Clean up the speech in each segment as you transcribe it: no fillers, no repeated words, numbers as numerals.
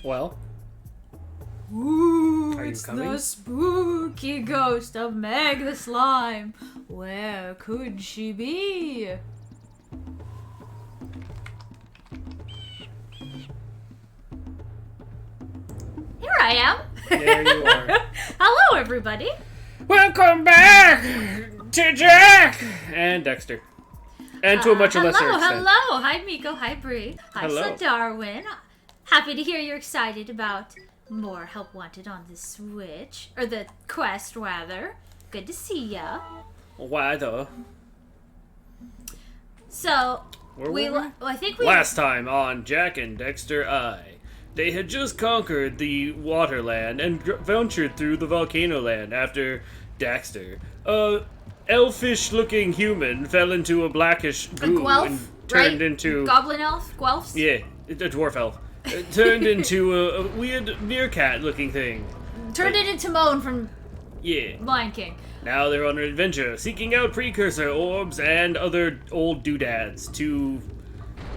Well? Ooh, Are you it's coming? the spooky ghost of Meg the Slime. Where could she be? Here I am. There you are. Hello, everybody. Welcome back to Jack and Dexter. And to a much lesser extent. Hello. Hi, Miko. Hi, Bree. Hi, Hello. Darwin. Happy to hear you're excited about more Help Wanted on the Switch. Or the Quest, rather. Good to see ya. Why though? So, Where were we? I think we... Last time on Jack and Dexter I, they had just conquered the Waterland and ventured through the Volcano Land after Daxter, a elfish-looking human, fell into a blackish goo Guelph, and turned right? into... Goblin elf? Guelphs? Yeah, a dwarf elf. It turned into a weird meerkat-looking thing. Turned it into Moan from Yeah. Lion King. Now they're on an adventure, seeking out precursor orbs and other old doodads to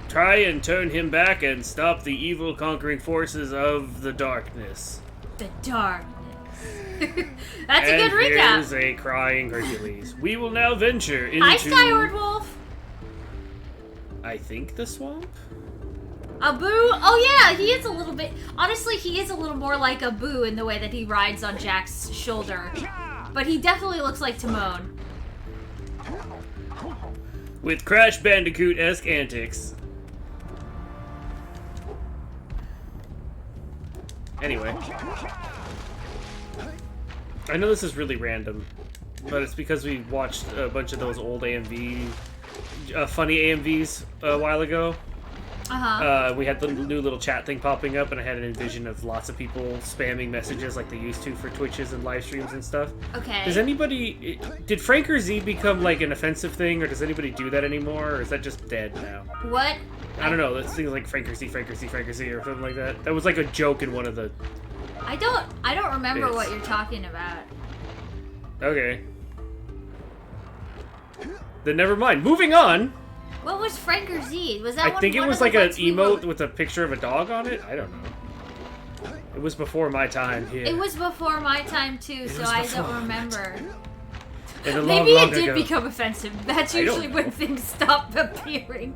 try and turn him back and stop the evil conquering forces of the darkness. The darkness. That's a good recap. And here's a crying Hercules. We will now venture into... Hi, Skyward Wolf. I think the swamp? Abu? Oh yeah, he is a little bit... Honestly, he is a little more like Abu in the way that he rides on Jack's shoulder. But he definitely looks like Timon. With Crash Bandicoot-esque antics. Anyway. I know this is really random, but it's because we watched a bunch of those old AMV... funny AMVs a while ago. We had the new little chat thing popping up, and I had an envision of lots of people spamming messages like they used to for Twitches and live streams and stuff. Okay. Does anybody... Did Franker Z become like an offensive thing, or does anybody do that anymore, or is that just dead now? What? I don't know. That thing like Franker Z, or something like that. That was like a joke in one of the... I don't remember bits. what you're talking about. Okay. Then never mind. Moving on! What was Franker Z? Was that I one think it one was of the like an ones we emote were- with a picture of a dog on it? I don't know. It was before my time here. It was before my time too, so was I before don't my remember. Maybe Maybe it did ago. become offensive. That's I don't usually when know. things stop appearing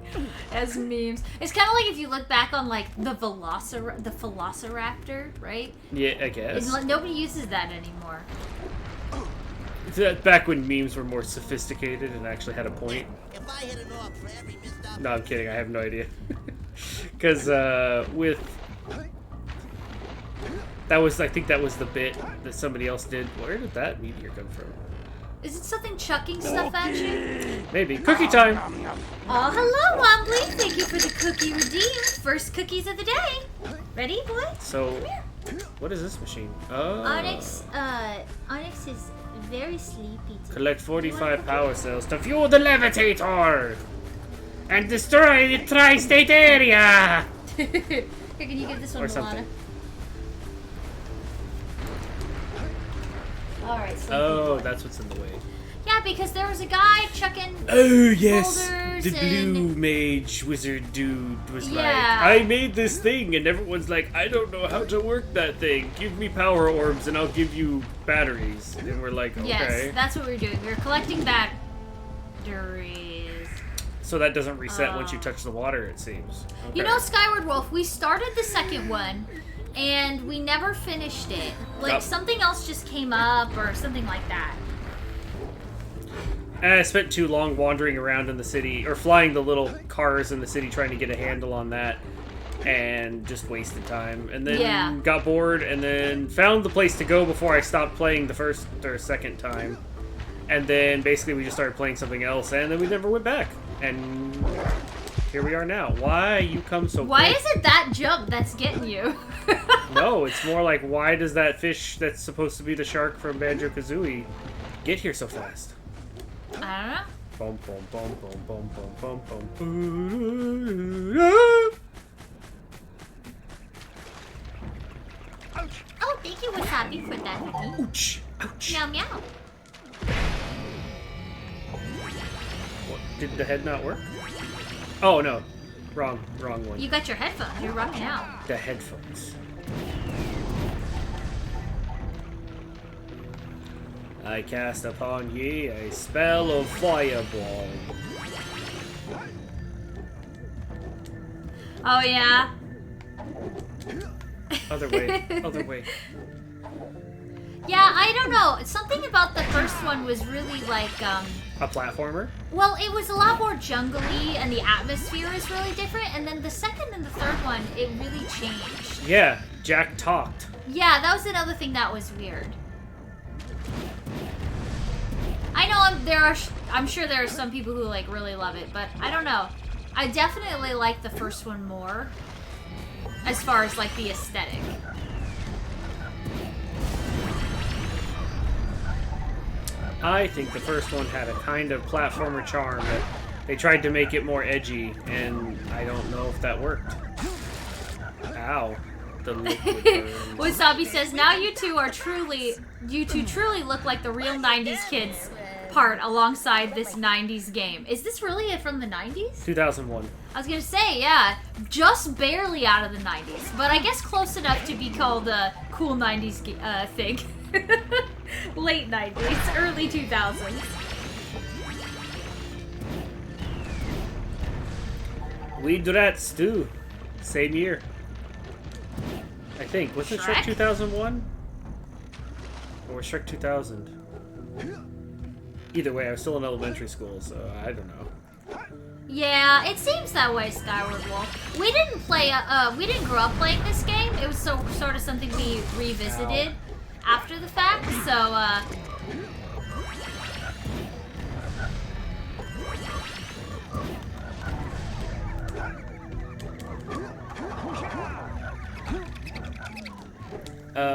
as memes. It's kind of like if you look back on like the Velociraptor, right? Yeah, I guess. It's like, nobody uses that anymore. Back when memes were more sophisticated and actually had a point. If I hit an orb for every missed up... No, I'm kidding. I have no idea. Because with... I think that was the bit that somebody else did. Where did that meteor come from? Is it something chucking stuff at you? Maybe. Cookie time! Oh, hello, Wombly. Thank you for the cookie redeem. First cookies of the day. Ready, boy? So, what is this machine? Oh. Onyx is very sleepy today. Collect 45 power cells to fuel the levitator! And destroy the tri-state area! Here, can you give this one Or to something. Lana? Alright, sleepy Oh, boy. that's what's in the way. Yeah, because there was a guy chucking Oh, yes! boulders The blue and... mage wizard dude was Yeah. like, I made this thing, and everyone's like, I don't know how to work that thing. Give me power orbs and I'll give you batteries. And we're like, okay. Yes, that's what we were doing. We were collecting batteries. So that doesn't reset once you touch the water, it seems. Okay. You know, Skyward Wolf, we started the second one, and we never finished it. Like, Yep. something else just came up, or something like that. And I spent too long wandering around in the city, or flying the little cars in the city trying to get a handle on that, and just wasted time. And then Yeah. got bored, and then found the place to go before I stopped playing the first or second time. And then basically we just started playing something else, and then we never went back. And here we are now. Why you come so Why quick? is it that jump that's getting you? No, it's more like, why does that fish that's supposed to be the shark from Banjo-Kazooie get here so fast? I don't know. Boom, boom, boom, boom, boom, boom, boom, boom. Oh, thank you, Wasabi, for that, honey. Ouch! Ouch! Meow, meow. What, did the head not work? Oh, no. Wrong one. You got your headphones. You're running out. The headphones. I cast upon ye a spell of fireball. Oh, yeah? Other way. Other way. Yeah, I don't know. Something about the first one was really like, A platformer? Well, it was a lot more jungly, and the atmosphere is really different. And then the second and the third one, it really changed. Yeah, Jack talked. Yeah, that was another thing that was weird. I know I'm sure there are some people who like really love it, but I don't know. I definitely like the first one more, as far as like the aesthetic. I think the first one had a kind of platformer charm, but they tried to make it more edgy, and I don't know if that worked. Ow. The liquid burn. Wasabi says, now you two truly look like the real 90s kids part alongside this 90s game. Is this really from the 90s? 2001. I was gonna say, yeah, just barely out of the 90s, but I guess close enough to be called a cool 90s thing. Late 90s, early 2000s. We Rats too. Same year. I think. Was it Shrek 2001? Or was Shrek 2000? Either way, I was still in elementary school, so I don't know. Yeah, it seems that way, Skyward Wolf. We didn't grow up playing this game. It was sort of something we revisited after the fact, so,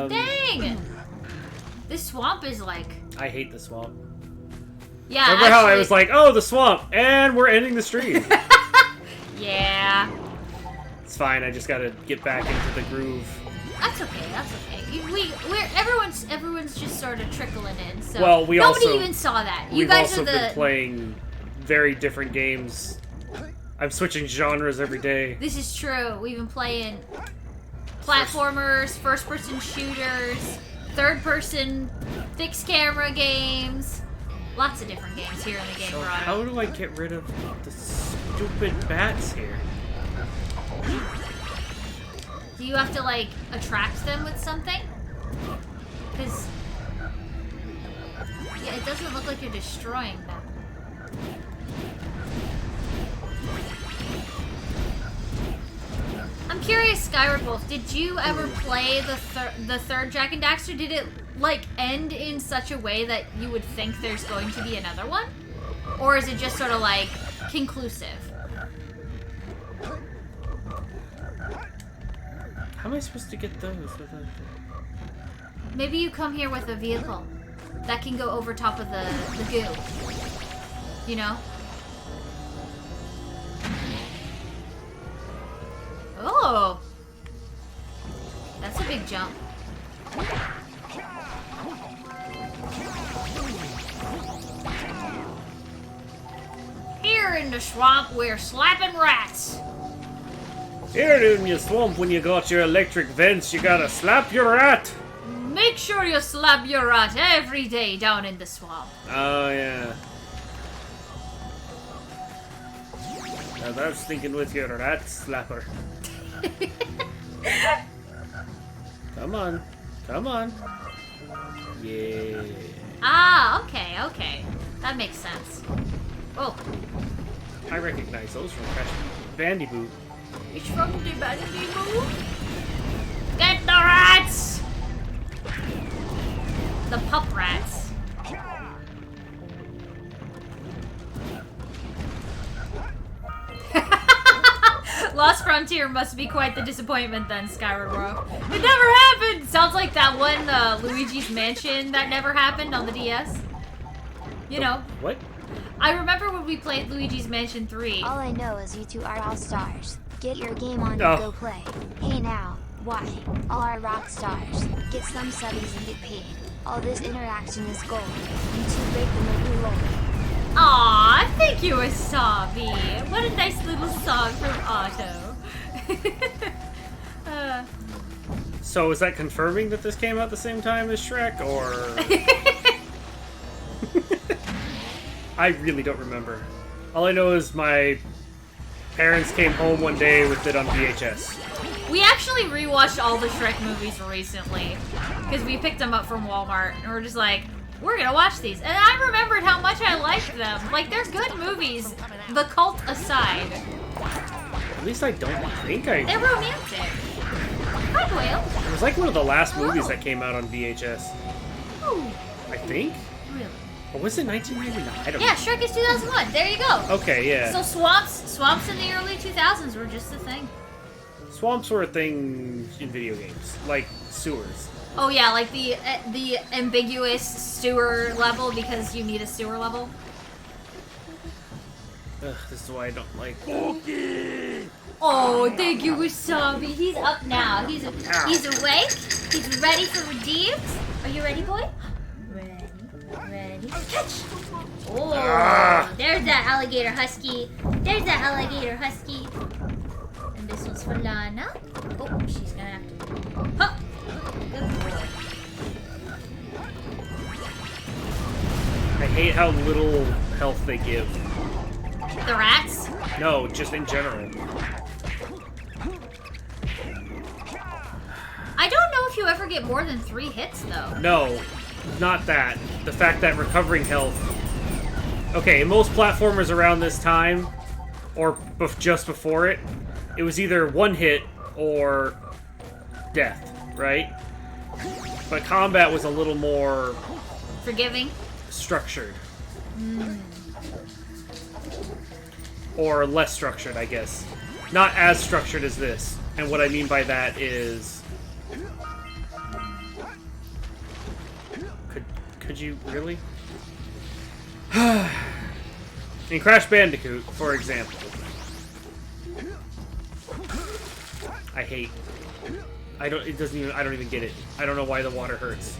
Dang! This swamp is like... I hate the swamp. Yeah, remember how I was like, oh, the swamp, and we're ending the stream. Yeah. It's fine, I just gotta get back into the groove. That's okay, that's okay. Everyone's just sort of trickling in, so... Well, nobody even saw that. You guys also been playing very different games. I'm switching genres every day. This is true. We've been playing platformers, first-person shooters, third-person fixed camera games. Lots of different games here in the Game Grotto. How do I get rid of the stupid bats here? Do you have to, like, attract them with something? Because... yeah, it doesn't look like you're destroying them. I'm curious, Skyward Wolf, did you ever play the third Jak and Daxter? Did it, like, end in such a way that you would think there's going to be another one? Or is it just sort of, like, conclusive? How am I supposed to get those? Maybe you come here with a vehicle that can go over top of the goo. You know? Oh! That's a big jump. Here in the swamp, we're slapping rats. Here in your swamp, when you got your electric vents, you gotta slap your rat. Make sure you slap your rat every day down in the swamp. Oh, yeah. Now that's thinking with your rat slapper. Come on. Come on. Yeah. Ah, okay, okay. That makes sense. Oh. I recognize those from Crash Bandicoot. It's from the Bandicoot. Get the rats! The pup rats. Lost Frontier must be quite the disappointment then, Skyward World. It never happened! Sounds like that one Luigi's Mansion that never happened on the DS. You know. What? I remember when we played Luigi's Mansion 3. All I know is you two are all stars. Get your game on and go play. Hey now, why? All our rock stars. Get some subbies and get paid. All this interaction is gold. You two break the movie roll. Aw, thank you, Wasabi. What a nice little little song from Otto. So is that confirming that this came out the same time as Shrek, or... I really don't remember. All I know is my parents came home one day with it on VHS. We actually rewatched all the Shrek movies recently because we picked them up from Walmart and we're just like, we're gonna watch these. And I remembered how much I liked them. Like, they're good movies, the cult aside. At least I don't think They're romantic. Hi, Boyle. It was like one of the last movies that came out on VHS. Ooh. I think? Really? Or was it 1999? I don't know. Yeah, Shrek is 2001. There you go. Okay, yeah. So swamps in the early 2000s were just a thing. Swamps were a thing in video games, like sewers. Oh yeah, like the ambiguous sewer level because you need a sewer level. Ugh, this is why I don't like. Oh, thank you, Wasabi. He's up now. He's awake. He's ready for redeems. Are you ready, boy? Ready. Catch. Oh, there's that alligator husky. There's that alligator husky. And this one's for Lana. Oh, she's gonna have to. Huh. Good boy. I hate how little health they give. The rats? No, just in general. I don't know if you ever get more than 3 hits, though. No, not that. The fact that recovering health... Okay, in most platformers around this time, or just before it, it was either 1 hit or death, right? But combat was a little more... Forgiving? Structured. Or less structured, I guess. Not as structured as this. And what I mean by that is... Could you really? In Crash Bandicoot, for example. I hate... I don't even get it. I don't know why the water hurts.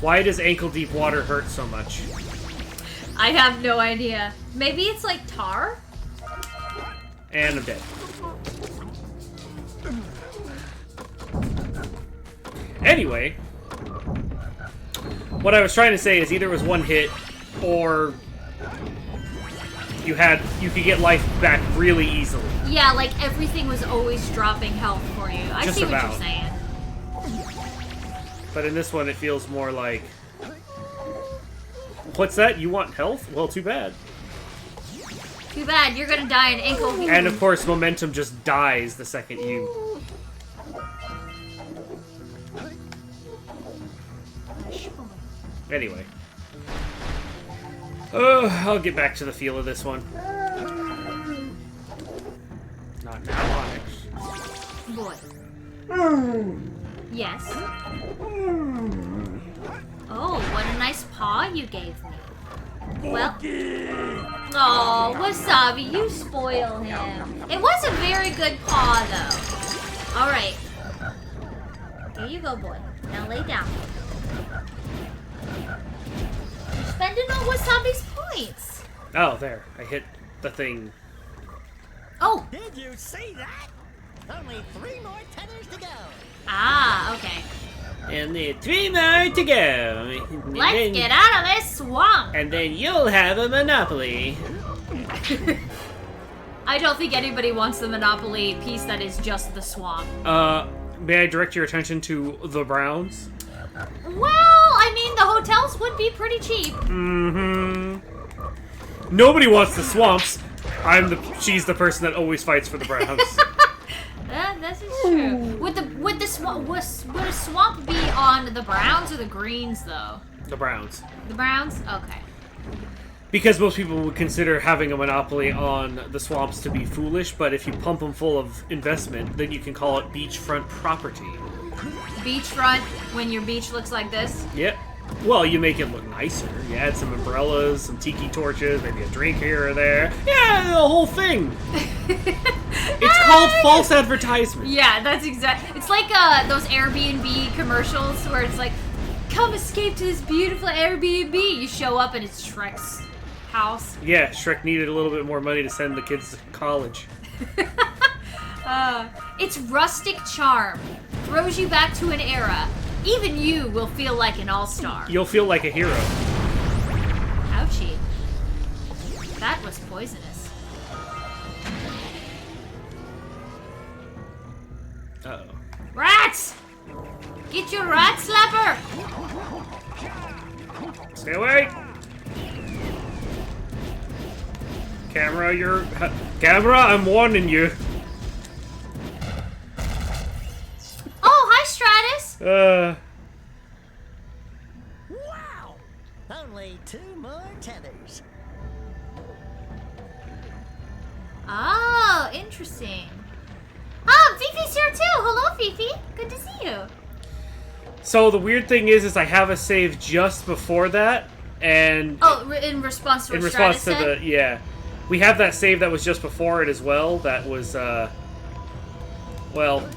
Why does ankle-deep water hurt so much? I have no idea. Maybe it's like tar? And I'm dead. Anyway, what I was trying to say is either it was 1 hit, or you could get life back really easily. Yeah, like everything was always dropping health for you. I Just see about. what you're saying. But in this one, it feels more like... What's that? You want health? Well, too bad. Too bad, you're gonna die in ankle. And of course, momentum just dies the second you... Anyway. I'll get back to the feel of this one. Not now, Onyx. Boy. Yes. Oh, what a nice paw you gave me. Well. Oh, Wasabi, you spoil him. It was a very good paw, though. Alright. Here you go, boy. Now lay down. You're spending all Wasabi's points. Oh, there. I hit the thing. Oh! Did you see that? Only 3 more tethers to go. Ah, okay. And then 3 more to go. Let's get out of this swamp! And then you'll have a monopoly. I don't think anybody wants the Monopoly piece that is just the swamp. May I direct your attention to the Browns? Well, I mean, the hotels would be pretty cheap. Mm-hmm. Nobody wants the swamps. She's the person that always fights for the Browns. This is true. Would a swamp be on the Browns or the Greens, though? The Browns. The Browns? Okay. Because most people would consider having a monopoly on the swamps to be foolish, but if you pump them full of investment, then you can call it beachfront property. Beachfront, when your beach looks like this? Yep. Well, you make it look nicer. You add some umbrellas, some tiki torches, maybe a drink here or there. Yeah, the whole thing. It's called false advertisement. Yeah, that's exact. It's like those Airbnb commercials where it's like, come escape to this beautiful Airbnb. You show up and it's Shrek's house. Yeah, Shrek needed a little bit more money to send the kids to college. Its rustic charm throws you back to an era. Even you will feel like an all-star. You'll feel like a hero. Ouchie. That was poisonous. Uh-oh. Rats! Get your rat slapper! Stay away! Camera, Camera, I'm warning you. Oh, hi, Stratus! Wow! Only 2 more tethers. Oh, interesting. Oh, Fifi's here too! Hello, Fifi! Good to see you. So the weird thing is I have a save just before that, and... Oh, in response to what Stratus said? yeah. We have that save that was just before it as well, that was, well...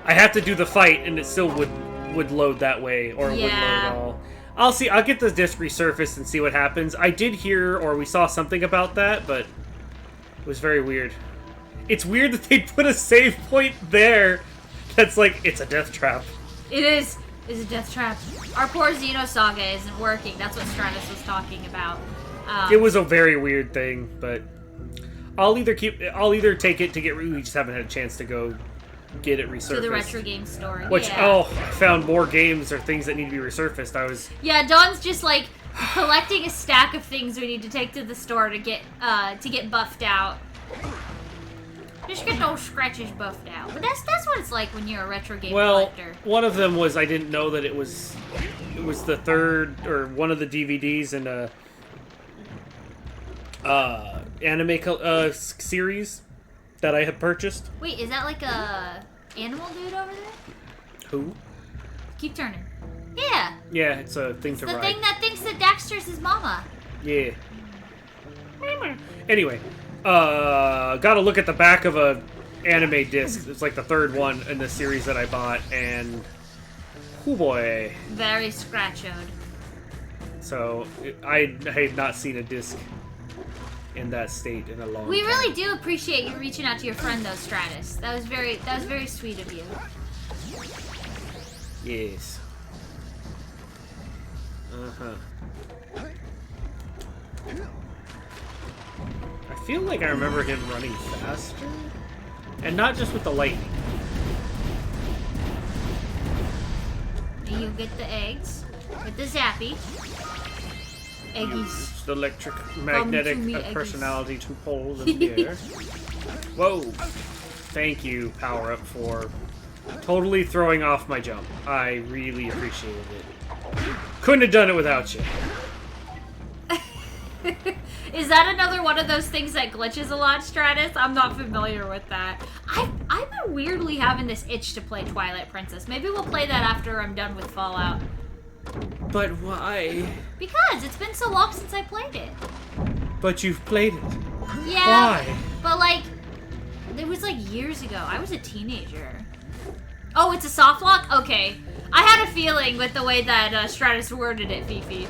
I have to do the fight, and it still would load that way, or it wouldn't load at all. I'll get the disc resurfaced and see what happens. I did hear, or we saw something about that, but it was very weird. It's weird that they put a save point there that's like, it's a death trap. It is. It's a death trap. Our poor Xenosaga isn't working. That's what Stratus was talking about. It was a very weird thing, but I'll either take it to get... We just haven't had a chance to go get it resurfaced. To the retro game store. Which, yeah. oh, I found more games or things that need to be resurfaced. Yeah, Dawn's just like collecting a stack of things we need to take to the store to get buffed out. Just get those scratches buffed out. But that's what it's like when you're a retro game collector. One of them was I didn't know that it was the third or one of the DVDs in a anime series that I had purchased. Wait, is that like a animal dude over there? Who? Keep turning. Yeah. Yeah, it's a thing to ride. The thing that thinks that Daxter's his mama. Yeah. Anyway, gotta look at the back of a anime disc. It's like the third one in the series that I bought, and oh boy. Very scratchoed. So I had not seen a disc in that state in a long time. We really do appreciate you reaching out to your friend though, Stratus. That was very sweet of you. Yes. Uh-huh. I feel like I remember him running faster. And not just with the lightning. You get the eggs with the zappy. Eggies. Use the electric magnetic personality to pull them here. Whoa. Thank you, Power Up, for totally throwing off my jump. I really appreciated it. Couldn't have done it without you. Is that another one of those things that glitches a lot, Stratus? I'm not familiar with that. I've been weirdly having this itch to play Twilight Princess. Maybe we'll play that after I'm done with Fallout. But why? Because it's been so long since I played it. But you've played it. Yeah. Why? But like, it was like years ago. I was a teenager. Oh, it's a soft lock? Okay. I had a feeling with the way that Stratus worded it, Fifi.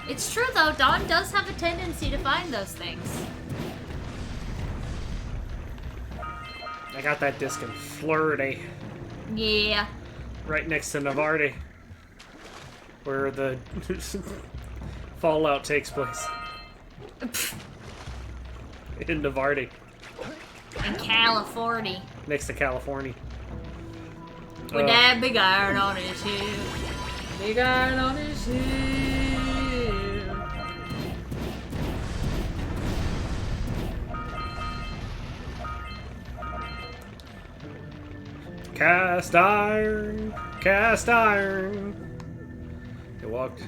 It's true though, Dawn does have a tendency to find those things. I got that disc in Florida. Yeah. Right next to Navarre. Where the Fallout takes place. In Navarre. In California. Next to California. With that big iron on his head. Big iron on his head. Cast iron, cast iron. He walked.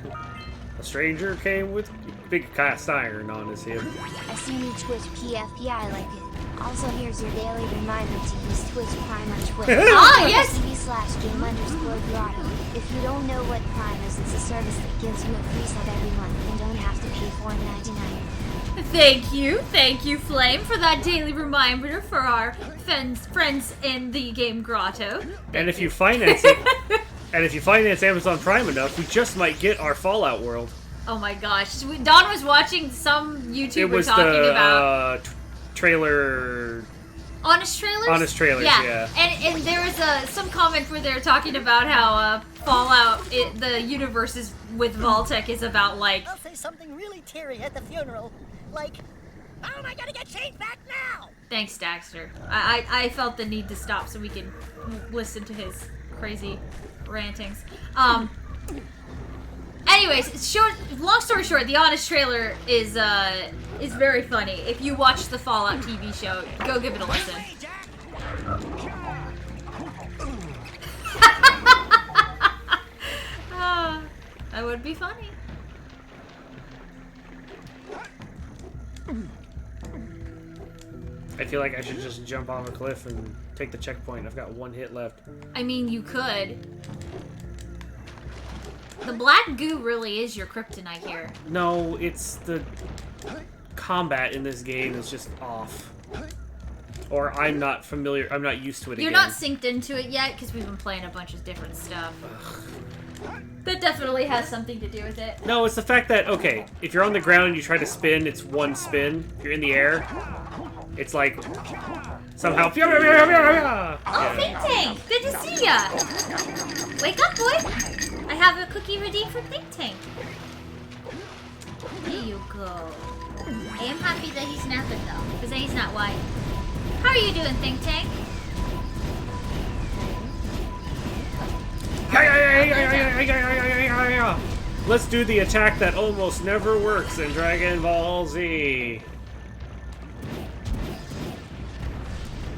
A stranger came with big cast iron on his head. I seen you Twitch PFP, I like it. Also, here's your daily reminder to use Twitch Prime on Twitch. Ah, yes! TV prt.2/game_grotto. If you don't know what Prime is, it's a service that gives you a free sub every month and don't have to pay $4.99. Thank you, Flame, for that daily reminder for our friends in the Game Grotto. And if you finance it, and if you finance Amazon Prime enough, we just might get our Fallout world. Oh my gosh, Dawn was watching some YouTuber talking about trailer. Honest trailers? Honest trailers, yeah. And there was some comment where they were talking about how Fallout, the universe is with Vault-Tec is about like. I'll say something really teary at the funeral, like, "How am I gonna get Shane back now?" Thanks, Daxter. I felt the need to stop so we can listen to his crazy rantings. Anyways, long story short, the Honest trailer is very funny. If you watch the Fallout TV show, go give it a listen. That would be funny. I feel like I should just jump off a cliff and take the checkpoint. I've got 1 hit left. I mean, you could. The black goo really is your kryptonite here. No, it's the combat in this game is just off. Or I'm not familiar, I'm not used to it You're again. not synced into it yet because we've been playing a bunch of different stuff. That definitely has something to do with it. No, it's the fact that, okay, if you're on the ground and you try to spin, it's 1 spin. If you're in the air, it's like somehow. Oh, Think Tank! Good to see ya! Wake up, boy! I have a cookie ready for Think Tank. There you go. I am happy that he's napping though, because he's not white. How are you doing, Think Tank? Let's do the attack that almost never works in Dragon Ball Z.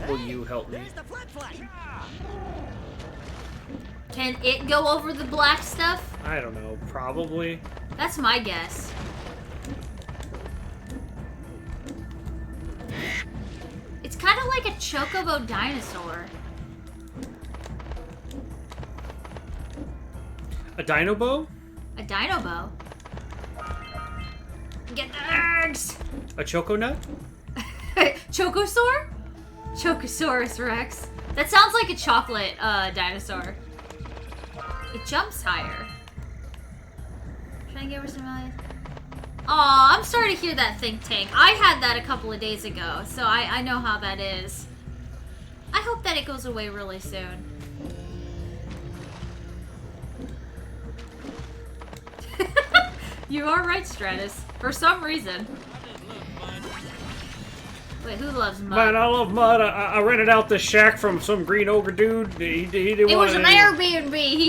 Will you help me? There's the flip flag. Can it go over the black stuff? I don't know, probably. That's my guess. It's kind of like a chocobo dinosaur. A dinobo? A dinobo? Get the eggs! A choconut? Chocosaur? Chocosaurus Rex. That sounds like a chocolate dinosaur. It jumps higher. Try and give her some eyes. Aw, I'm sorry to hear that, Think Tank. I had that a couple of days ago, so I know how that is. I hope that it goes away really soon. You are right, Stratus. For some reason. Wait, who loves mud? Man, I love mud. I rented out this shack from some green ogre dude. He didn't It want was an Airbnb. He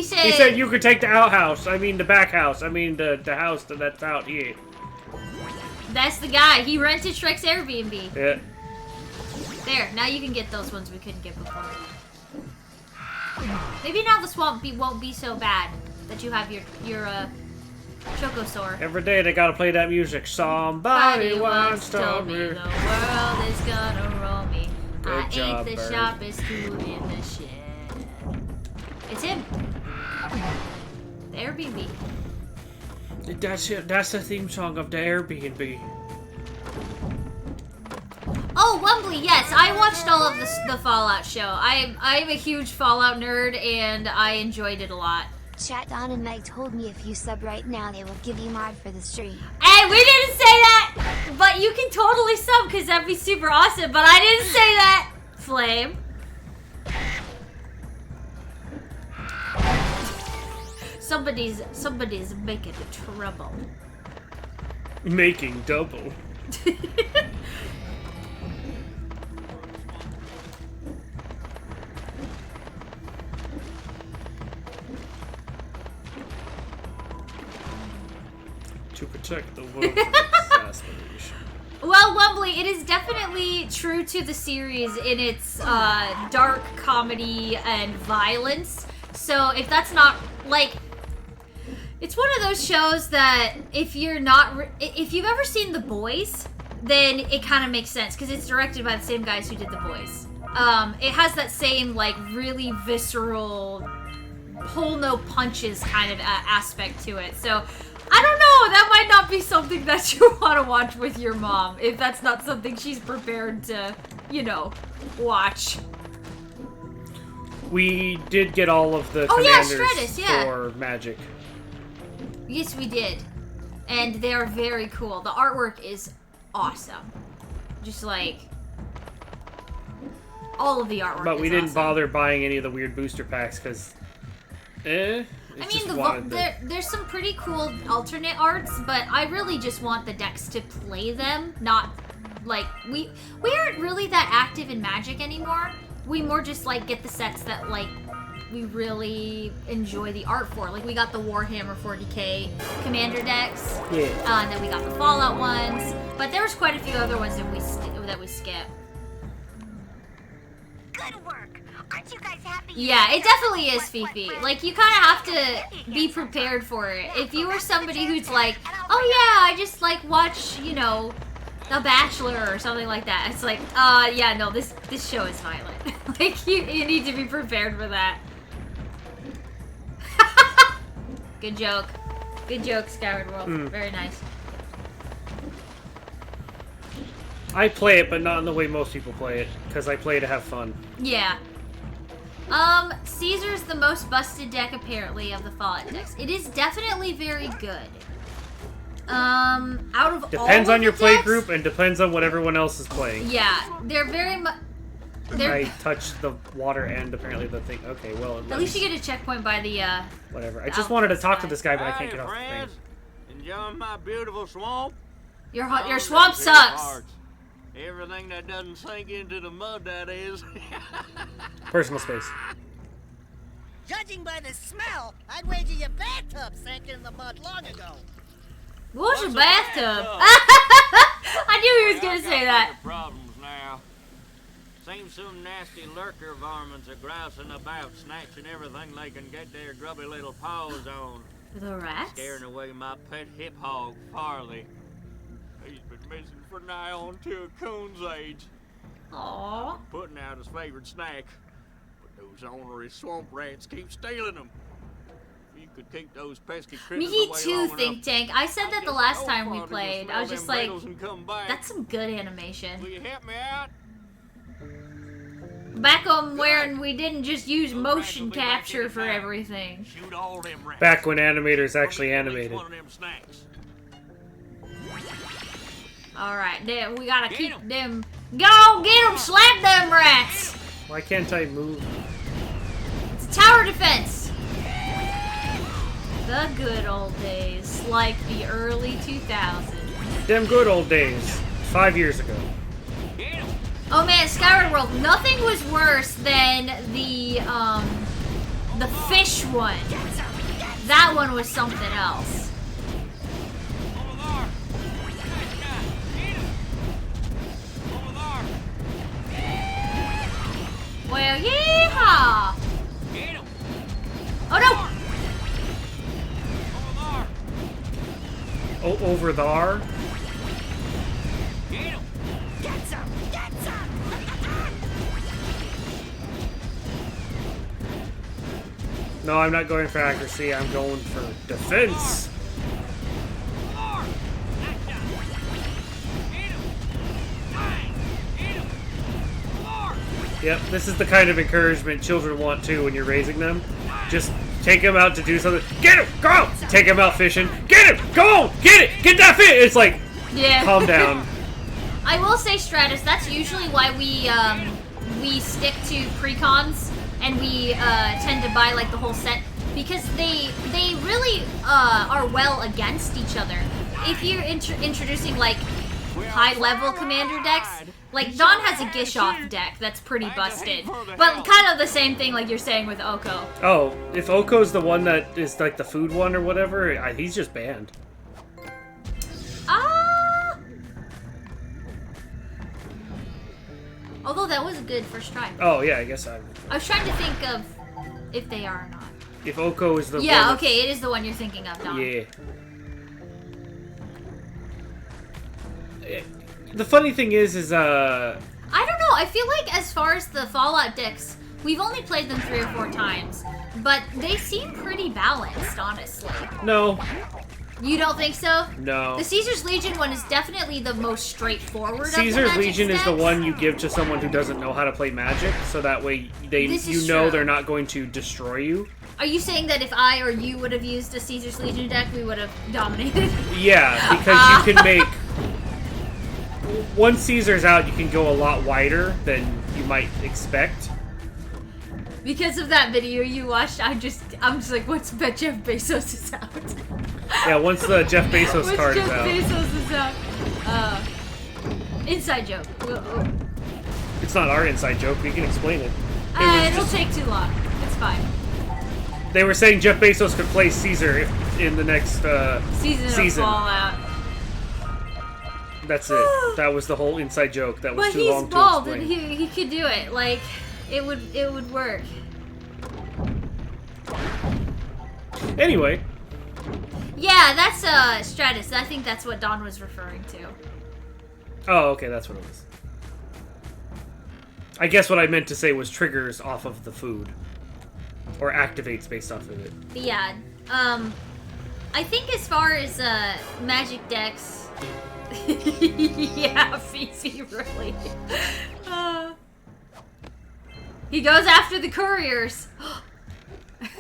said you could take the outhouse. I mean the back house. I mean the house that's out here. That's the guy. He rented Shrek's Airbnb. Yeah. There, now you can get those ones we couldn't get before. Maybe now the swamp won't be so bad that you have your Chocosaur. Every day they gotta play that music. Somebody once told me the world is gonna roll me. Good I job, ain't the Bird. sharpest tool in the shed. It's him. The Airbnb. That's it. That's the theme song of the Airbnb. Oh, Wumbly, yes, I watched all of the Fallout show. I'm a huge Fallout nerd, and I enjoyed it a lot. Chat Don and Meg told me if you sub right now, they will give you mod for the stream. Hey, we didn't say that! But you can totally sub, because that'd be super awesome, but I didn't say that! Flame. Somebody's making trouble. Making double. To protect the world from assassination. Well, Wumbly, it is definitely true to the series in its dark comedy and violence. So if that's not, like, it's one of those shows that if you're not, if you've ever seen The Boys, then it kind of makes sense because it's directed by the same guys who did The Boys. it has that same, like, really visceral, pull no punches kind of aspect to it. So, I don't know, that might not be something that you want to watch with your mom, if that's not something she's prepared to, you know, watch. We did get all of the commanders Stratus, yeah. for Magic. Yes, we did. And they are very cool. The artwork is awesome. Just like all of the artwork. But we is didn't awesome. bother buying any of the weird booster packs because, I mean, there's some pretty cool alternate arts, but I really just want the decks to play them. Not like we aren't really that active in Magic anymore. We more just like get the sets that like we really enjoy the art for. Like we got the Warhammer 40k Commander decks. Yeah. And then we got the Fallout ones. But there was quite a few other ones that we skipped. Good work. Aren't you guys happy? Yeah, it definitely is, Fifi. Like, you kind of have to be prepared for it. If you were somebody who's like, oh yeah, I just like watch, you know, The Bachelor or something like that. It's like, yeah, no, this show is violent. Like, you need to be prepared for that. Good joke. Good joke, Skyward World. Very nice. I play it, but not in the way most people play it, because I play to have fun. Yeah. Caesar's the most busted deck, apparently, of the Fallout decks. It is definitely very good. Out of Depends all on of your the play decks, group and depends on what everyone else is playing. Yeah, they're very much... I touched the water and apparently the thing. Okay, well... At least you get a checkpoint by the, Whatever. I just wanted to talk to this guy, but I can't get off the thing. Enjoying my beautiful swamp? Your swamp sucks! Everything that doesn't sink into the mud, that is. Personal space. Judging by the smell, I'd wager your bathtub sank in the mud long ago. What's your bathtub? I knew he was gonna say that. Problems now. Seems some nasty lurker varmints are grousing about, snatching everything they can get their grubby little paws on. The rats? Scaring away my pet hip hog, Farley. He's been missing for nigh on to a coon's age. Aww. Putting out his favorite snack. But those ornery swamp rats keep stealing them. You could keep those pesky critters Me away too, long Think enough. Tank. I said that the last time we Farley will played. smell I was just them like, riddles and come back. that's some good animation. Will you help me out? Back on when we didn't just use motion capture for everything. Shoot all them rats. Back when animators actually At least animated. one of them snacks. Alright, then we gotta keep them. Go get them! Slap them rats! Why can't I move? It's a tower defense! The good old days, like the early 2000s. Them good old days. 5 years ago. Oh man, Skyward World, nothing was worse than the fish one. That one was something else. Well, yeehaw! Oh no! Oh, over there? Get some! Get some! No, I'm not going for accuracy. I'm going for defense. Yep, this is the kind of encouragement children want too when you're raising them. Just take them out to do something. Get him! Go! Take him out fishing. Get him! Go on! Get it! Get that fish! It's like, Yeah. calm down. I will say, Stratus, that's usually why we stick to precons and we tend to buy like the whole set, because they really are well against each other. If you're introducing like high-level commander decks, like Don has a Gishoff deck that's pretty busted, but kind of the same thing like you're saying with Oko. Oh, if Oko's the one that is like the food one or whatever, he's just banned. Although that was a good first try. Oh yeah, I guess I was trying to think of if they are or not. If Oko is the one. Yeah, okay, it is the one you're thinking of, Don. Yeah. The funny thing is I don't know. I feel like as far as the Fallout decks, we've only played them 3 or 4 times, but they seem pretty balanced, honestly. No. You don't think so? No. The Caesar's Legion one is definitely the most straightforward Caesar's of the Legion decks. is the one you give to someone who doesn't know how to play Magic, so that way you know they're not going to destroy you. Are you saying that if I or you would have used a Caesar's Legion deck, we would have dominated? Yeah, because you can make... Once Caesar's out, you can go a lot wider than you might expect. Because of that video you watched, I'm just like, what's bet Jeff Bezos is out? Yeah, once the Jeff Bezos card is out. Jeff Bezos is out. Inside joke. It's not our inside joke. We can explain it. It'll take too long. It's fine. They were saying Jeff Bezos could play Caesar in the next season. Of Fallout. That's it. That was the whole inside joke. That was but too long to explain. But he's bald and he could do it. Like, it would work. Anyway. Yeah, that's Stratus. I think that's what Don was referring to. Oh, okay, that's what it was. I guess what I meant to say was triggers off of the food. Or activates based off of it. But yeah, I think as far as Magic decks, yeah, Fifi really. He goes after the couriers.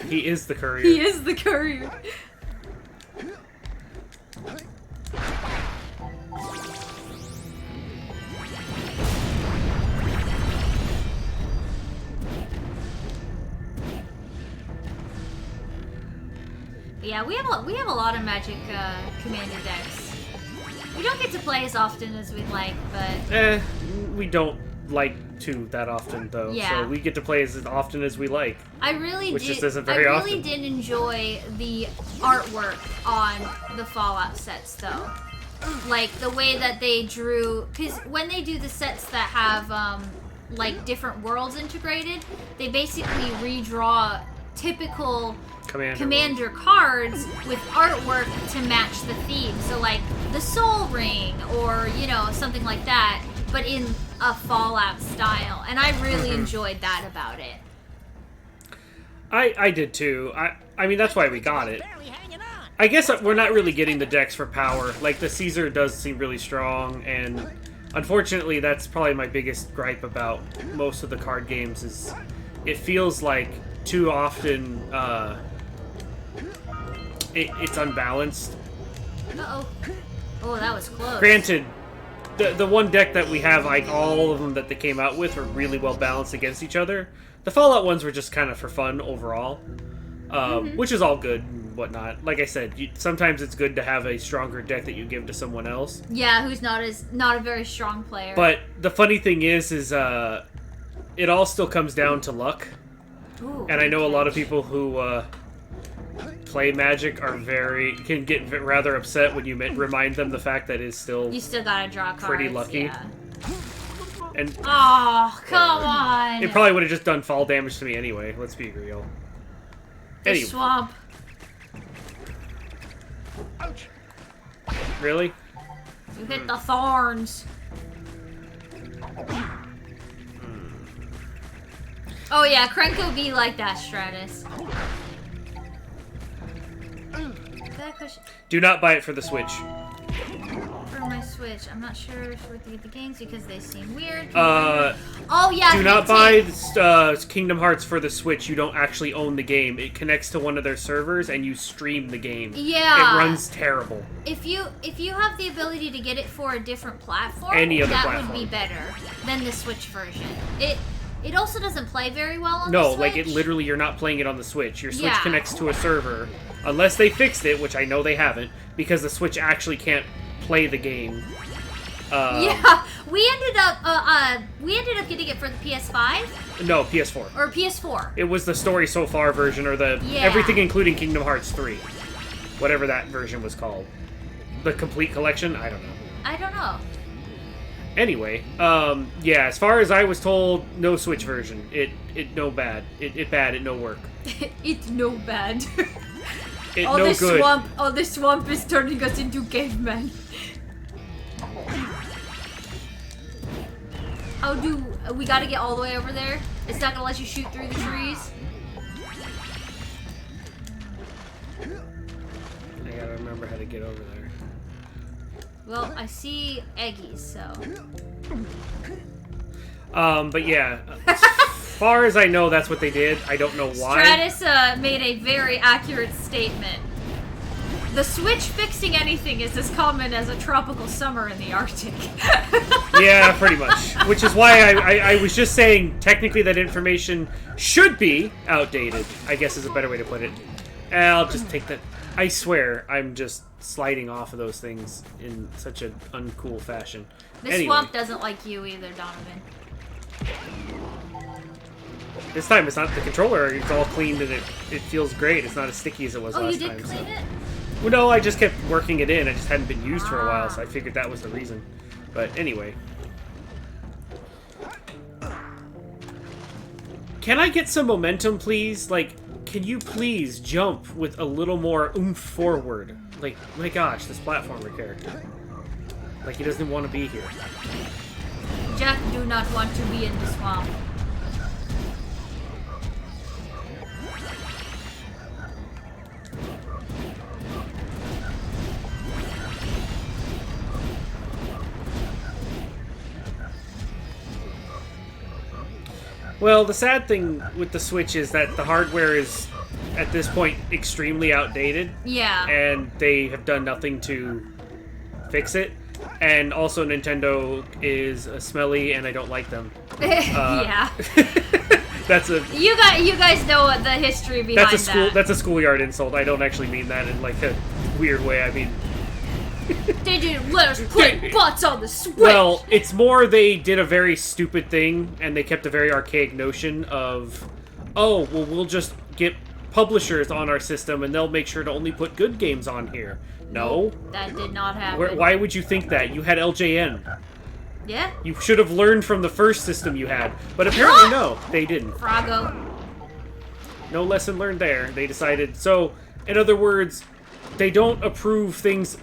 He is the courier. He is the courier. Yeah, we have a lot of Magic Commander decks. We don't get to play as often as we'd like, but we don't like to that often though. Yeah. So we get to play as often as we like. I really just isn't very often. I really did enjoy the artwork on the Fallout sets though. Like the way that they drew, because when they do the sets that have like different worlds integrated, they basically redraw typical Commander cards with artwork to match the theme. So like the Soul Ring or, you know, something like that, but in a Fallout style. And I really enjoyed that about it. I did too. I mean, that's why we got it. I guess we're not really getting the decks for power. Like, the Caesar does seem really strong, and unfortunately, that's probably my biggest gripe about most of the card games is it feels like too often it's unbalanced. Uh-oh. Oh, that was close. Granted, the one deck that we have, like all of them that they came out with, are really well balanced against each other. The Fallout ones were just kind of for fun overall, which is all good and whatnot. Like I said, sometimes it's good to have a stronger deck that you give to someone else. Yeah, who's not a very strong player. But the funny thing is it all still comes down to luck. Ooh, and I know a lot of people who play Magic can get rather upset when you remind them the fact that it's still you still gotta draw cards. Pretty lucky. Yeah. And oh, come on! It probably would have just done fall damage to me anyway. Let's be real. The swamp. Ouch. Really? You hit the thorns. Oh yeah, Krenko be like that, Stratus. Do not buy it for the Switch. For my Switch, I'm not sure if we get the games because they seem weird. Oh yeah. Do not buy Kingdom Hearts for the Switch. You don't actually own the game. It connects to one of their servers and you stream the game. Yeah. It runs terrible. If you have the ability to get it for a different platform, platform. Would be better than the Switch version. It also doesn't play very well on the Switch. No, like it literally, you're not playing it on the Switch. Your Switch connects to a server, unless they fixed it, which I know they haven't, because the Switch actually can't play the game. Yeah, we ended up getting it for the PS5. No, PS4. Or PS4. It was the Story So Far version, or the everything including Kingdom Hearts 3, whatever that version was called. The complete collection. I don't know. Anyway, yeah, as far as I was told, no Switch version. It no bad. It bad, it no work. It's no bad. It no good. The swamp is turning us into cavemen. How do we gotta get all the way over there? It's not gonna let you shoot through the trees. I gotta remember how to get over there. Well, I see Eggies, so. But yeah, as far as I know, that's what they did. I don't know why. Stratus made a very accurate statement. The Switch fixing anything is as common as a tropical summer in the Arctic. Yeah, pretty much. Which is why I was just saying, technically that information should be outdated, I guess is a better way to put it. I'll just take that. I swear, I'm just sliding off of those things in such an uncool fashion. This swamp doesn't like you either, Donovan. This time it's not the controller, it's all cleaned and it feels great. It's not as sticky as it was last time. Oh, you did clean it? Well, no, I just kept working it in. I just hadn't been used for a while, so I figured that was the reason. But anyway. Can I get some momentum, please? Like, can you please jump with a little more oomph forward? Like, my gosh, this platformer character. Like, he doesn't want to be here. Jack do not want to be in the swamp. Well, the sad thing with the Switch is that the hardware is, at this point, extremely outdated. Yeah. And they have done nothing to fix it. And also, Nintendo is smelly, and I don't like them. Yeah. That's a. You guys know what the history behind that. That's a schoolyard insult. I don't actually mean that in like a weird way. I mean. They didn't let us play butts on the Switch! Well, it's more they did a very stupid thing, and they kept a very archaic notion of, oh, well, we'll just get publishers on our system, and they'll make sure to only put good games on here. No. That did not happen. Why would you think that? You had LJN. Yeah? You should have learned from the first system you had. But apparently, no, they didn't. Froggo. No lesson learned there. They decided. So, in other words, they don't approve games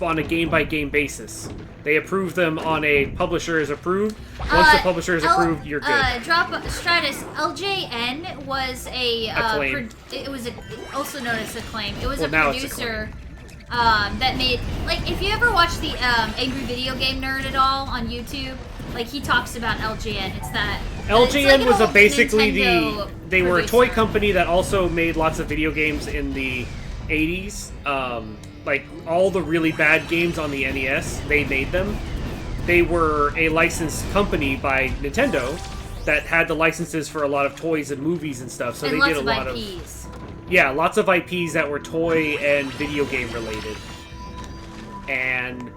on a game-by-game basis. They approve them on a publisher is approved. Once the publisher is approved, you're good. Stratus, LJN was it was also known as Acclaim. It was a producer that made, like, if you ever watch the Angry Video Game Nerd at all on YouTube, like, he talks about LJN. It's that LJN was basically they were a toy producer. company that also made lots of video games in the 80s. Like, all the really bad games on the NES, they made them. They were a licensed company by Nintendo that had the licenses for a lot of toys and movies and stuff. So and they lots did a of lot IPs. Yeah, lots of IPs that were toy and video game related. And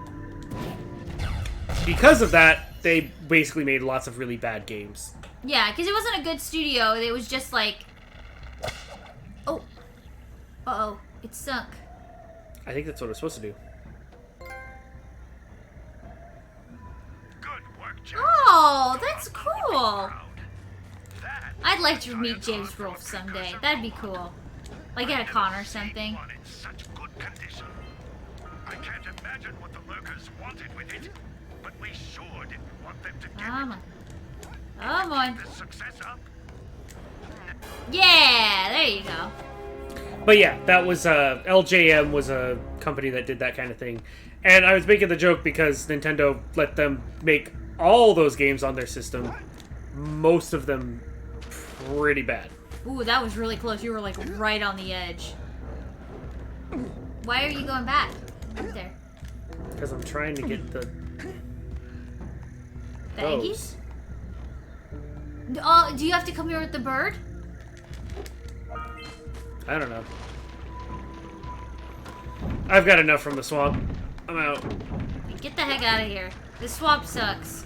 because of that, they basically made lots of really bad games. Yeah, because it wasn't a good studio. It was just like... Oh. Uh-oh. It sunk. I think that's what it's supposed to do. Good work, Jack. Oh, that's cool. I'd like to meet James Rolfe someday. That'd be cool. Like at a con or something. One in such good condition. I can't imagine what the lurkers wanted with it, but we sure didn't want them to get Come on. Come on. the successor. Yeah, there you go. But yeah, that was LJM was a company that did that kind of thing. And I was making the joke because Nintendo let them make all those games on their system. Most of them pretty bad. Ooh, that was really close. You were like right on the edge. Why are you going back? Right there. Because I'm trying to get the eggies? Oh, do you have to come here with the bird? I don't know. I've got enough from the swamp. I'm out. Get the heck out of here. This swamp sucks.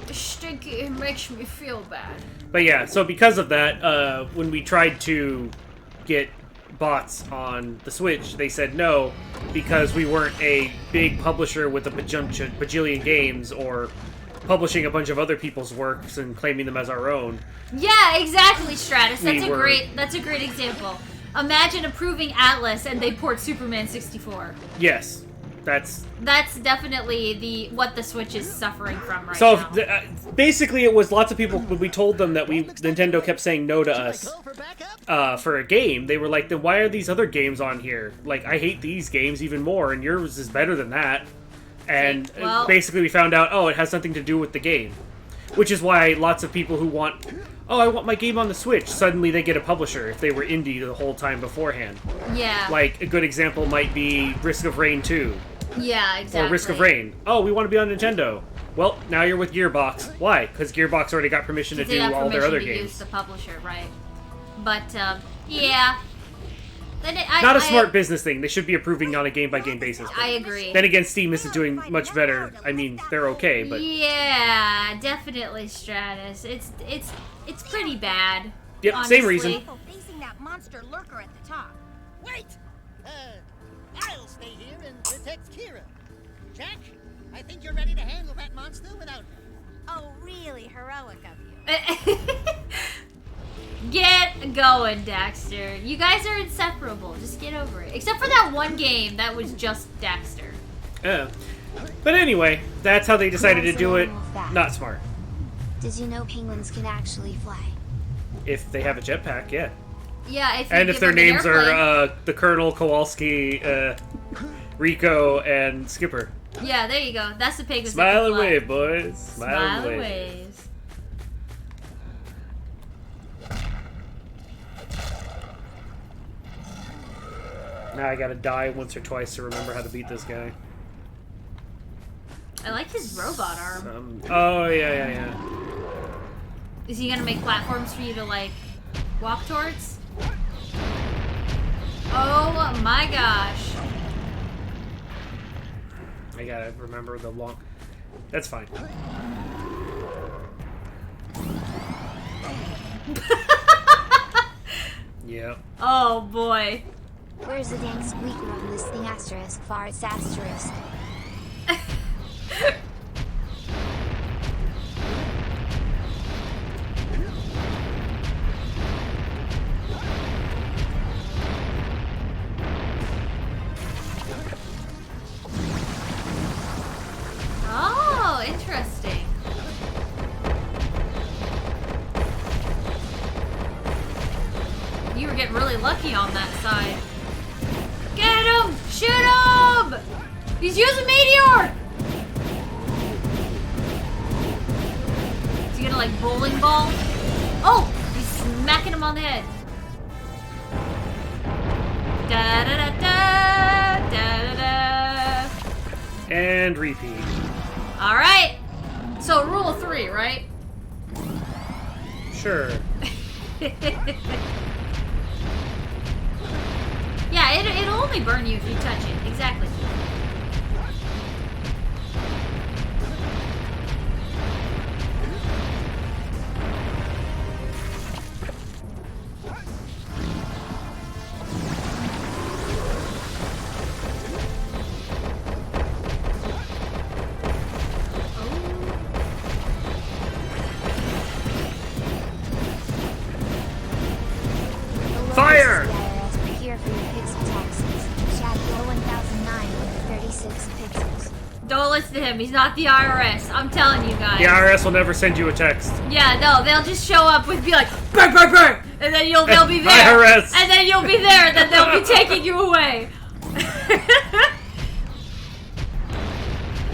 It's stinky. It makes me feel bad. But yeah, so because of that, when we tried to get bots on the Switch, they said no, because we weren't a big publisher with a bajillion games, or publishing a bunch of other people's works and claiming them as our own. Yeah, exactly, Stratus. That's a great example. Imagine approving Atlas and they port Superman 64. Yes. That's definitely what the Switch is suffering from right so now. Basically, it was lots of people when we told them that Nintendo kept saying no to us for a game. They were like, "Then why are these other games on here? Like, I hate these games even more, and yours is better than that." And basically, we found out, it has nothing to do with the game, which is why lots of people who want, I want my game on the Switch, suddenly they get a publisher if they were indie the whole time beforehand. Yeah. Like, a good example might be Risk of Rain 2. Yeah, exactly. Or Risk of Rain. Oh, we want to be on Nintendo. Well, now you're with Gearbox. Why? Because Gearbox already got permission to do all their other games. Use the publisher, right? But yeah. Not a smart business thing. They should be approving on a game-by-game basis. I agree. Then again, Steam isn't doing much better. I mean, they're okay, but yeah, definitely Stratus. It's pretty bad. Yep, honestly. same reason. Facing that monster lurker at the top. Wait! I'll stay here and protect Kira. Jack, I think you're ready to handle that monster without me. Oh, really heroic of you. Get going, Daxter. You guys are inseparable. Just get over it. Except for that one game that was just Daxter. Yeah. But anyway, that's how they decided to do it. Not smart. Did you know penguins can actually fly? If they have a jetpack, yeah. Yeah, if their names are the Colonel, Kowalski, Rico, and Skipper. Yeah, there you go. That's the penguins. Smile and wave, boys. Smile and wave. Now I gotta die once or twice to remember how to beat this guy. I like his robot arm. Oh, yeah. Is he gonna make platforms for you to, like, walk towards? Oh my gosh. I gotta remember the long... That's fine. Yep. Oh boy. Where's the dang squeaker on this thing? Asterisk, farts, asterisk. Oh, interesting. You were getting really lucky on that side. Get him! Shoot him! He's using Meteor! Is he gonna, like, bowling ball? Oh! He's smacking him on the head. Da-da-da-da! Da-da-da! And repeat. Alright! So, rule of 3, right? Sure. Yeah, it'll only burn you if you touch it. Exactly. Fire! Here for your pixel taxes. Shadow 1936 pixels. Don't listen to him. He's not the IRS. I'm telling you guys. The IRS will never send you a text. Yeah, no, they'll just show up with be like, burr, burr, burr, and then they'll be there. IRS. And then you'll be there, and then they'll be taking you away.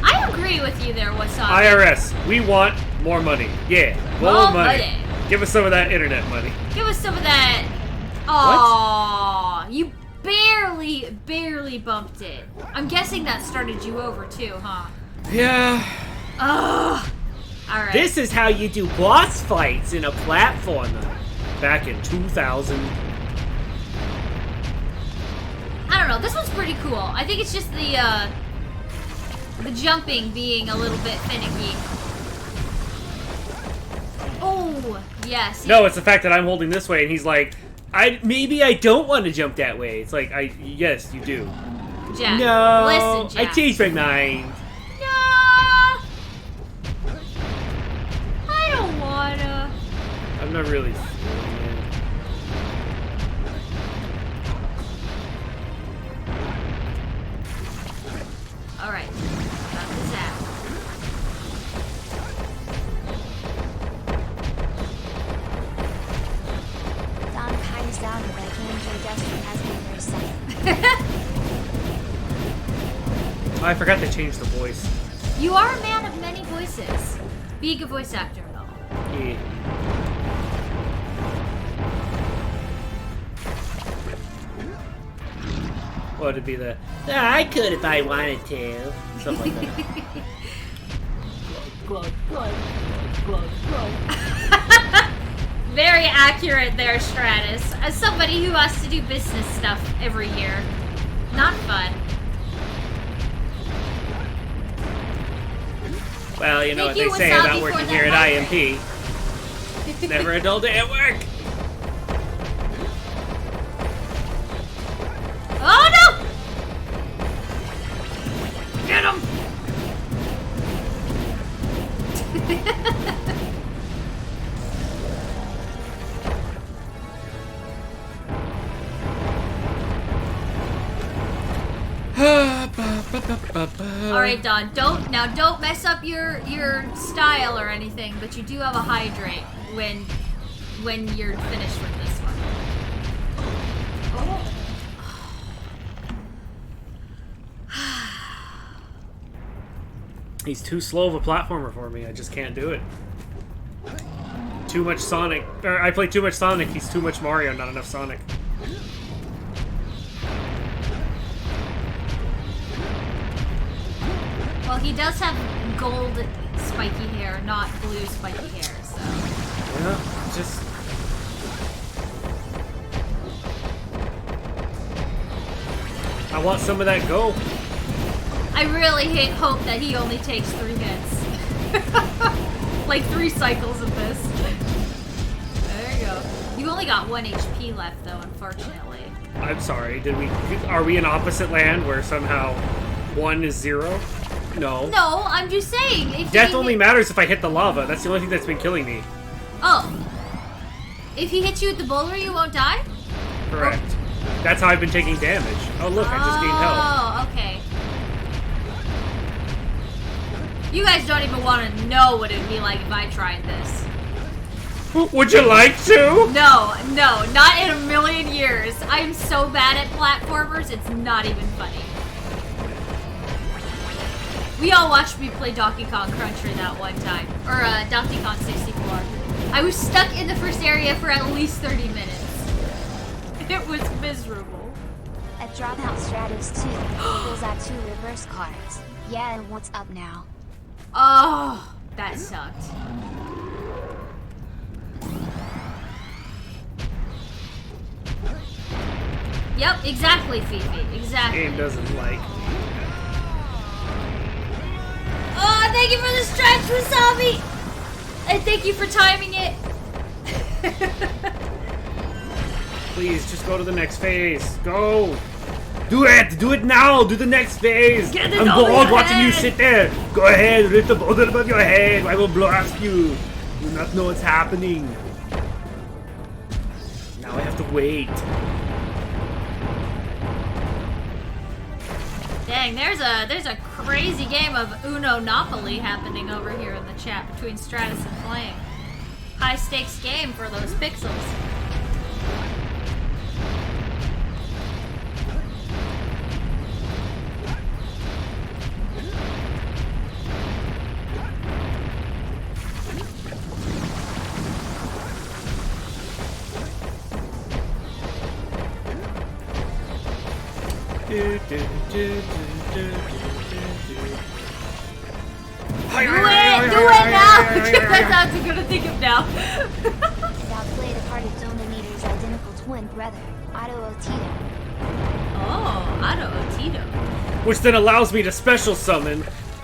I agree with you there, Wasabi. IRS, we want more money. Yeah, more money. Give us some of that internet money. Give us some of that. Aww, you barely bumped it. I'm guessing that started you over too, huh? Yeah. Ugh. Alright. This is how you do boss fights in a platformer. Back in 2000. I don't know, this one's pretty cool. I think it's just the jumping being a little bit finicky. Oh, yes. No, it's the fact that I'm holding this way and he's like, maybe I don't want to jump that way. It's like, yes, you do. Jack, no, listen, Jack. I changed my mind. No, I don't wanna. I'm not really feeling it. I forgot they changed the voice. You are a man of many voices. Being a voice actor and all. Yeah. What would it be the... I could if I wanted to. Something like that. Very accurate there, Stratus. As somebody who has to do business stuff every year. Not fun. Well, you know what they say about working here at IMP. Never a dull day at work. Oh no! Get him! Alright, Don, don't mess up your style or anything, but you do have a hydrate when you're finished with this one. Oh. He's too slow of a platformer for me. I just can't do it. Too much Sonic. Or I play too much Sonic. He's too much Mario, not enough Sonic. Well, he does have gold spiky hair, not blue spiky hair, so... Yeah, just... I want some of that go. I really hope that he only takes 3 hits. Like 3 cycles of this. There you go. You only got 1 HP left, though, unfortunately. I'm sorry, are we in opposite land where somehow 1 is 0? No. No, I'm just saying. If Death only matters if I hit the lava. That's the only thing that's been killing me. Oh. If he hits you with the boulder, you won't die? Correct. That's how I've been taking damage. Oh, look, I just gained health. Oh, okay. You guys don't even want to know what it would be like if I tried this. Would you like to? No, not in a million years. I'm so bad at platformers, it's not even funny. We all watched me play Donkey Kong Country that one time. Or Donkey Kong 64. I was stuck in the first area for at least 30 minutes. It was miserable. At Dropout Stratus 2, those are 2 reverse cards. Yeah, and what's up now? Oh, that sucked. Yep, exactly, Fifi. Exactly. Game doesn't like. Oh, thank you for the stretch, Wasabi! And thank you for timing it. Please, just go to the next phase. Go! Do it! Do it now! Do the next phase! Get it I'm over bored your watching you head. sit there! Go ahead, lift the boulder above your head! I will blast you! You do not know what's happening. Now I have to wait. Dang, there's a crazy game of Uno-Nopoly happening over here in the chat between Stratus and Flame. High stakes game for those pixels. Do it now! That's what I'm gonna think of now. That played a part of Dominiter's identical twin brother, Otto Otito. Oh, Otto Otito. Which then allows me to special summon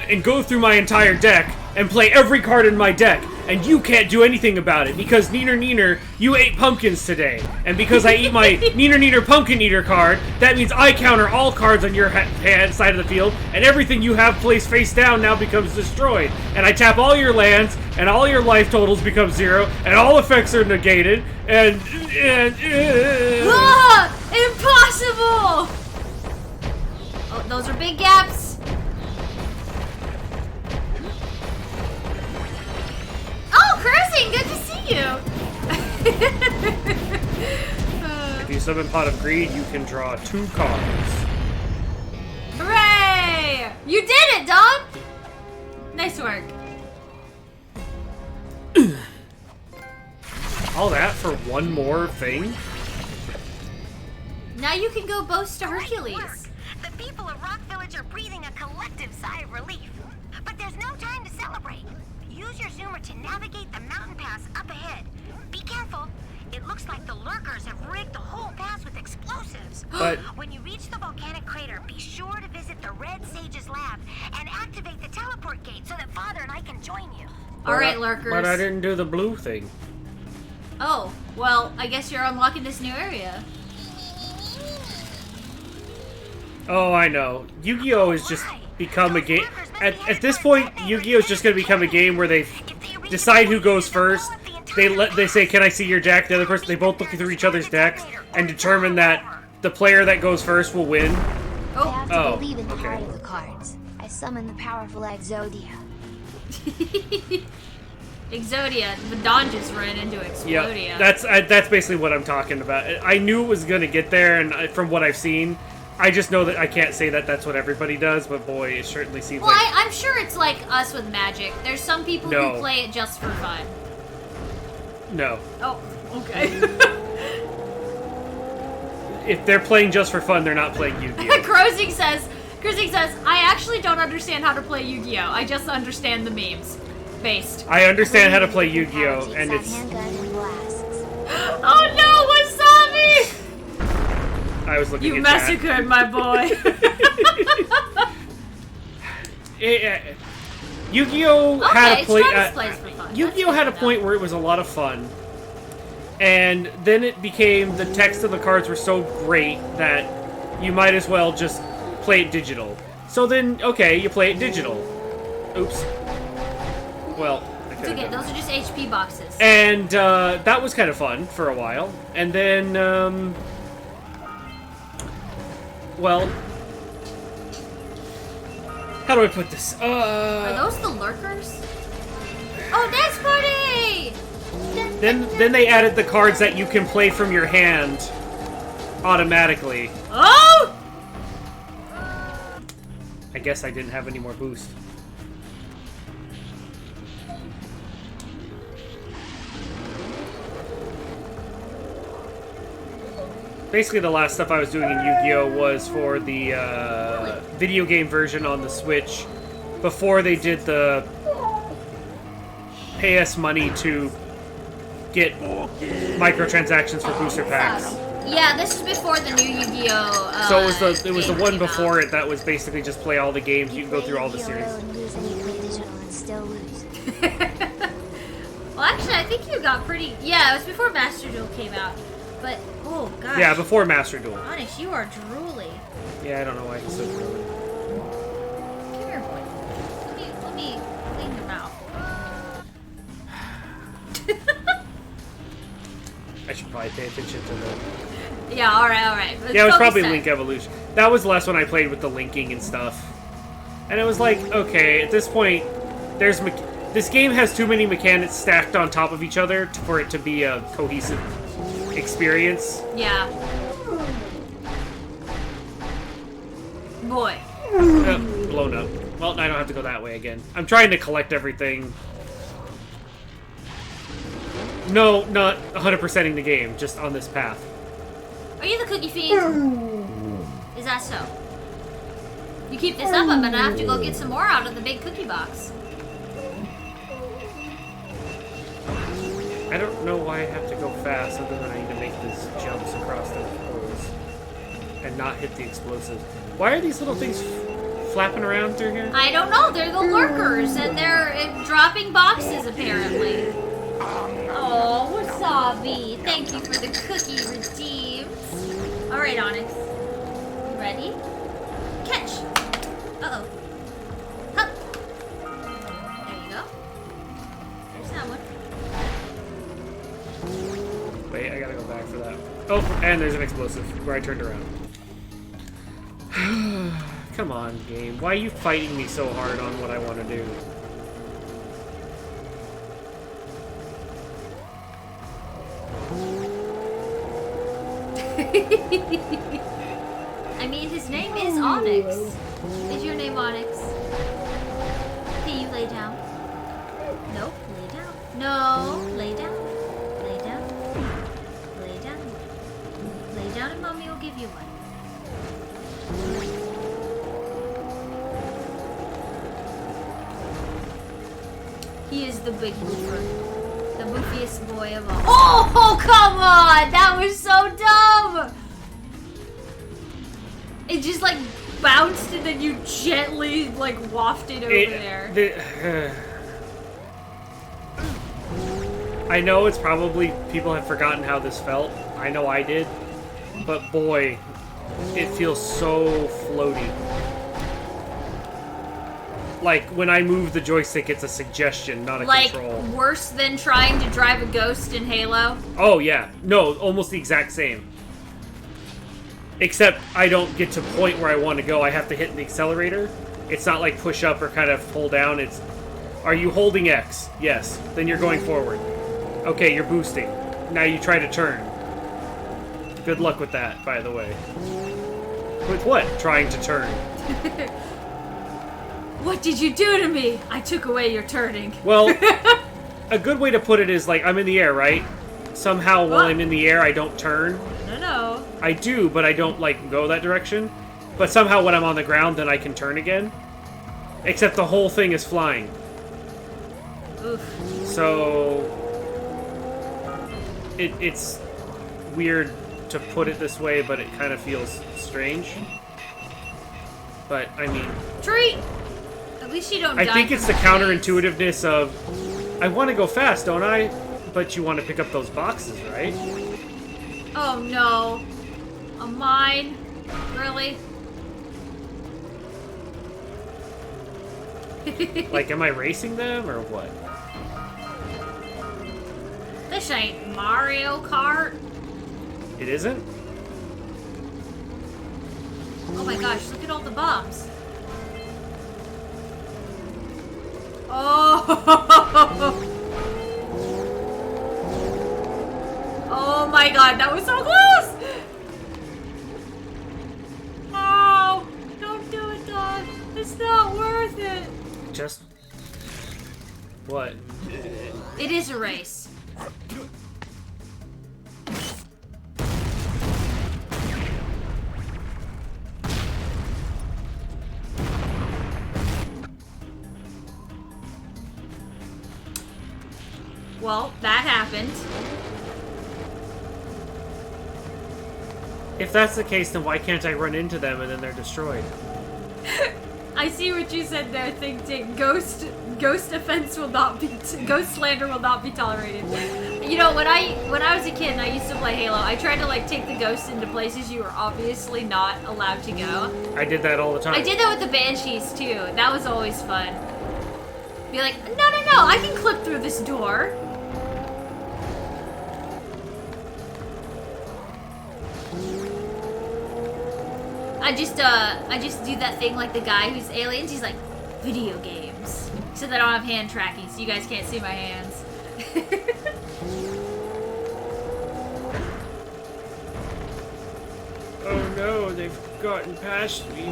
and go through my entire deck and play every card in my deck. And you can't do anything about it because Neener, you ate pumpkins today. And because I eat my Neener Pumpkin Eater card, that means I counter all cards on your hand side of the field, and everything you have placed face down now becomes destroyed. And I tap all your lands, and all your life totals become 0, and all effects are negated, and Ah! Impossible! Oh, those are big gaps. Oh, Cursing, good to see you. If you summon Pot of Greed, you can draw 2 cards. Hooray! You did it, Don! Nice work. All that for one more thing? Now you can go boast to Hercules. The people of Rock Village are breathing a collective sigh of relief. But there's no time to celebrate. Use your zoomer to navigate the mountain pass up ahead. Be careful. It looks like the lurkers have rigged the whole pass with explosives. But when you reach the volcanic crater, be sure to visit the Red Sage's lab and activate the teleport gate so that Father and I can join you. Alright, lurkers. But I didn't do the blue thing. Oh, well, I guess you're unlocking this new area. Oh, I know. Yu-Gi-Oh! Has just become a game. At this point, Yu-Gi-Oh! Is just going to become a game where they decide who goes first. They say, "Can I see your deck?" The other person, they both look through each other's decks and determine that the player that goes first will win. I have to Oh, believe in the okay. heart of the cards. I summon the powerful Exodia. Exodia, the Don just ran into Explodia. Yeah, that's basically what I'm talking about. I knew it was going to get there, and from what I've seen, I just know that I can't say that that's what everybody does, but boy, it certainly seems Well, like... I'm sure it's like us with Magic. There's some people No. who play it just for fun. No. Oh, okay. If they're playing just for fun, they're not playing Yu-Gi-Oh! Krozing says, I actually don't understand how to play Yu-Gi-Oh! I just understand the memes. Based. I understand how to play Yu-Gi-Oh! And That it's... handgun and blasts. Oh no, Wasabi! I was looking You at massacred my boy. Yu-Gi-Oh! Okay, had a play... Stratus plays for fun. Yu-Gi-Oh! That's had a good to point know. where it was a lot of fun. And then it became the text of the cards were so great that you might as well just play it digital. So then, okay, you play it digital. Oops. Well, I It's could've okay, done those are just HP boxes. And that was kind of fun for a while. And then, well, how do I put this? Are those the lurkers? Oh, dance party! Then they added the cards that you can play from your hand automatically. Oh! I guess I didn't have any more boost. Basically, the last stuff I was doing in Yu-Gi-Oh! Was for the video game version on the Switch before they did the pay us money to get microtransactions for booster packs. Yeah, this is before the new Yu-Gi-Oh! So it was the game one came before out. it that was basically just play all the games. You can go through all the series. And lose, and you play digital and still lose. Well, actually, I think you got pretty... Yeah, it was before Master Duel came out. But, oh, gosh. Yeah, before Master Duel. Onyx, you are drooly. Yeah, I don't know why he's so drooly. Come here, boy. Let me clean your mouth. I should probably pay attention to the... Yeah, alright. Yeah, it was probably Link Evolution. That was less when I played with the linking and stuff. And it was like, okay, at this point, this game has too many mechanics stacked on top of each other for it to be a cohesive experience. Yeah. Boy. Blown up. Well, I don't have to go that way again. I'm trying to collect everything. No, not 100%ing the game, just on this path. Are you the cookie fiend? Is that so? You keep this up, I'm gonna have to go get some more out of the big cookie box. I don't know why I have to go fast other than I need to make these jumps across those holes and not hit the explosives. Why are these little things flapping around through here? I don't know, they're the lurkers, and they're dropping boxes, apparently. Oh, Wasabi, thank you for the cookie redeemed. Alright, Onyx. You ready? Catch! Uh-oh. Hup! There you go. There's that one. Wait, I gotta go back for that. Oh, and there's an explosive where I turned around. Come on, game. Why are you fighting me so hard on what I want to do? I mean, his name is Onyx. Is your name Onyx? Can you lay down? Nope. Lay down. No. Lay down. Lay down. Lay down. Lay down and mommy will give you one. He is the big boofer. The boofiest boy of all. Oh, come on! That was so dumb! It just like bounced and then you gently like wafted over there. I know it's probably people have forgotten how this felt. I know I did. But boy, it feels so floaty. Like, when I move the joystick, it's a suggestion, not a control. Like, worse than trying to drive a ghost in Halo? Oh, yeah. No, almost the exact same. Except, I don't get to point where I want to go. I have to hit the accelerator. It's not like push up or kind of pull down. It's, are you holding X? Yes. Then you're going forward. Okay, you're boosting. Now you try to turn. Good luck with that, by the way. With what? Trying to turn. What did you do to me? I took away your turning. Well, a good way to put it is like, I'm in the air, right? Somehow while I'm in the air, I don't turn. No. I do, but I don't like go that direction. But somehow when I'm on the ground, then I can turn again. Except the whole thing is flying. Oof. So it's weird to put it this way, but it kind of feels strange. But I mean, treat. At least you don't. I think it's the counterintuitiveness of I want to go fast, don't I? But you want to pick up those boxes, right? Oh no. A mine? Really? Like, am I racing them or what? This ain't Mario Kart. It isn't? Oh my gosh, look at all the bombs. Oh! Oh my god, that was so close! Oh! Don't do it, Dog. It's not worth it. Just... what? It is a race. Well, that happened. If that's the case, then why can't I run into them and then they're destroyed? I see what you said there, thinking ghost offense will not be ghost slander will not be tolerated. You know, when I was a kid and I used to play Halo, I tried to like take the ghosts into places you were obviously not allowed to go. I did that all the time. I did that with the Banshees too. That was always fun. Be like, no, I can clip through this door. I just do that thing like the guy who's aliens. He's like, video games. Except I don't have hand tracking, so you guys can't see my hands. Oh no, they've gotten past me.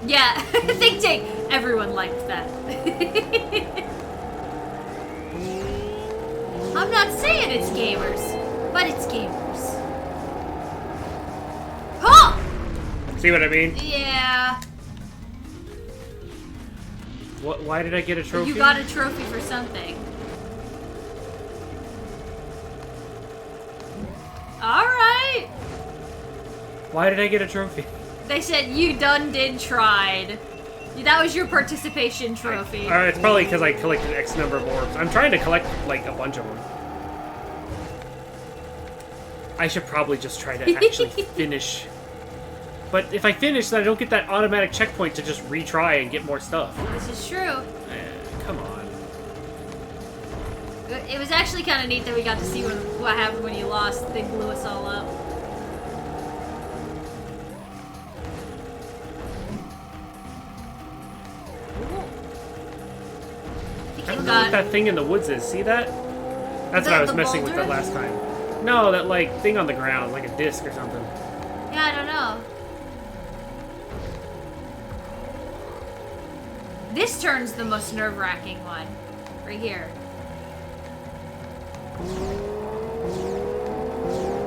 Yeah, think tank. Everyone liked that. I'm not saying it's gamers, but it's gamers. Huh! See what I mean? Yeah. What? Why did I get a trophy? You got a trophy for something. Alright. Why did I get a trophy? They said you done did tried. That was your participation trophy. It's probably because I collected X number of orbs. I'm trying to collect, like, a bunch of them. I should probably just try to actually finish. But if I finish, then I don't get that automatic checkpoint to just retry and get more stuff. This is true. Come on. It was actually kind of neat that we got to see what happened when you lost. They blew us all up. I don't know what that thing in the woods is. See that? That's what I was messing with the last time. No, that like thing on the ground, like a disc or something. Yeah, I don't know. This turn's the most nerve-wracking one. Right here.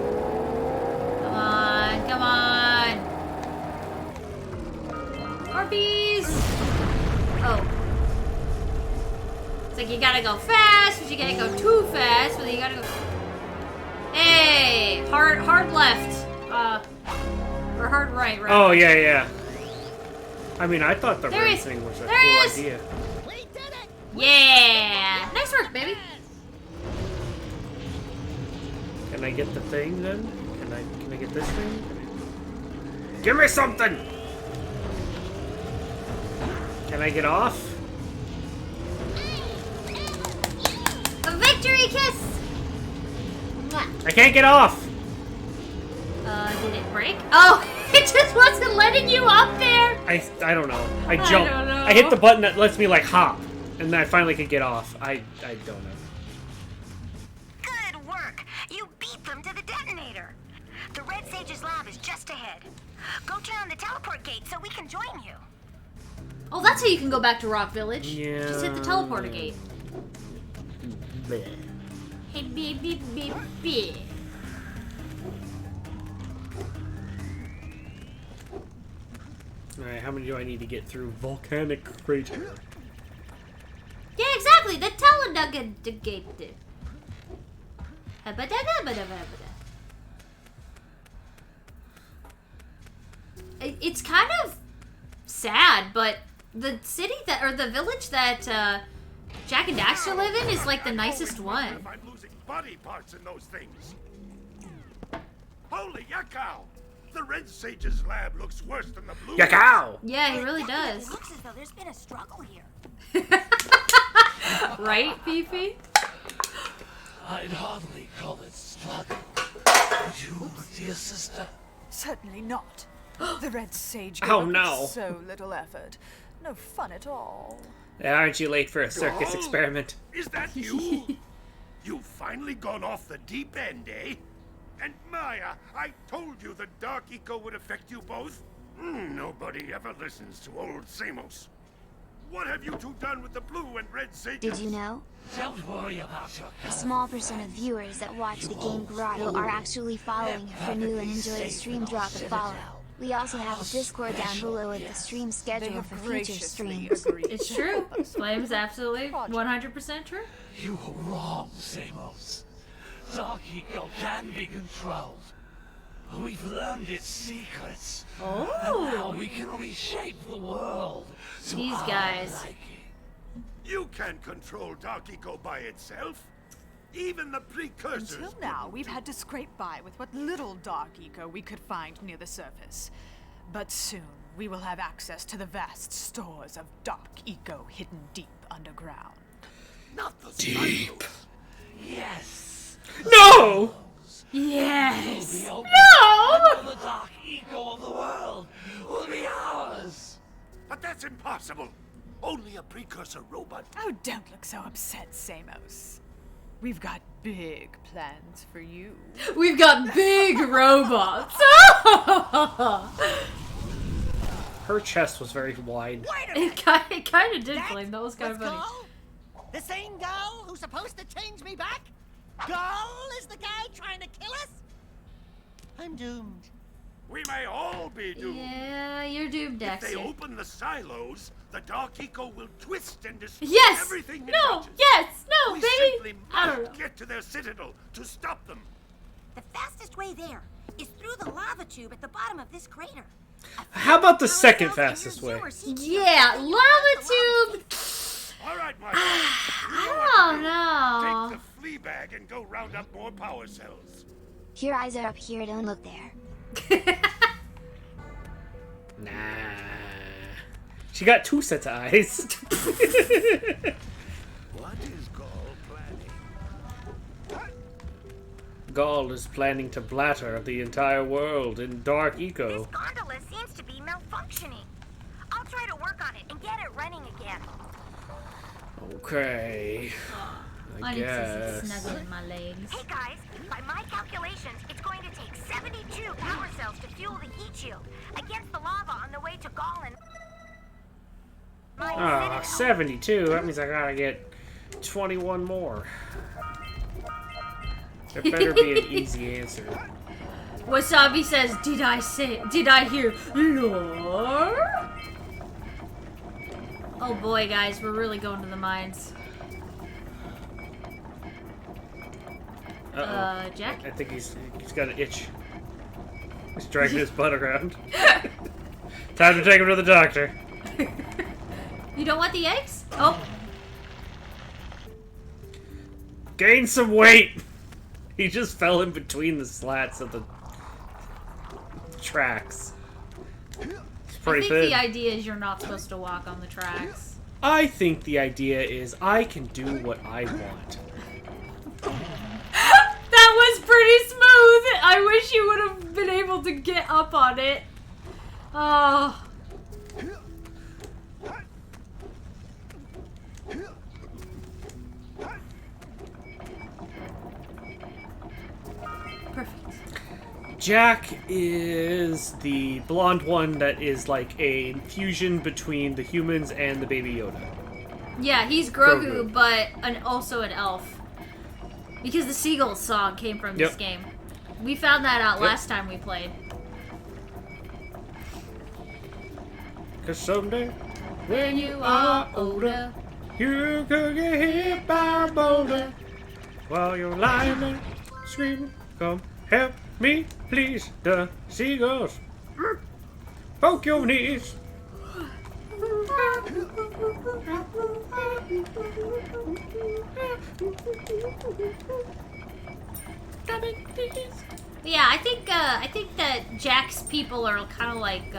Come on, come on. Harpies! Oh. It's like you gotta go fast, but you can't go too fast, but you gotta go... Hey! Hard left. Or hard right, right? Oh, yeah, yeah. I mean, I thought the racing was a cool idea. We did it! Yeah! Nice work, baby. Can I get the thing then? Can I get this thing? Give me something! Can I get off? A victory kiss! I can't get off! Did it break? Oh, it just wasn't letting you up there! I don't know. I jumped. don't know. I hit the button that lets me like hop. And then I finally could get off. I don't know. Good work. You beat them to the detonator. The Red Sage's lab is just ahead. Go turn on the teleport gate so we can join you. Oh, that's how you can go back to Rock Village. Yeah. Just hit the teleporter gate. Bleh. Hey, beep, beep, beep, beep. Alright, how many do I need to get through Volcanic Crater? Yeah, exactly. The teledugga gate. It's kind of sad, but the city that, or the village that Jack and Daxter live in is like the nicest one. I'm losing body parts in those things. Holy yakkow! The Red Sage's lab looks worse than the Blue. Yakkow! Yeah, he really does. It looks as though there's been a struggle here. Right, Fifi? I'd hardly call it struggle. Would you, dear sister? Certainly not. The Red Sage Oh, gave no. up so little effort. No fun at all. Aren't you late for a circus Oh, experiment? Is that you? You've finally gone off the deep end, eh? And Maya, I told you the Dark Eco would affect you both. Nobody ever listens to old Samos. What have you two done with the Blue and Red Sages? Did you know? Don't worry about your A small percent of viewers that watch the Game Grotto are actually following her for new and enjoy the stream drop a follow. We also have a Discord down below with the stream They schedule have for future graciously streams. agreed. It's true. Flame's absolutely 100% true. You were wrong, Samos. Dark Eco can be controlled. We've learned its secrets. And now Oh, we can reshape the world. to these our guys. liking. You can't control Dark Eco by itself. Even the precursors. Until now, we've had to scrape by with what little Dark Eco we could find near the surface. But soon, we will have access to the vast stores of Dark Eco hidden deep underground. Not the Deep. Yes. No! Yes. The open No! and the Dark Eco of the world will be ours. But that's impossible. Only a precursor robot. Oh, don't look so upset, Samos. We've got big plans for you. We've got big robots. Her chest was very wide. Wait a minute! It kind of did, That Flame. That was kind of was funny. Gull? The same Gull who's supposed to change me back? Gull is the guy trying to kill us? I'm doomed. We may all be doomed. Yeah, you're doomed, If they Daxter. open the silos, the Dark Eco will twist and destroy Yes! everything it No! touches. Yes! No, We baby! simply I don't must know. get to their citadel to stop them. The fastest way there is through the lava tube at the bottom of this crater. How about the Power second cells and fastest your way? sewer seeps Yeah, you lava tube! All right, my I don't know. Take the flea bag and go round up more power cells. Your eyes are up here, don't look there. Nah. She got two sets of eyes. What is Gaul planning? Gaul is planning to blatter the entire world in Dark This Eco. gondola seems to be malfunctioning. I'll try to work on it and get it running again. Okay. I need guess. to snuggle in my legs. Hey guys, by my calculations, it's going to take 72 power cells to fuel the heat shield against the lava on the way to Gallon. Ah, 72. That means I gotta get 21 more. There better be an easy answer. Wasabi says, did I hear lore? Oh boy, guys, we're really going to the mines. Jack? I think he's got an itch. He's dragging his butt around. Time to take him to the doctor. You don't want the eggs? Oh. Gain some weight! He just fell in between the slats of the tracks. It's pretty thin. I think the idea is you're not supposed to walk on the tracks. I think the idea is I can do what I want. That was pretty smooth! I wish you would have been able to get up on it. Oh. Perfect. Jack is the blonde one that is like a fusion between the humans and the Baby Yoda. Yeah, he's Grogu, but also an elf. Because the Seagull song came from this game. We found that out last time we played. Cause someday, when you are older, you could get hit by a boulder while you're lying there screaming, come help me, please. The seagulls poke your knees. Yeah, I think that Jack's people are kind of like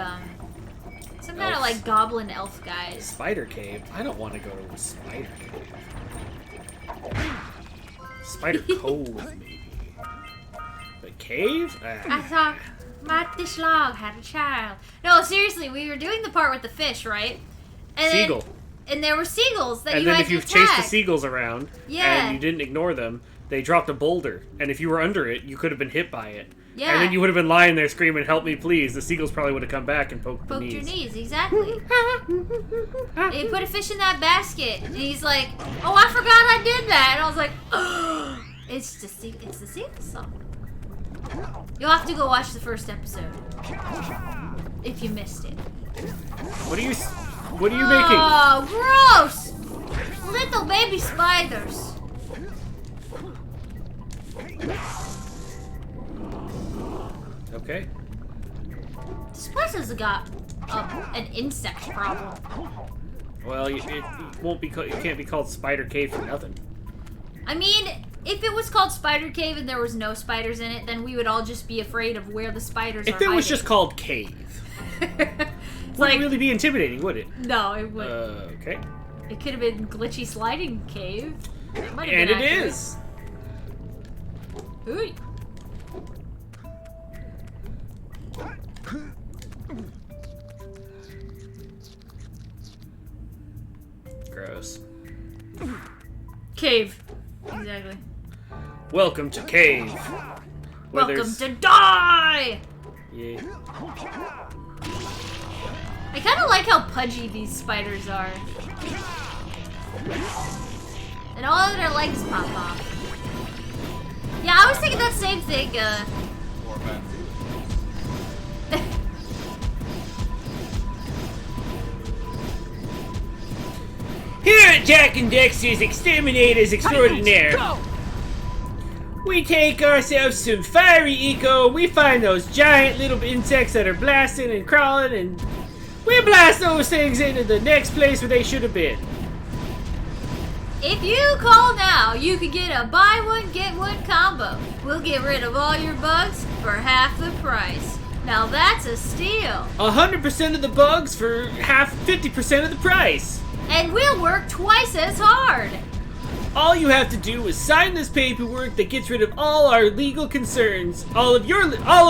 some kind of like goblin elf guys. Spider cave? I don't want to go to a spider cave. Spider cove, maybe. But cave? I thought this log had a child. No, seriously, we were doing the part with the fish, right? And Seagull. And there were seagulls that and you then had if you to chased the attack. seagulls around and you didn't ignore them, they dropped a boulder. And if you were under it, you could have been hit by it. Yeah. And then you would have been lying there screaming, help me please. The seagulls probably would have come back and poked the knees. Your knees, exactly. He put a fish in that basket, and he's like, oh, I forgot I did that. And I was like, oh, it's the seagull song. You'll have to go watch the first episode. If you missed it. What are you making? Oh, gross! Little baby spiders. Okay. This place has got an insect problem. Well, it won't be. It can't be called Spider Cave for nothing. I mean, if it was called Spider Cave and there was no spiders in it, then we would all just be afraid of where the spiders are If it was just called Cave, wouldn't really be intimidating, would it? No, it wouldn't. Okay. It could have been Glitchy Sliding Cave. And it is. Ooh. Gross. Cave. Exactly. Welcome to Cave. Welcome to die! Yeah. I kind of like how pudgy these spiders are. And all of their legs pop off. Yeah, I was thinking that same thing. Here at Jack and Dexter's Exterminators Extraordinaire, we take ourselves some fiery eco, we find those giant little insects that are blasting and crawling, and we blast those things into the next place where they should have been. If you call now, you can get a buy one, get one combo. We'll get rid of all your bugs for half the price. Now that's a steal. 100% of the bugs for 50% of the price. And we'll work twice as hard. All you have to do is sign this paperwork that gets rid of all our legal concerns, all of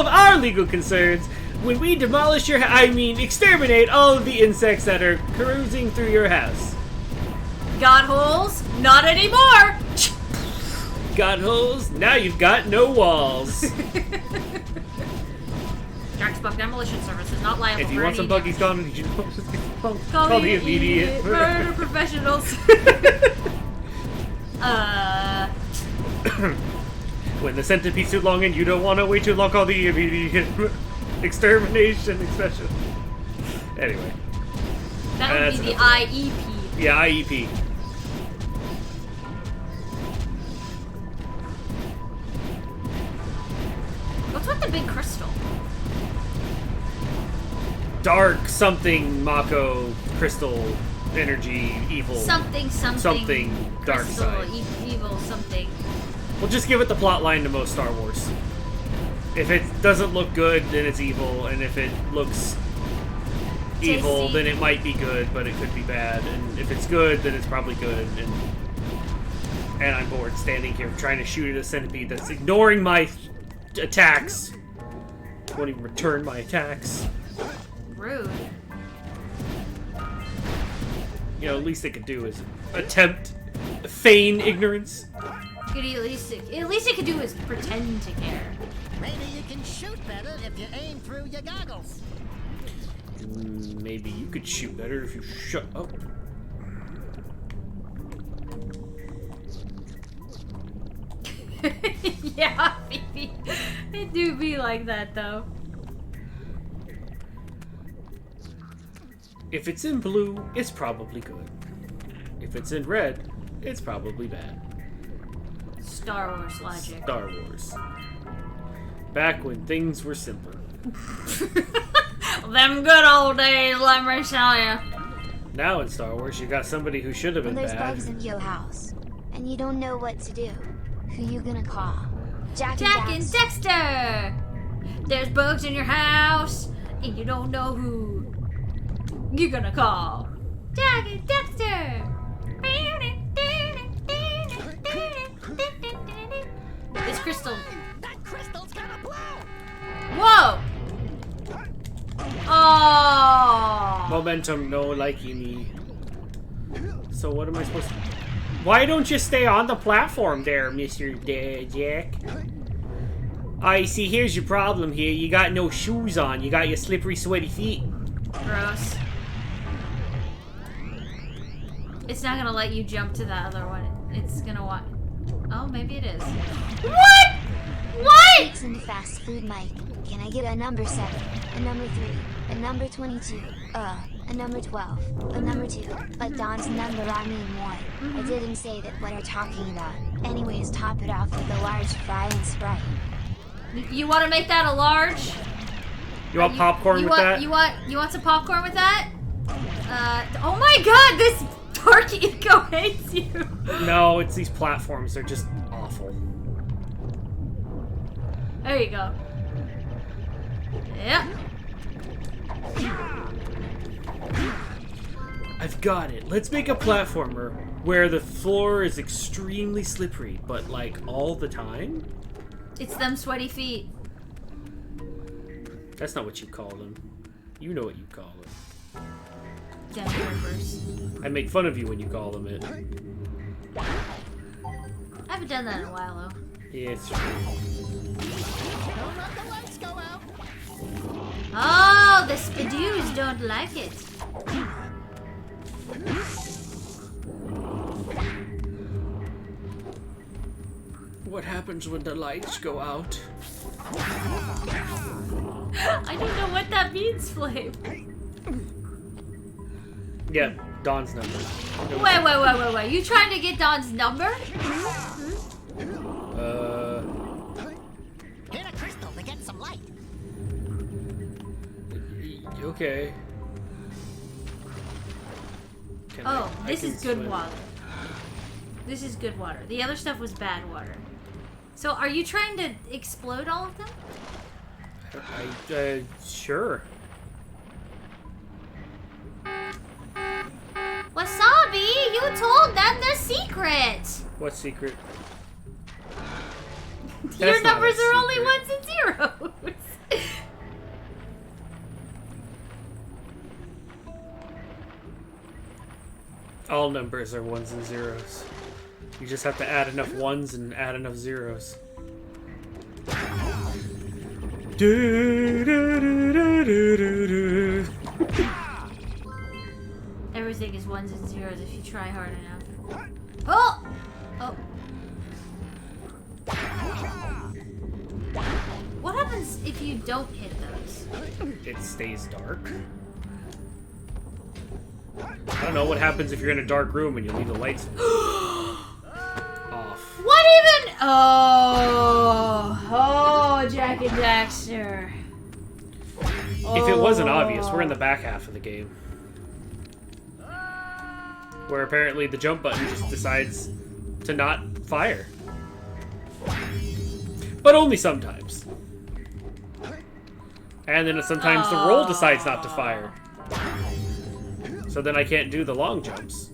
our legal concerns, when we demolish exterminate all of the insects that are cruising through your house. Got holes? Not anymore! Got holes? Now you've got no walls. Jack's Bug Demolition Service is not liable If you for want some any buggies gone, did you know? Call the immediate murder professionals. When the centipede's too long and you don't want to wait too long, call the immediate extermination special. Anyway. That would be the IEP. Yeah, IEP. What's with the big crystal? Dark something Mako crystal energy evil. Something dark crystal, side. Evil something. We'll just give it the plot line to most Star Wars. If it doesn't look good, then it's evil, and if it looks evil, then it might be good, but it could be bad. And if it's good, then it's probably good. And I'm bored standing here trying to shoot at a centipede that's ignoring my attacks. Won't even return my attacks. Rude. You know, at least it could do is feign ignorance. At least it could do is pretend to care. Maybe you can shoot better if you aim through your goggles. Maybe you could shoot better if you shut up. Yeah, maybe. It do be like that, though. If it's in blue, it's probably good. If it's in red, it's probably bad. Star Wars logic. Star Wars. Back when things were simpler. Them good old days, let me tell ya. Now in Star Wars, you got somebody who should have been When there's bad. bugs in your house, and you don't know what to do, who you gonna call? Jack and Daxter! There's bugs in your house, and you don't know who you're gonna call. Jack and Daxter! This crystal. That crystal's gonna blow! Whoa! Oh! Momentum, no liking me. So what am I supposed to... Why don't you stay on the platform there, Mr. Jack? I see, here's your problem here. You got no shoes on. You got your slippery, sweaty feet. Gross. It's not gonna let you jump to that other one. It's gonna want... Oh, maybe it is. What? What? It's in the fast food, Mike. Can I get a number 7, a number 3, a number 22, a number 12, a number 2, but Don's number, I mean 1. I didn't say that what we're talking about. Anyways, top it off with a large fry and Sprite. You want to make that a large? You want popcorn with that? You want some popcorn with that? Oh my god, this Dark Eco hates you. No, it's these platforms. They're just awful. There you go. Yep. I've got it. Let's make a platformer where the floor is extremely slippery, but like all the time? It's them sweaty feet. That's not what you call them. You know what you call them. Death Grippers. I make fun of you when you call them it. I haven't done that in a while, though. Yeah, it's true. Don't let the lights go out! Oh, the Spadoos don't like it. What happens when the lights go out? I don't know what that means, Flame. Yeah, Dawn's number. Wait. You trying to get Don's number? Hit a crystal to get some light. Okay. Oh, this is good water. This is good water. The other stuff was bad water. So, are you trying to explode all of them? Sure. Wasabi, you told them the secret. What secret? Your numbers are only ones and zeros. All numbers are ones and zeros. You just have to add enough ones and add enough zeros. Everything is ones and zeros if you try hard enough. Oh! Oh. What happens if you don't hit those? It stays dark. I don't know what happens if you're in a dark room and you leave the lights off. What even? Oh, Jack and Daxter. If it wasn't obvious, we're in the back half of the game. Where apparently the jump button just decides to not fire. But only sometimes. And then sometimes the roll decides not to fire. So then I can't do the long jumps.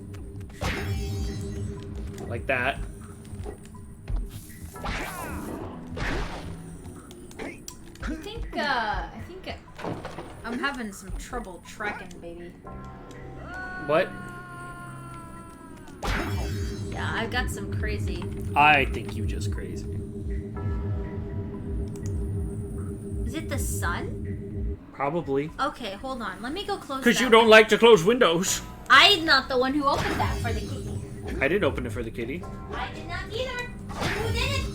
Like that. I think I'm having some trouble tracking, baby. What? Yeah, I got some crazy. I think you just crazy. Is it the sun? Probably. Okay, hold on. Let me go close. Because you don't like to close windows. I'm not the one who opened that for the kitty. I did open it for the kitty. I did not either. Who did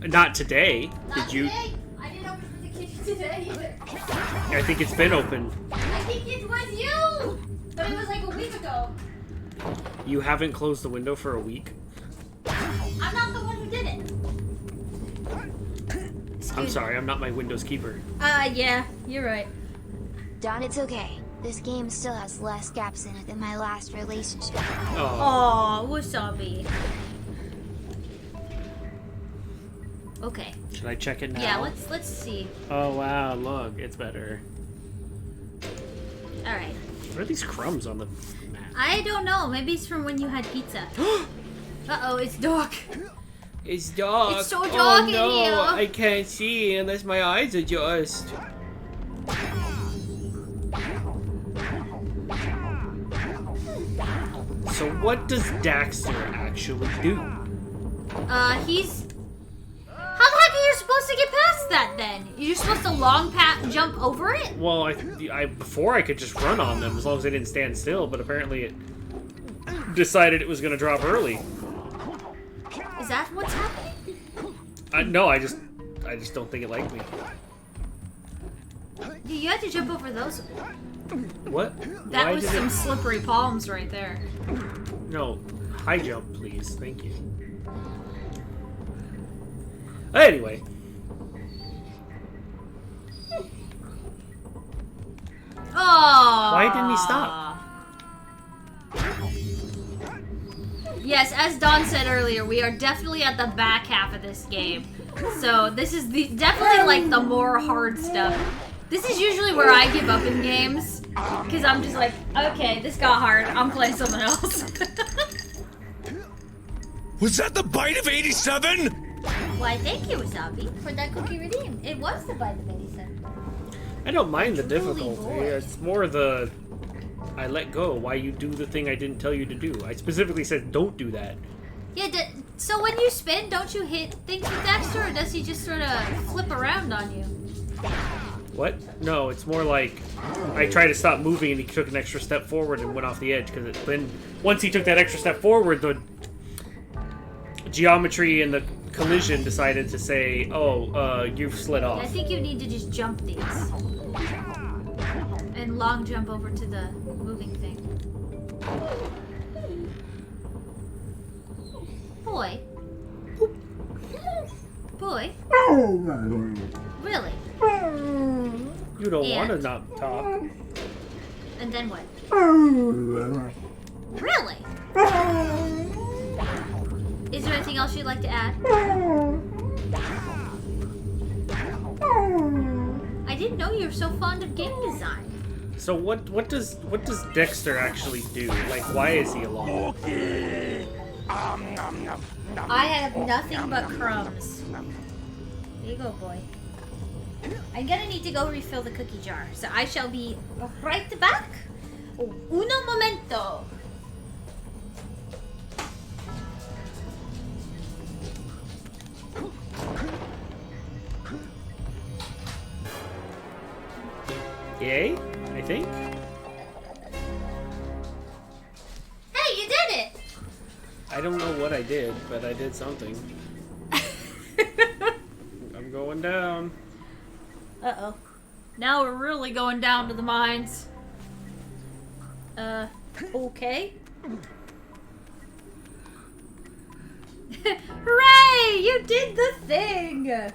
it? Not today. Not did you? Today. I didn't open it for the kitty today either. I think it's been open. I think it was you. But it was like a week ago. You haven't closed the window for a week? I'm not the one who did it. I'm sorry, I'm not my Windows keeper. Yeah, you're right. Don, it's okay. This game still has less gaps in it than my last relationship. Oh, wasabi. Okay. Should I check it now? Yeah, let's see. Oh wow, look, it's better. All right. What are these crumbs on the map? I don't know. Maybe it's from when you had pizza. Uh-oh, it's dark. It's dark. It's so dark in here. I can't see unless my eyes adjust. So what does Daxter actually do? He's... How the heck are you supposed to get past that then? You're supposed to long jump over it? Well, before I could just run on them as long as I didn't stand still, but apparently it decided it was going to drop early. Is that what's happening? No, I just don't think it liked me. You had to jump over those. What? That Why was did some slippery palms right there. No, high jump, please. Thank you. Anyway. Oh. Why didn't he stop? Yes, as Dawn said earlier, we are definitely at the back half of this game. So this is definitely like the more hard stuff. This is usually where I give up in games. Because I'm just like, okay, this got hard. I'm playing something else. Was that the bite of 87? Why, thank you, Wasabi, for that cookie redeem. It was the bite of 87. I don't mind the difficulty. It's more the... I let go. Why you do the thing I didn't tell you to do. I specifically said don't do that. Yeah, so when you spin, don't you hit things with Daxter, or does he just sort of flip around on you? What? No, it's more like I tried to stop moving and he took an extra step forward and went off the edge. Because then once he took that extra step forward, the geometry and the collision decided to say, oh, you've slid off. I think you need to just jump these. And long jump over to the moving thing. Boy. Boy. Really? You don't want to not talk. And then what? Really? Is there anything else you'd like to add? I didn't know you were so fond of game design. So what does Daxter actually do? Like, why is he alone? I have nothing but crumbs. There you go, boy. I'm gonna need to go refill the cookie jar, so I shall be right back. Uno momento. Yay, I think. Hey, you did it! I don't know what I did, but I did something. I'm going down. Uh-oh. Now we're really going down to the mines. Okay. Hooray! You did the thing!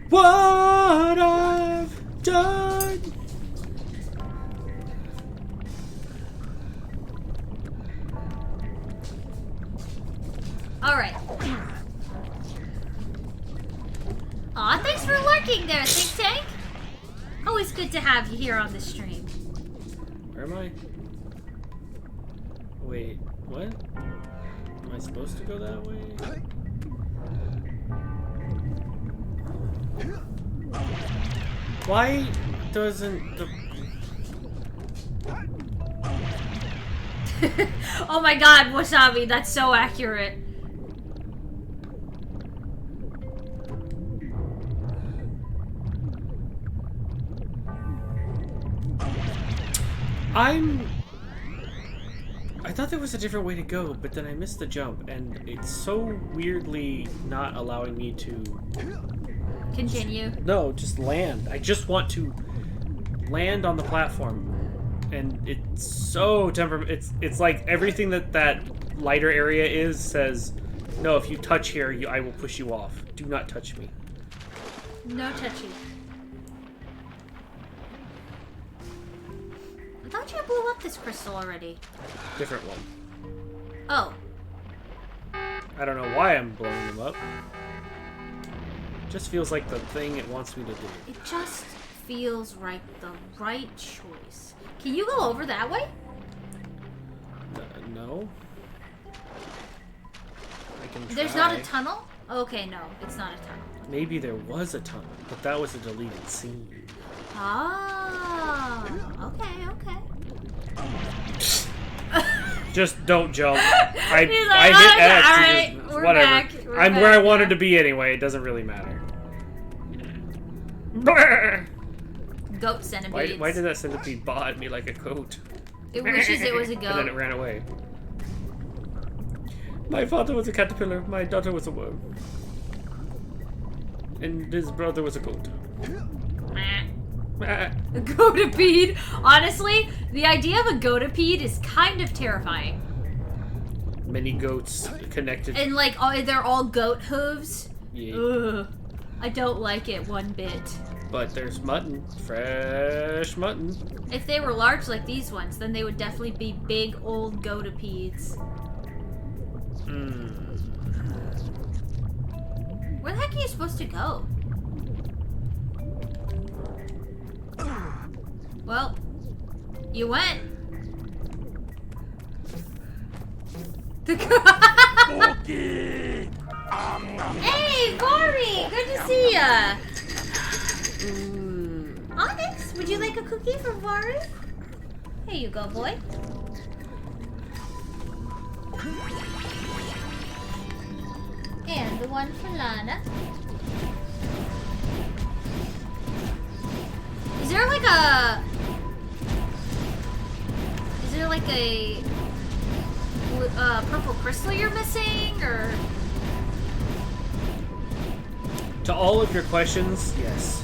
What I've done. Alright. Aw, thanks for lurking there, Think Tank! Always good to have you here on the stream. Where am I? Wait, what? Am I supposed to go that way? Why doesn't the... Oh my god, Wasabi, that's so accurate. I thought there was a different way to go, but then I missed the jump, and it's so weirdly not allowing me to... Continue. No, just land. I just want to land on the platform. And it's so it's like everything that lighter area is says, no, if you touch here, I will push you off. Do not touch me. No touchy. I thought you blew up this crystal already. Different one. Oh. I don't know why I'm blowing them up. It just feels like the thing it wants me to do. It just feels right, the right choice. Can you go over that way? No. I can try. There's not a tunnel? Okay, no, it's not a tunnel. Maybe there was a tunnel, but that was a deleted scene. Oh, okay. Just don't jump. I like, hit X. alright, we're whatever. back. I'm where I wanted to be anyway. It doesn't really matter. Goat centipedes. Why did that centipede baw at me like a goat? It wishes it was a goat. And then it ran away. My father was a caterpillar. My daughter was a worm. And his brother was a goat. A goatipede. Honestly, the idea of a goatipede is kind of terrifying. Many goats connected. And like, they're all goat hooves. Yeah. Ugh. I don't like it one bit. But there's mutton. Fresh mutton. If they were large like these ones, then they would definitely be big old goatipedes. Where the heck are you supposed to go? Well, you went. Hey, Vari! Good to see ya! Onyx, would you like a cookie from Vari? Here you go, boy. And the one for Lana. Is there like a... Is there like a... purple crystal you're missing, or... To all of your questions, yes.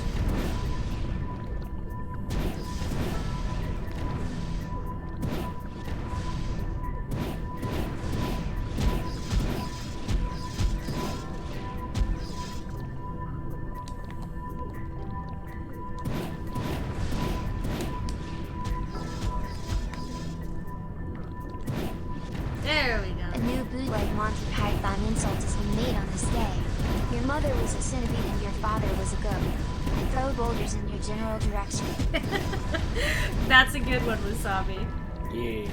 There we go. A new bootleg Monty Python insult has been made on this day. Your mother was a centipede and your father was a goat. I throw boulders in your general direction. That's a good one, Wasabi. Yeah.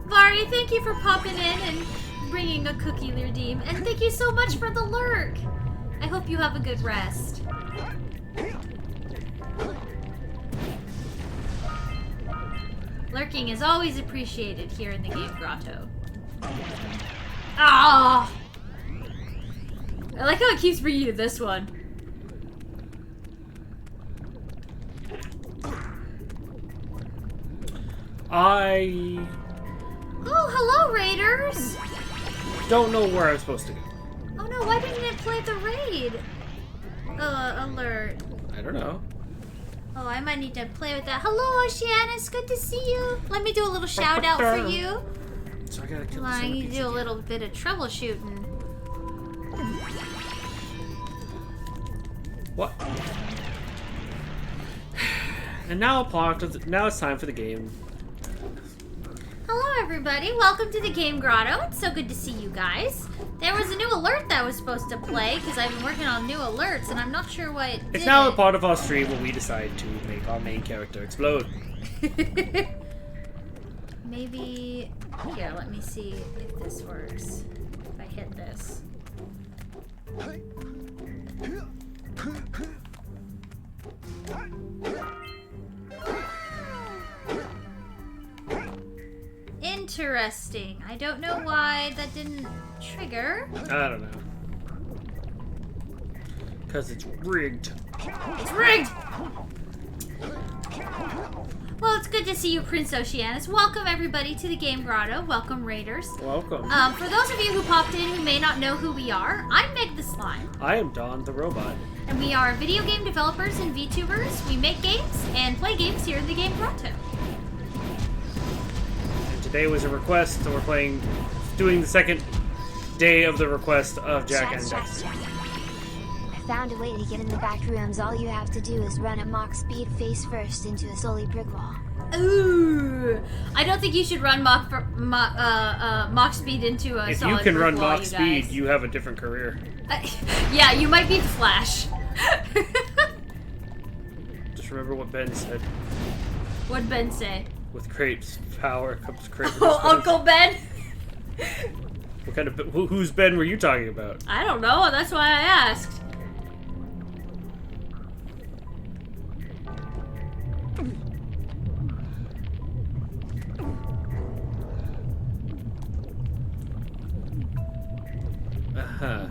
Vari, thank you for popping in and bringing a cookie to redeem. And thank you so much for the lurk. I hope you have a good rest. Lurking is always appreciated here in the Game Grotto. Ah! I like how it keeps bringing you to this one. I Oh, hello, Raiders! don't know where I'm supposed to go. Oh no, why didn't it play the raid? Alert. I don't know. Oh, I might need to play with that. Hello, Oceanus, good to see you. Let me do a little shout out for you. So I gotta kill Come the on, you centipedes do a again. little bit of troubleshooting. What? And now now it's time for the game. Hello, everybody. Welcome to the Game Grotto. It's so good to see you guys. There was a new alert that was supposed to play because I've been working on new alerts, and I'm not sure why it It's didn't. now a part of our stream where we decide to make our main character explode. Maybe... Here, let me see if this works. If I hit this. Interesting. I don't know why that didn't trigger. I don't know. Because it's rigged. It's rigged! Well, it's good to see you, Prince Oceanus. Welcome, everybody, to the Game Grotto. Welcome, Raiders. Welcome. For those of you who popped in who may not know who we are, I'm Meg the Slime. I am Dawn the Robot. And we are video game developers and VTubers. We make games and play games here in the Game Grotto. And today was a request, so we're doing the second day of the request of Jack and Daxter. I found a way to get in the back rooms. All you have to do is run at Mach speed face first into a solid brick wall. Ooh! I don't think you should run Mach speed into a If solid you can brick run wall, Mach you speed, guys. you have a different career. Yeah, you might be the Flash. Just remember what Ben said. What'd Ben say? With great power comes great Oh, responsibility. Uncle Ben? What kind of whose Ben were you talking about? I don't know, that's why I asked. Uh-huh.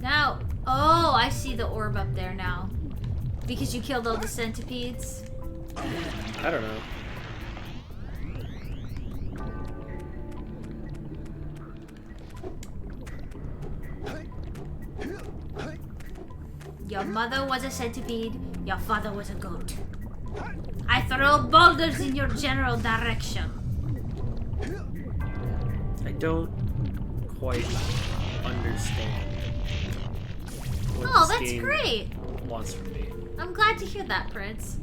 Now, oh, I see the orb up there now. Because you killed all the centipedes. I don't know. Your mother was a centipede, your father was a goat. I throw boulders in your general direction. I don't quite understand what Oh, this that's game great. wants from me. I'm glad to hear that, Prince.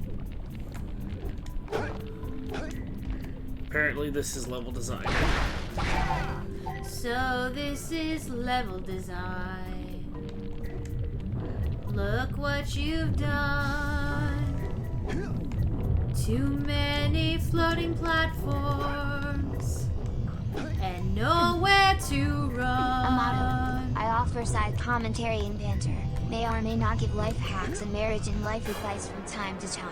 Apparently this is level design. So this is level design. Look what you've done. Too many floating platforms and nowhere to run. Amato, I offer side commentary and banter. May or may not give life hacks and marriage and life advice from time to time.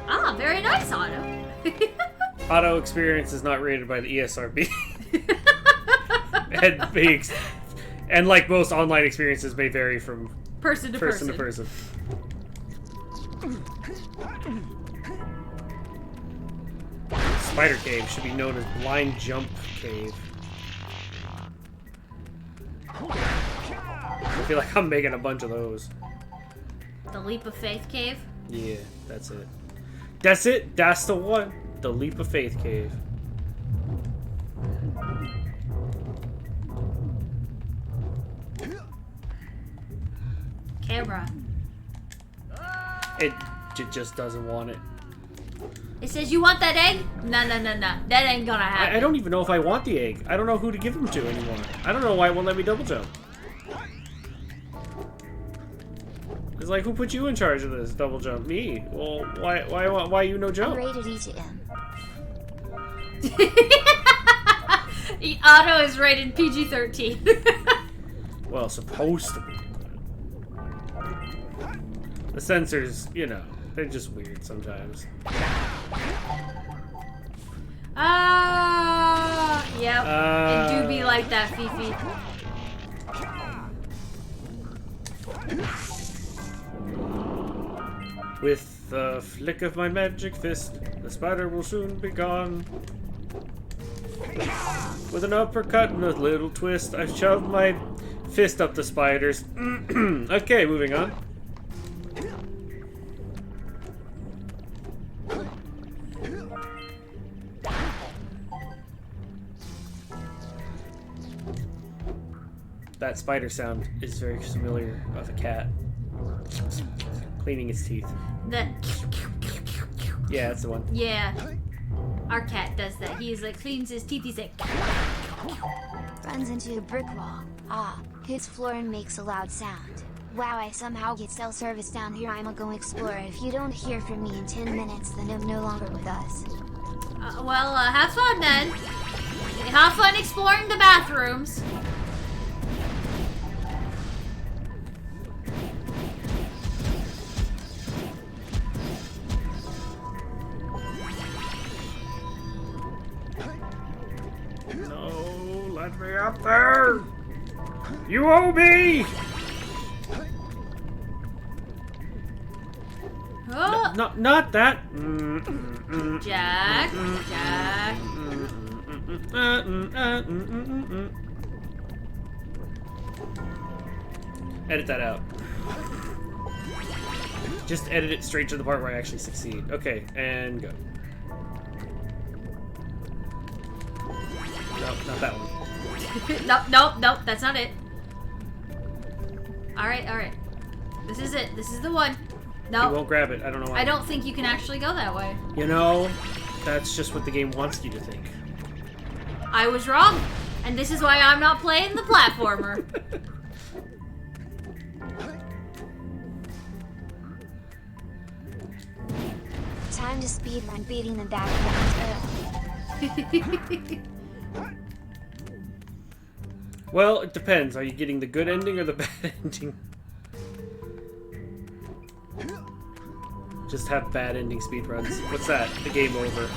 Ah, very nice, Otto. Auto experience is not rated by the ESRB. and like most online experiences may vary from person to person. Spider Cave should be known as Blind Jump Cave. I feel like I'm making a bunch of those. The Leap of Faith Cave? Yeah, that's it. That's it. That's the one. The Leap of Faith Cave. Camera. It just doesn't want it. It says, you want that egg? No. That ain't gonna happen. I don't even know if I want the egg. I don't know who to give them to anymore. I don't know why it won't let me double jump. It's like, who put you in charge of this double jump? Me. Well, why you no jump? I'm rated E to M. Otto is rated PG-13. Well, supposed to be. The censors, you know, they're just weird sometimes. Yep. It do be like that, Fifi. With the flick of my magic fist, the spider will soon be gone. With an uppercut and a little twist, I shoved my fist up the spiders. Okay, moving on. That spider sound is very familiar of a cat cleaning its teeth. Yeah, that's the one. Yeah. Our cat does that. He's like cleans his teeth. He's like Runs into a brick wall. Ah, hits floor and makes a loud sound. Wow, I somehow get cell service down here. I'ma go explore. If you don't hear from me in 10 minutes, then I'm no longer with us. Well, have fun then. Have fun exploring the bathrooms. No, let me up there! You owe me! Oh. Not that. Jack. Edit that out. Just edit it straight to the part where I actually succeed. Okay, and go. No, not that one. Nope, that's not it. Alright. This is it. This is the one. No. You won't grab it. I don't know why. I don't think you can actually go that way. You know, that's just what the game wants you to think. I was wrong. And this is why I'm not playing the platformer. Time to speedrun beating the back. Well, it depends. Are you getting the good ending or the bad ending? Just have bad ending speedruns. What's that? The game over.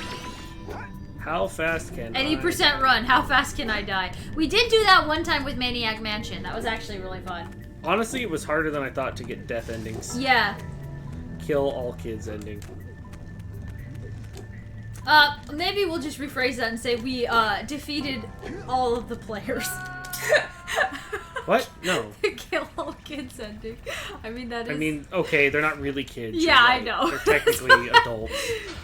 How fast can Any I? percent run. How fast can I die? We did do that one time with Maniac Mansion. That was actually really fun. Honestly, it was harder than I thought to get death endings. Yeah. Kill all kids ending. Maybe we'll just rephrase that and say we, defeated all of the players. What? No. Kill all kids ending. I mean, that is... I mean, okay, they're not really kids. Yeah, right. I know. They're technically adults.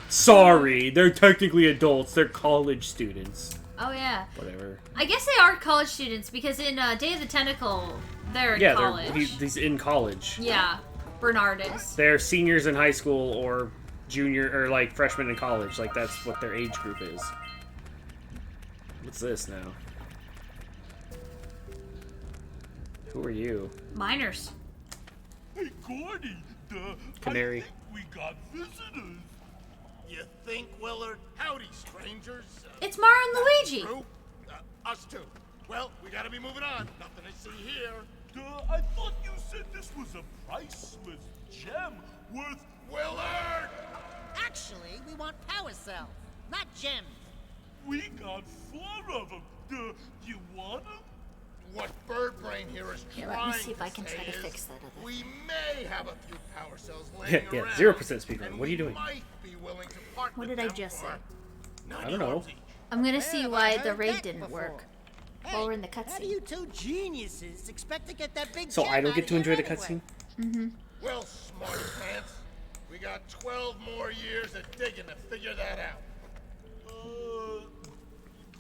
Sorry, they're technically adults. They're college students. Oh, yeah. Whatever. I guess they are college students because in Day of the Tentacle, they're in college. He's in college. Yeah, Bernard is. They're seniors in high school or junior or like freshmen in college. Like that's what their age group is. What's this now? Who are you? Minors. Hey, Gordy, Canary. I think we got visitors. You think, Willard? Howdy, strangers. It's Mario and Luigi. Crew? Us too. Well, we gotta be moving on. Nothing to see here. I thought you said this was a priceless gem worth... Willard! Actually, we want power cells, not gems. We got 4 of them. You want them? What Birdbrain here is Here, trying let me see if I can to try say to is fix that other we may have a few power cells laying Yeah, around. 0% speedrun. and What are you we doing? might be willing to part What with did I them just for say? 90 I don't know. orbs each. I'm gonna see Where why have I the heard raid that didn't before? work. Hey, While we're in the how do cutscene. you two geniuses expect to get that big So gem I don't out get of to here enjoy the anyway? cutscene? Well, smarty pants, we got 12 more years of digging to figure that out.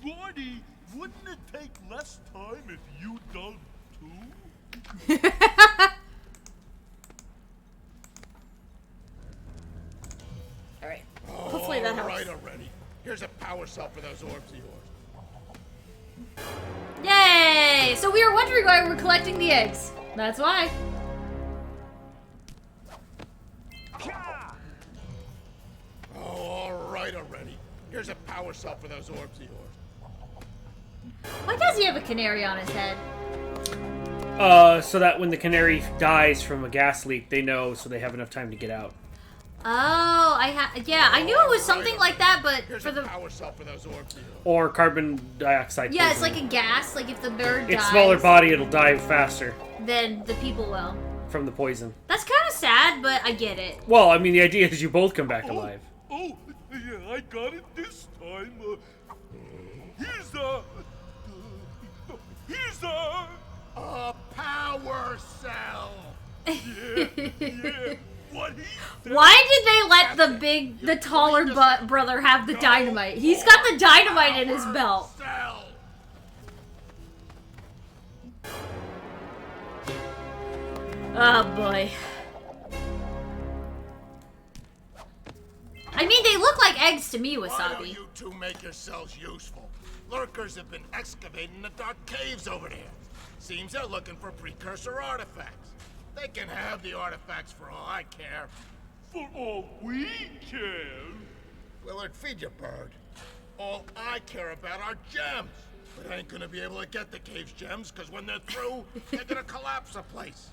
Gordy, wouldn't it take less time if you dug too? Alright. Hopefully that helps. Right already. Here's a power cell for those orbs of yours. Yay! So we were wondering why we were collecting the eggs. That's why. Oh, all right already. Here's a power cell for those orbs of yours. Why does he have a canary on his head? So that when the canary dies from a gas leak, they know, so they have enough time to get out. Oh, yeah, I knew it was something like that, but Here's for a the... power cell for those orbs of yours. Or carbon dioxide. Yeah, it's poisoning. like a gas, like if the bird dies... It's smaller body, it'll die faster. then the people will. from the poison. That's kind of sad, but I get it. Well, I mean, the idea is you both come back alive. Oh, yeah, I got it this time. Here's a power cell. Yeah. What Why did they let the taller brother have the dynamite? He's got the dynamite in his belt. Oh boy. I mean, they look like eggs to me, Why don't Wasabi. you two make yourselves useful? Lurkers have been excavating the dark caves over there. Seems they're looking for precursor artifacts. They can have the artifacts for all I care. For all we care? Willard, feed your bird. All I care about are gems. But I ain't gonna be able to get the cave's gems, because when they're through, they're gonna collapse the place.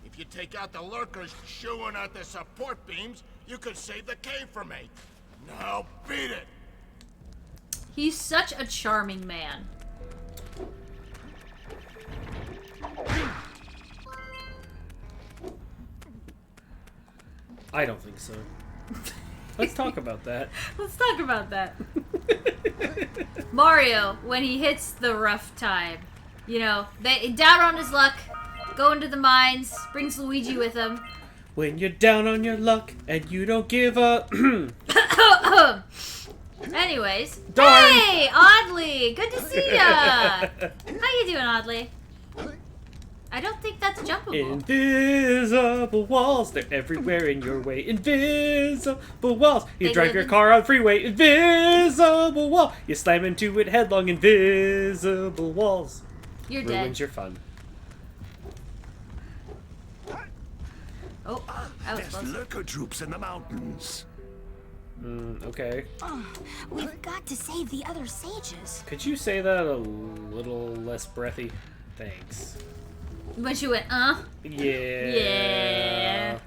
If you take out the lurkers chewing at the support beams, you could save the cave for me. Now beat it! He's such a charming man. I don't think so. Let's talk about that. Let's talk about that. Mario, when he hits the rough time, you know, down on his luck, going to the mines, brings Luigi with him. When you're down on your luck and you don't give up. Anyways, Darn. Hey, Audley, good to see ya. How you doing, Audley? I don't think that's jumpable. Invisible walls, they're everywhere in your way. Invisible walls. You They drive live your in- car on freeway. Invisible wall. You slam into it headlong. Invisible walls. You're Ruins dead. your fun. Oh, that was There's close. lurker troops in the mountains. Okay. We've got to save the other sages. Could you say that a little less breathy? Thanks. When she went, Yeah. Yeah.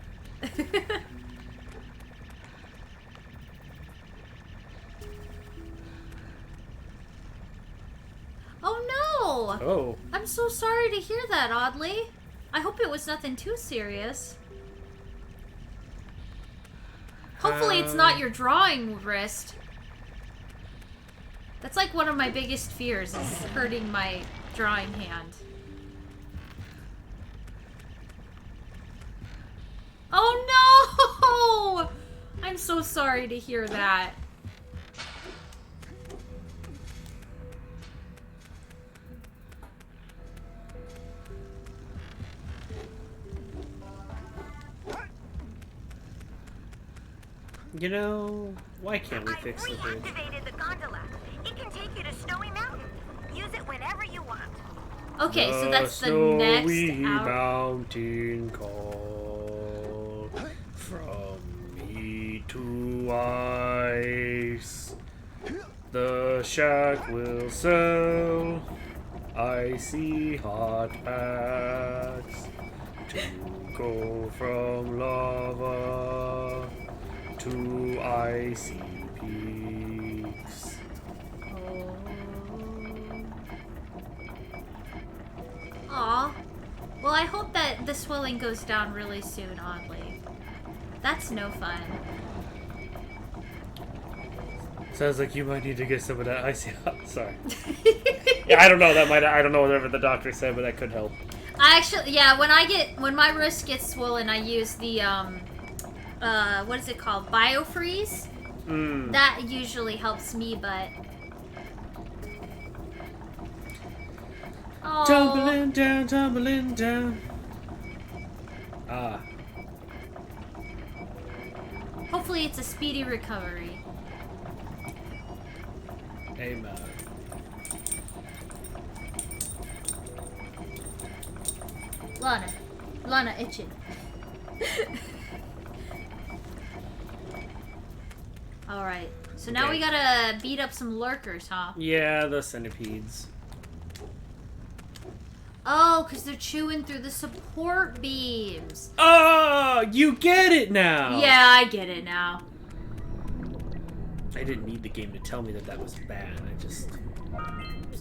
Oh no! Oh. I'm so sorry to hear that, Audley. I hope it was nothing too serious. Hopefully it's not your drawing wrist. That's like one of my biggest fears, is hurting my drawing hand. Oh no! I'm so sorry to hear that. You know, why can't we fix the bridge? Reactivated the gondola. It can take you to Snowy Mountain. Use it whenever you want. Okay, so that's the Snowy next hour. mountain call from me to ice. The shack will sell icy hot packs to go from lava to icy peaks. Aw. Well, I hope that the swelling goes down really soon, Audley. That's no fun. Sounds like you might need to get some of that icy hot. Sorry. Yeah, I don't know. I don't know whatever the doctor said, but that could help. I actually, yeah, when my wrist gets swollen, I use the, what is it called? Biofreeze? That usually helps me, but... Oh. Tumbling down, tumbling down. Ah. Hopefully it's a speedy recovery. Amen. Lana itching. Alright, so now Okay. we gotta beat up some lurkers, huh? Yeah, the centipedes. Oh, because they're chewing through the support beams. Oh, you get it now. Yeah, I get it now. I didn't need the game to tell me that that was bad. I just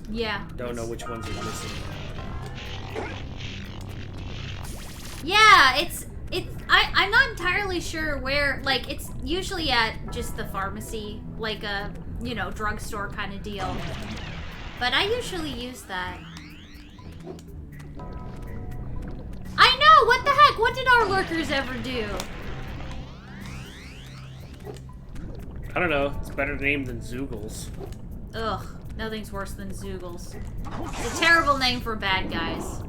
Yeah. don't know which ones are missing. Yeah, I'm not entirely sure where, like, it's usually at just the pharmacy, like a, you know, drugstore kind of deal. But I usually use that. I know! What the heck? What did our lurkers ever do? I don't know. It's a better name than Zoogles. Ugh, nothing's worse than Zoogles. It's a terrible name for bad guys.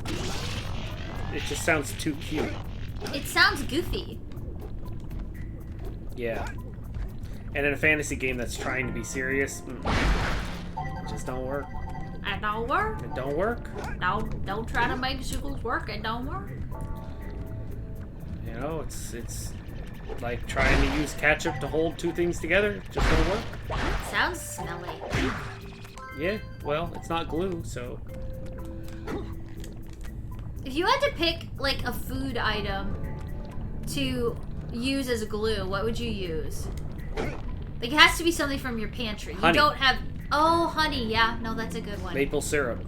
It just sounds too cute. It sounds goofy. Yeah. And in a fantasy game that's trying to be serious, it just don't work. It don't work. It don't work. Don't try to make Zoogles work. It don't work. You know, it's like trying to use ketchup to hold two things together. It just don't work. Sounds smelly. Yeah, well, it's not glue, so... If you had to pick, like, a food item to use as glue, what would you use? Like, it has to be something from your pantry. Honey. You don't have... Oh, honey, yeah. No, that's a good one. Maple syrup.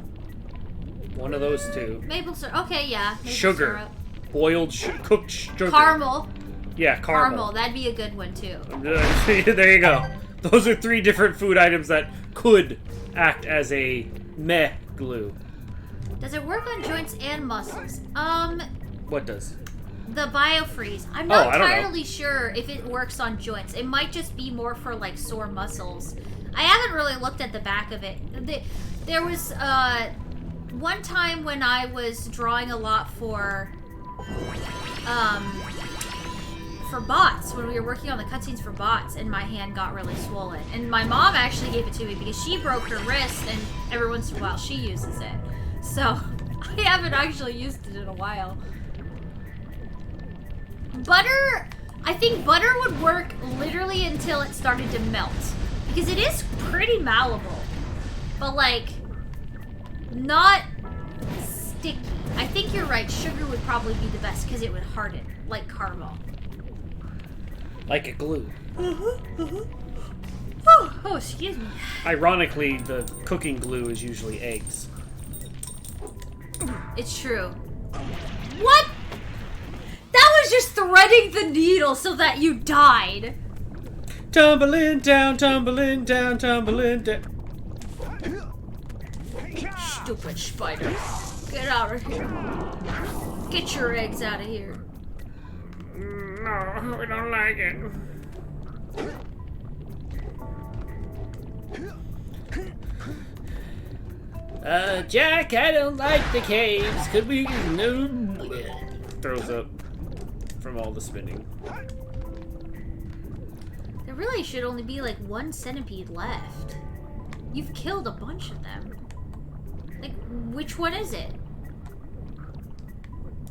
One of those two. Maple syrup. Okay, yeah. Maple Sugar. syrup. Boiled, cooked sugar. Caramel. Yeah, caramel. That'd be a good one, too. There you go. Those are 3 different food items that could act as a meh glue. Does it work on joints and muscles? What does? The biofreeze. I'm not I don't know. entirely sure if it works on joints. It might just be more for, like, sore muscles. I haven't really looked at the back of it. There was, one time when I was drawing a lot for bots, when we were working on the cutscenes for bots, and my hand got really swollen. And my mom actually gave it to me because she broke her wrist, and every once in a while she uses it. So, I haven't actually used it in a while. Butter, I think butter would work literally until it started to melt. Because it is pretty malleable. But, like, not sticky. I think you're right, sugar would probably be the best because it would harden, like caramel. Like a glue. Oh, excuse me. Ironically, the cooking glue is usually eggs. It's true. What? That was just threading the needle so that you died. Tumbling down, tumbling down, tumbling down. Stupid spider. Get out of here. Get your eggs out of here. No, we don't like it. Jack, I don't like the caves. Could we... No. Throws up from all the spinning. There really should only be like 1 centipede left. You've killed a bunch of them. Like, which one is it?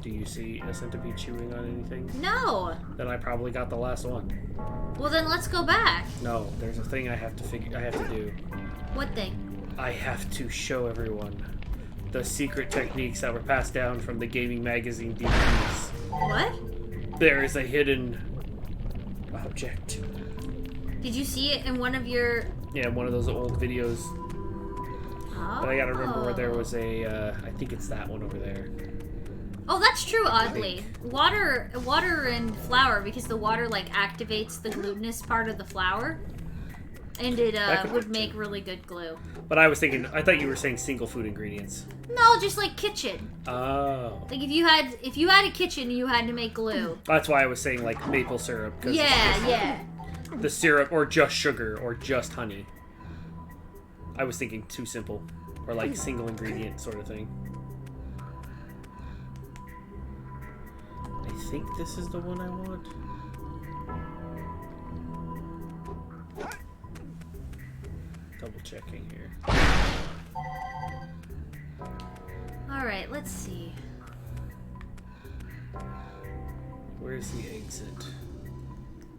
Do you see a centipede chewing on anything? No. Then I probably got the last one. Well, then let's go back. No, there's a thing I have to do. What thing? I have to show everyone the secret techniques that were passed down from the gaming magazine DVDs. What? There is a hidden object. Did you see it in one of your... Yeah, one of those old videos. Oh. But I gotta remember where there was a, I think it's that one over there. Oh, that's true, oddly. Water and flour, because the water, like, activates the glutinous part of the flour. And it would make really good glue. But I was thinking, I thought you were saying single food ingredients. No, just like kitchen. Oh. Like if you had a kitchen, you had to make glue. That's why I was saying like maple syrup. Yeah. The syrup, or just sugar, or just honey. I was thinking too simple, or like single ingredient sort of thing. I think this is the one I want. Double checking here. Alright, let's see. Where's the exit?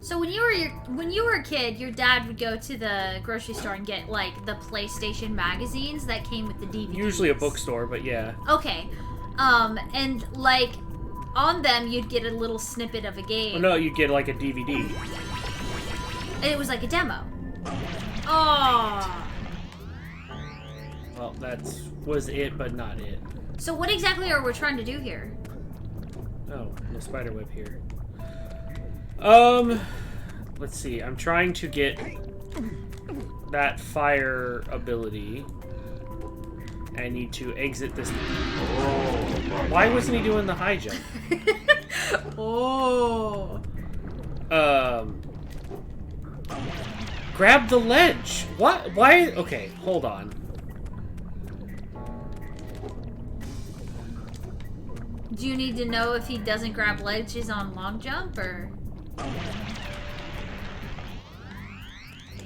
So when you were a kid, your dad would go to the grocery store and get like the PlayStation magazines that came with the DVDs. Usually a bookstore, but yeah. Okay. And like on them you'd get a little snippet of a game. Oh, no, you'd get like a DVD. And it was like a demo. Oh. Well, that was it, but not it. So what exactly are we trying to do here? Oh, no spider web here. Let's see. I'm trying to get that fire ability. I need to exit this. Why wasn't he doing the high jump? Oh. Grab the ledge. What? Why? Okay, hold on. Do you need to know if he doesn't grab ledges on long jump, or?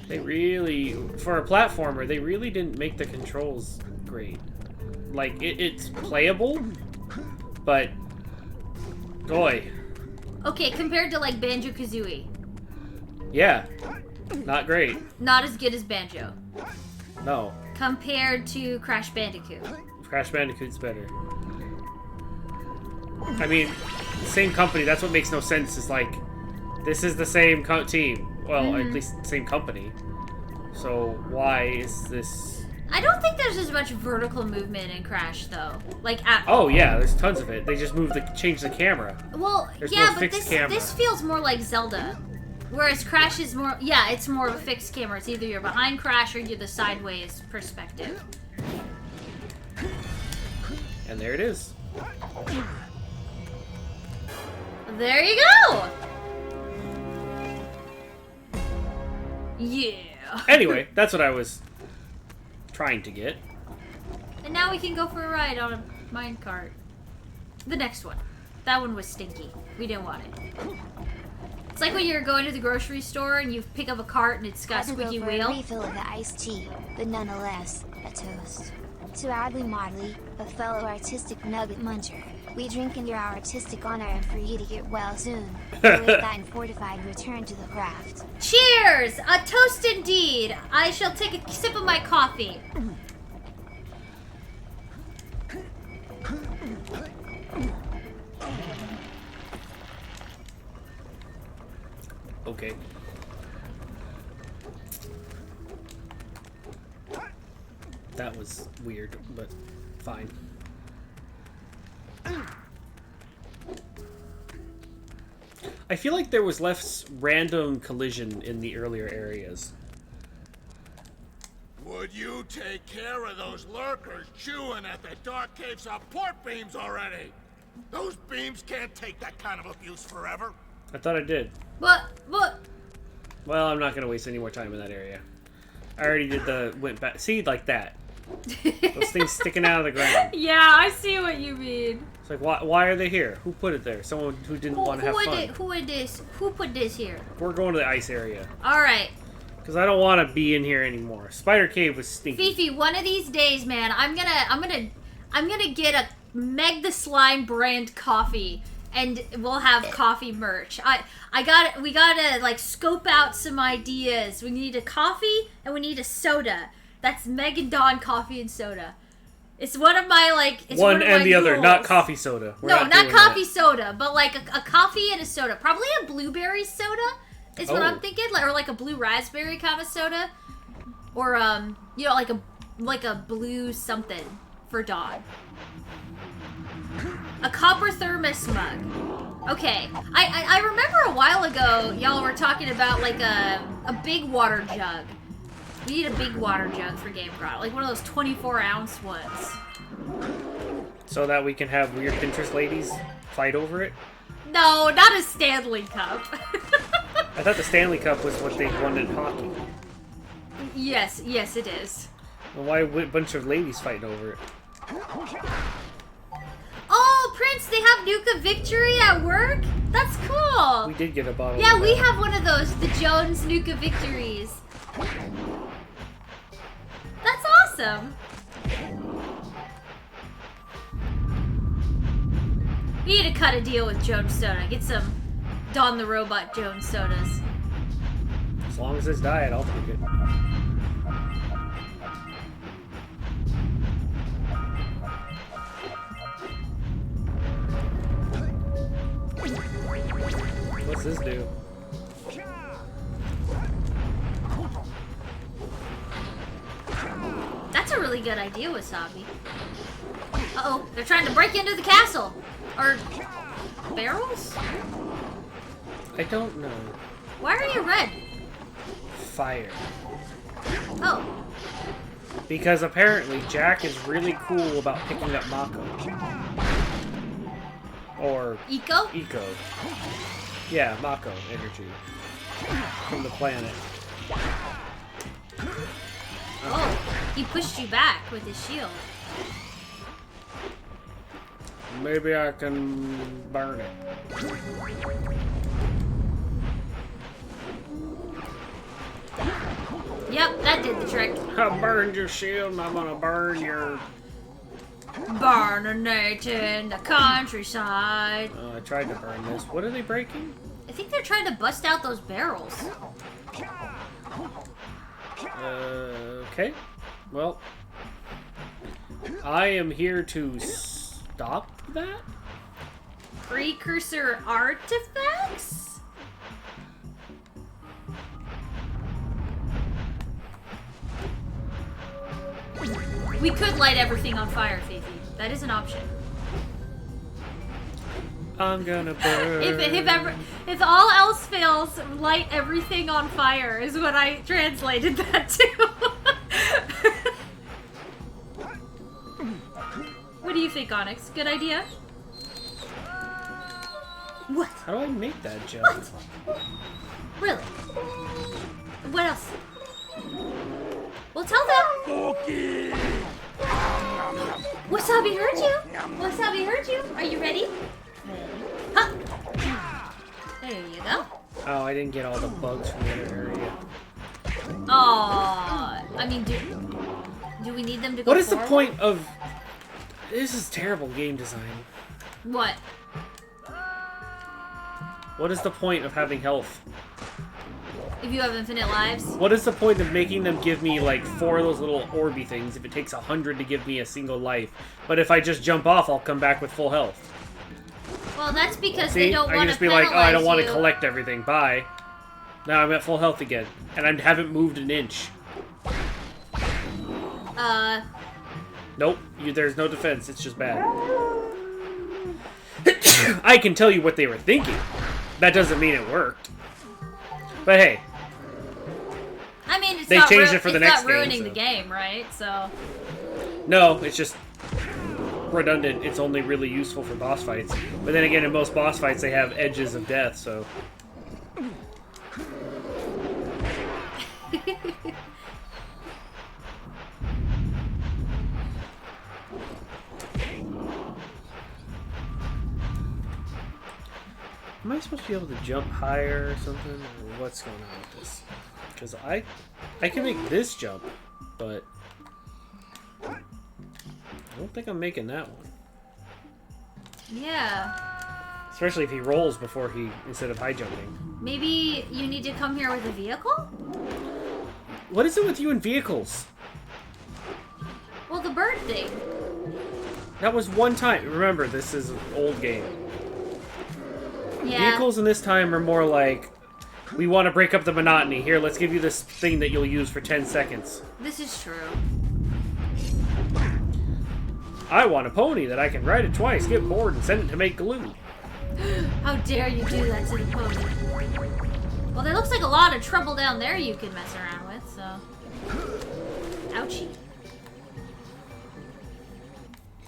They really, for a platformer, they really didn't make the controls great. Like, it's playable, but boy. Okay, compared to like Banjo-Kazooie. Yeah, not great. Not as good as Banjo. No. Compared to Crash Bandicoot. Crash Bandicoot's better. I mean, same company, that's what makes no sense, is like, this is the same team. Well, at least same company. So why is this... I don't think there's as much vertical movement in Crash, though. Like, at all. Oh, yeah, there's tons of it. They just changed the camera. Well, there's yeah, but this feels more like Zelda. Whereas Crash is more... Yeah, it's more of a fixed camera. It's either you're behind Crash or you're the sideways perspective. And there it is. There you go! Yeah. Anyway, that's what I was trying to get. And now we can go for a ride on a minecart. The next one. That one was stinky. We didn't want it. It's like when you're going to the grocery store and you pick up a cart and it's got a squeaky wheel. A refill of the iced tea, but nonetheless, a toast. To Oddly Motley, a fellow artistic nugget muncher. We drink in your artistic honor and for you to get well soon. With that and fortified return to the craft. Cheers! A toast indeed! I shall take a sip of my coffee. Okay. That was weird, but fine. I feel like there was less random collision in the earlier areas. Would you take care of those lurkers chewing at the dark cave support beams already? Those beams can't take that kind of abuse forever. I thought I did. What? Well, I'm not gonna waste any more time in that area. I already did went back. See, like that. Those things sticking out of the ground. Yeah, I see what you mean. It's like, why are they here? Who put it there? Someone who didn't want to have fun. Who put this here? We're going to the ice area. Alright. Because I don't want to be in here anymore. Spider Cave was stinky. Fifi, one of these days, man, I'm gonna get a Meg the Slime brand coffee, and we'll have coffee merch. We gotta like scope out some ideas. We need a coffee and we need a soda. That's Meg and Dawn coffee and soda. It's one of my one and the other, goals. not coffee soda. No, not coffee soda, but like a coffee and a soda. Probably a blueberry soda is what I'm thinking, or like a blue raspberry kind of soda, or like a blue something for Dawn. A copper thermos mug. Okay, I remember a while ago y'all were talking about like a big water jug. We need a big water jug for Game Grotto, like one of those 24-ounce ones. So that we can have weird Pinterest ladies fight over it? No, not a Stanley Cup. I thought the Stanley Cup was what they won in hockey. Yes, it is. Well, why a bunch of ladies fighting over it? Oh, Prince, they have Nuka Victory at work? That's cool. We did get a bottle. Yeah, we have one of those, the Jones Nuka Victories. That's awesome. We need to cut a deal with Jones Soda. Get some Dawn the Robot Jones sodas. As long as it's diet, I'll take it. What's this do? That's a really good idea, Wasabi. Uh-oh, they're trying to break into the castle. Or barrels? I don't know. Why are you red? Fire. Oh. Because apparently Jack is really cool about picking up Mako. Or... Eco? Eco. Yeah, Mako energy. From the planet. Oh, he pushed you back with his shield. Maybe I can burn it. Yep, that did the trick. I burned your shield and I'm gonna burn your... Burning the countryside. Oh, I tried to burn this. What are they breaking? I think they're trying to bust out those barrels. Okay. Well, I am here to stop that? Precursor artifacts? We could light everything on fire, Fifi. That is an option. I'm gonna burn. If all else fails, light everything on fire is what I translated that to. What do you think, Onyx? Good idea? What? How do I make that jump? What? Really? What else? Well, tell them. Wasabi heard you. Wasabi heard you. Are you ready? Huh. There you go. Oh, I didn't get all the bugs from the other area. Aw. I mean, do we need them to go What is forward? the point of... This is terrible game design. What? What is the point of having health? If you have infinite lives? What is the point of making them give me, like, 4 of those little orby things if it takes 100 to give me a single life? But if I just jump off, I'll come back with full health. Well, that's because See? they don't I want to just be like, oh, I don't want to you. collect everything. Bye. Now I'm at full health again. And I haven't moved an inch. Nope. There's no defense. It's just bad. I can tell you what they were thinking. That doesn't mean it worked. But hey. I mean, They changed it for the next game, ruining so. the game, right? So. No, it's just redundant. It's only really useful for boss fights. But then again, in most boss fights, they have edges of death, so... Am I supposed to be able to jump higher or something? Or what's going on with this? Because I can make this jump, but I don't think I'm making that one. Yeah. Especially if he rolls before instead of high jumping. Maybe you need to come here with a vehicle? What is it with you and vehicles? Well, the bird thing. That was one time. Remember, this is an old game. Yeah. Vehicles in this time are more like, we want to break up the monotony. Here, let's give you this thing that you'll use for 10 seconds. This is true. I want a pony that I can ride it twice, get bored, and send it to make glue. How dare you do that to the pony? Well, there looks like a lot of trouble down there you can mess around with, so... Ouchie.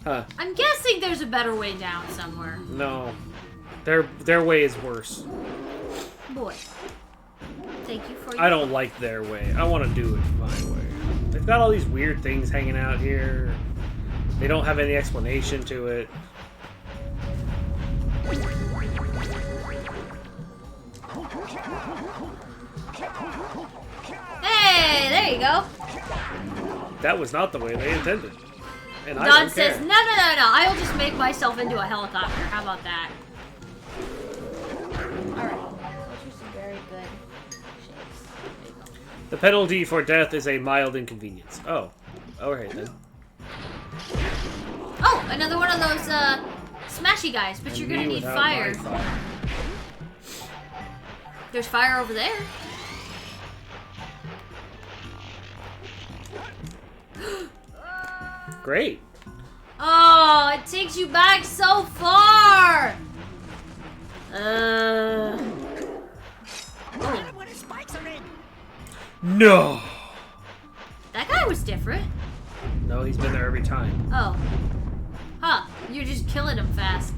Huh. I'm guessing there's a better way down somewhere. No. Their way is worse. Boy. Thank you for your... I don't like their way. I want to do it my way. They've got all these weird things hanging out here. They don't have any explanation to it. Hey, there you go. That was not the way they intended. And I Don don't says, care. no. I'll just make myself into a helicopter. How about that? Alright. Those are some very good shapes. There you go. The penalty for death is a mild inconvenience. Oh. Alright then. Oh, another one of those, smashy guys, but you're gonna need fire. There's fire over there. Great. Oh, it takes you back so far! Not when his spikes are in. No! That guy was different. No, he's been there every time. Oh. Huh. You're just killing him fast.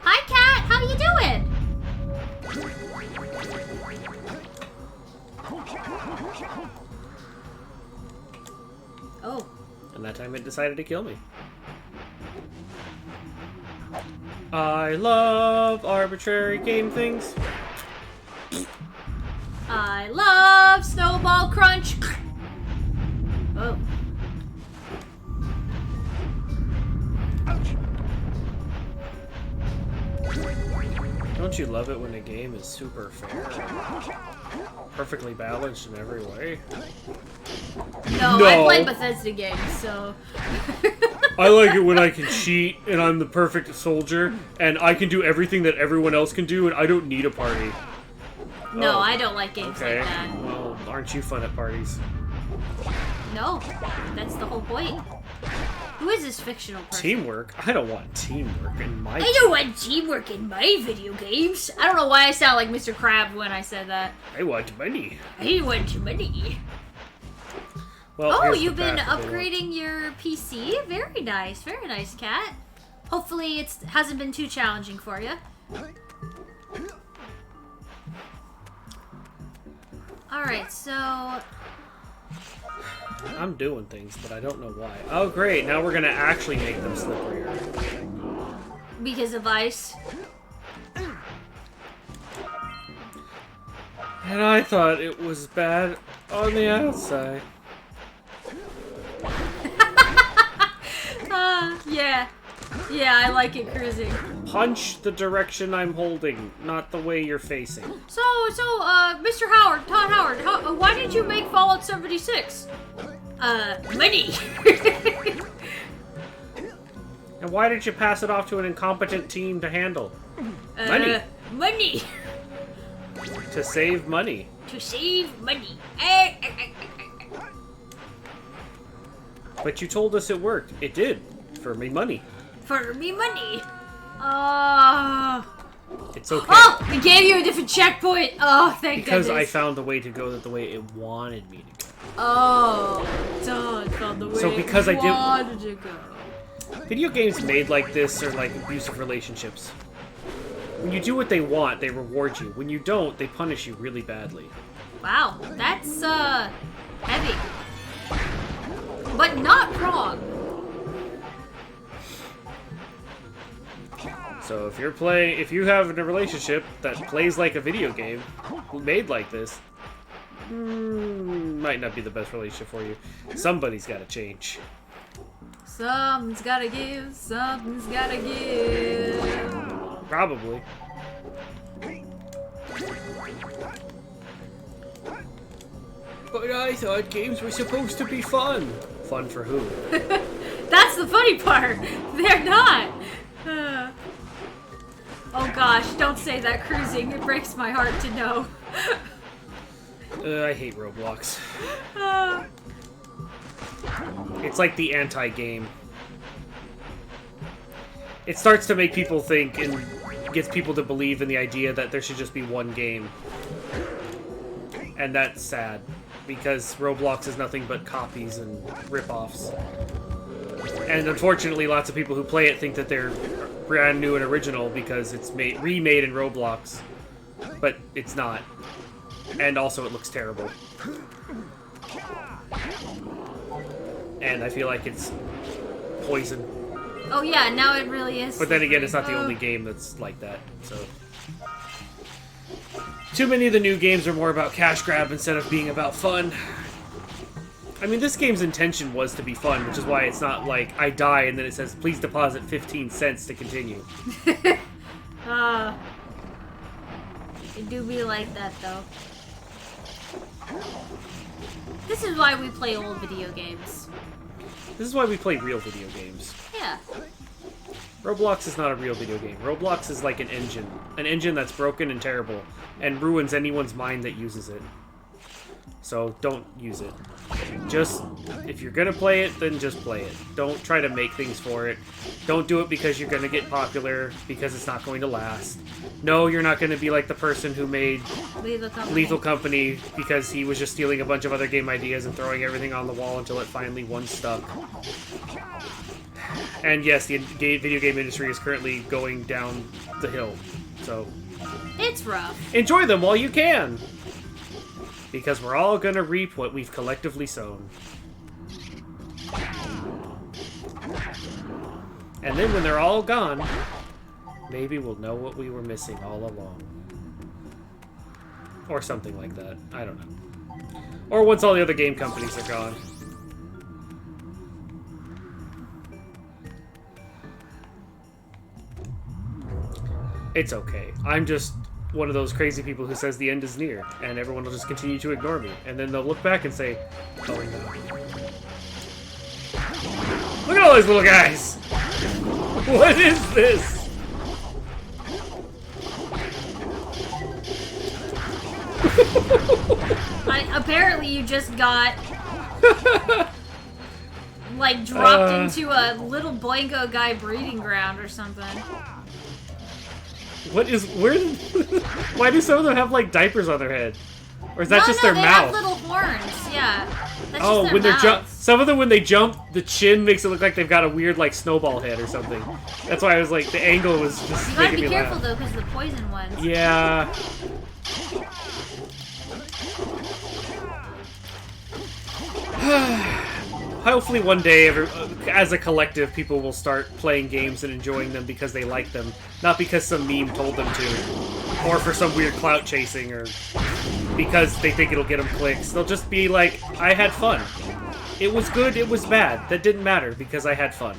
Hi, Cat! How you doing? Oh. And that time it decided to kill me. I love arbitrary game things. I love Snowball Crunch. Oh. Don't you love it when a game is super fair? Perfectly balanced in every way? No, I play Bethesda games, so... I like it when I can cheat and I'm the perfect soldier and I can do everything that everyone else can do and I don't need a party. No, I don't like games like that. Well, aren't you fun at parties? No, that's the whole point. Who is this fictional person? Teamwork? I don't want teamwork in my... I don't want teamwork in my video games. I don't know why I sound like Mr. Krabs when I said that. I want money. I want money. Well, oh, you've been upgrading your PC? Very nice, Cat. Hopefully it hasn't been too challenging for you. Alright, so... I'm doing things, but I don't know why. Oh, great. Now we're going to actually make them slipperier. Because of ice. And I thought it was bad on the outside. Yeah. Yeah, I like it cruising. Punch the direction I'm holding, not the way you're facing. So, Mr. Howard, Todd Howard, why did you make Fallout 76? Money. And why did you pass it off to an incompetent team to handle? Money. Money. To save money. To save money. But you told us it worked. It did. For me money. For me money. It's okay. Oh, it gave you a different checkpoint. Oh, thank Because goodness. I found the way to go the way it wanted me to go. Oh, Todd found the way So because it I wanted to go. Video games made like this are like abusive relationships. When you do what they want, they reward you. When you don't, they punish you really badly. Wow, that's heavy. But not wrong. So if you have a relationship that plays like a video game, made like this, might not be the best relationship for you. Somebody's got to change. Something's gotta give, something's gotta give. Probably. But I thought games were supposed to be fun. Fun for who? That's the funny part. They're not. Oh gosh, don't say that, cruising. It breaks my heart to know. I hate Roblox. It's like the anti-game. It starts to make people think and gets people to believe in the idea that there should just be one game. And that's sad, because Roblox is nothing but copies and rip-offs. And unfortunately, lots of people who play it think that they're brand new and original because it's remade in Roblox. But it's not. And also it looks terrible. And I feel like it's poison. Oh yeah, now it really is. But then again, it's not the only game that's like that, so... Too many of the new games are more about cash grab instead of being about fun. I mean, this game's intention was to be fun, which is why it's not like, I die and then it says, please deposit 15 cents to continue. It do be like that, though. This is why we play old video games. This is why we play real video games. Yeah. Roblox is not a real video game. Roblox is like an engine that's broken and terrible, and ruins anyone's mind that uses it. So don't use it. Just If you're gonna play it, then just play it. Don't try to make things for it. Don't do it because you're gonna get popular, because it's not going to last. No, you're not gonna be like the person who made Lethal Company because he was just stealing a bunch of other game ideas and throwing everything on the wall until it finally one stuck. And yes, the video game industry is currently going down the hill, so... It's rough. Enjoy them while you can! Because we're all gonna reap what we've collectively sown. And then when they're all gone, maybe we'll know what we were missing all along. Or something like that. I don't know. Or once all the other game companies are gone. It's okay. I'm just one of those crazy people who says the end is near, and everyone will just continue to ignore me. And then they'll look back and say, oh no. Look at all these little guys! What is this? Apparently you just got... like, dropped into a little boingo guy breeding ground or something. What is... where... Why do some of them have, like, diapers on their head? Or is that just their mouth? No, they have little horns, yeah. That's just their when they're mouths. some of them, when they jump, the chin makes it look like they've got a weird, like, snowball head or something. That's why I was like, the angle was just You gotta making be me careful, laugh. though, because of the poison ones. Yeah. Hopefully one day, as a collective, people will start playing games and enjoying them because they like them, not because some meme told them to, or for some weird clout chasing, or because they think it'll get them clicks. They'll just be like, I had fun. It was good, it was bad. That didn't matter because I had fun.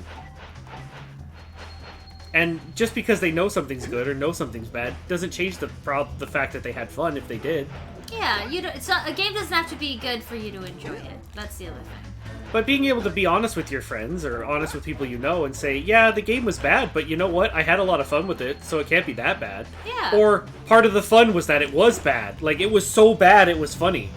And just because they know something's good or know something's bad doesn't change the fact that they had fun if they did. Yeah, a game doesn't have to be good for you to enjoy it. That's the other thing. But being able to be honest with your friends or honest with people you know and say, yeah, the game was bad, but you know what? I had a lot of fun with it, so it can't be that bad. Yeah. Or part of the fun was that it was bad. Like, it was so bad it was funny.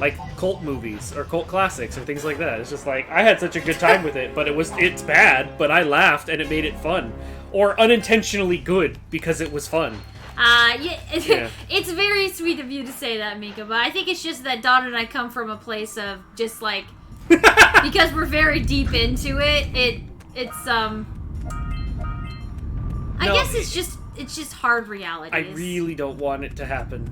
Like cult movies or cult classics or things like that. It's just like, I had such a good time with it, but it's bad, but I laughed and it made it fun. Or unintentionally good because it was fun. Yeah. It's very sweet of you to say that, Mika, but I think it's just that Dawn and I come from a place of just like, because we're very deep into it, I guess it's just hard reality. I really don't want it to happen.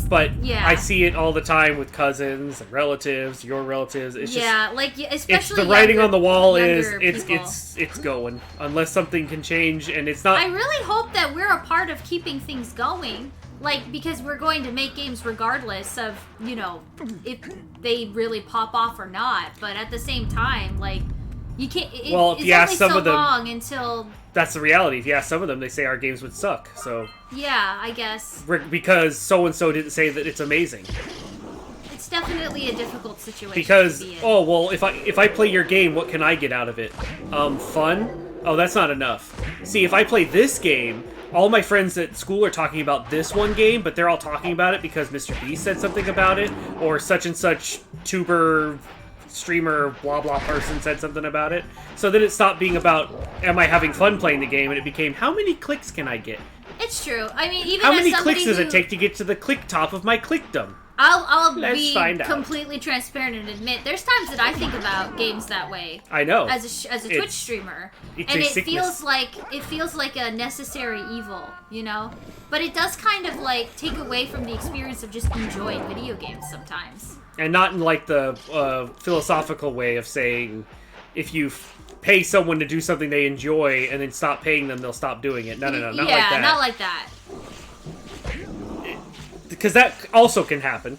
But I see it all the time with cousins and relatives, your relatives. It's especially it's the writing on the wall is people. it's going unless something can change, and it's not. I really hope that we're a part of keeping things going. Like, because we're going to make games regardless of, if they really pop off or not. But at the same time, like, you can't... It's only so long until... That's the reality. If you ask some of them, they say our games would suck, so... Yeah, I guess. Because so-and-so didn't say that it's amazing. It's definitely a difficult situation because, to be in. oh, well, if I play your game, what can I get out of it? Fun? Oh, that's not enough. See, if I play this game... All my friends at school are talking about this one game, but they're all talking about it because Mr. Beast said something about it, or such and such tuber, streamer, blah blah person said something about it. So then it stopped being about, am I having fun playing the game, and it became, how many clicks can I get? It's true. I mean, even how as many somebody clicks does it take to get to the click top of my clickdom? I'll Let's be find out. completely transparent and admit there's times that I think about games that way. I know. As a Twitch streamer, it's and a it sickness. feels like a necessary evil, But it does kind of like take away from the experience of just enjoying video games sometimes. And not in like the philosophical way of saying, if you pay someone to do something they enjoy and then stop paying them, they'll stop doing it. No, not like that. Yeah, not like that. Because that also can happen.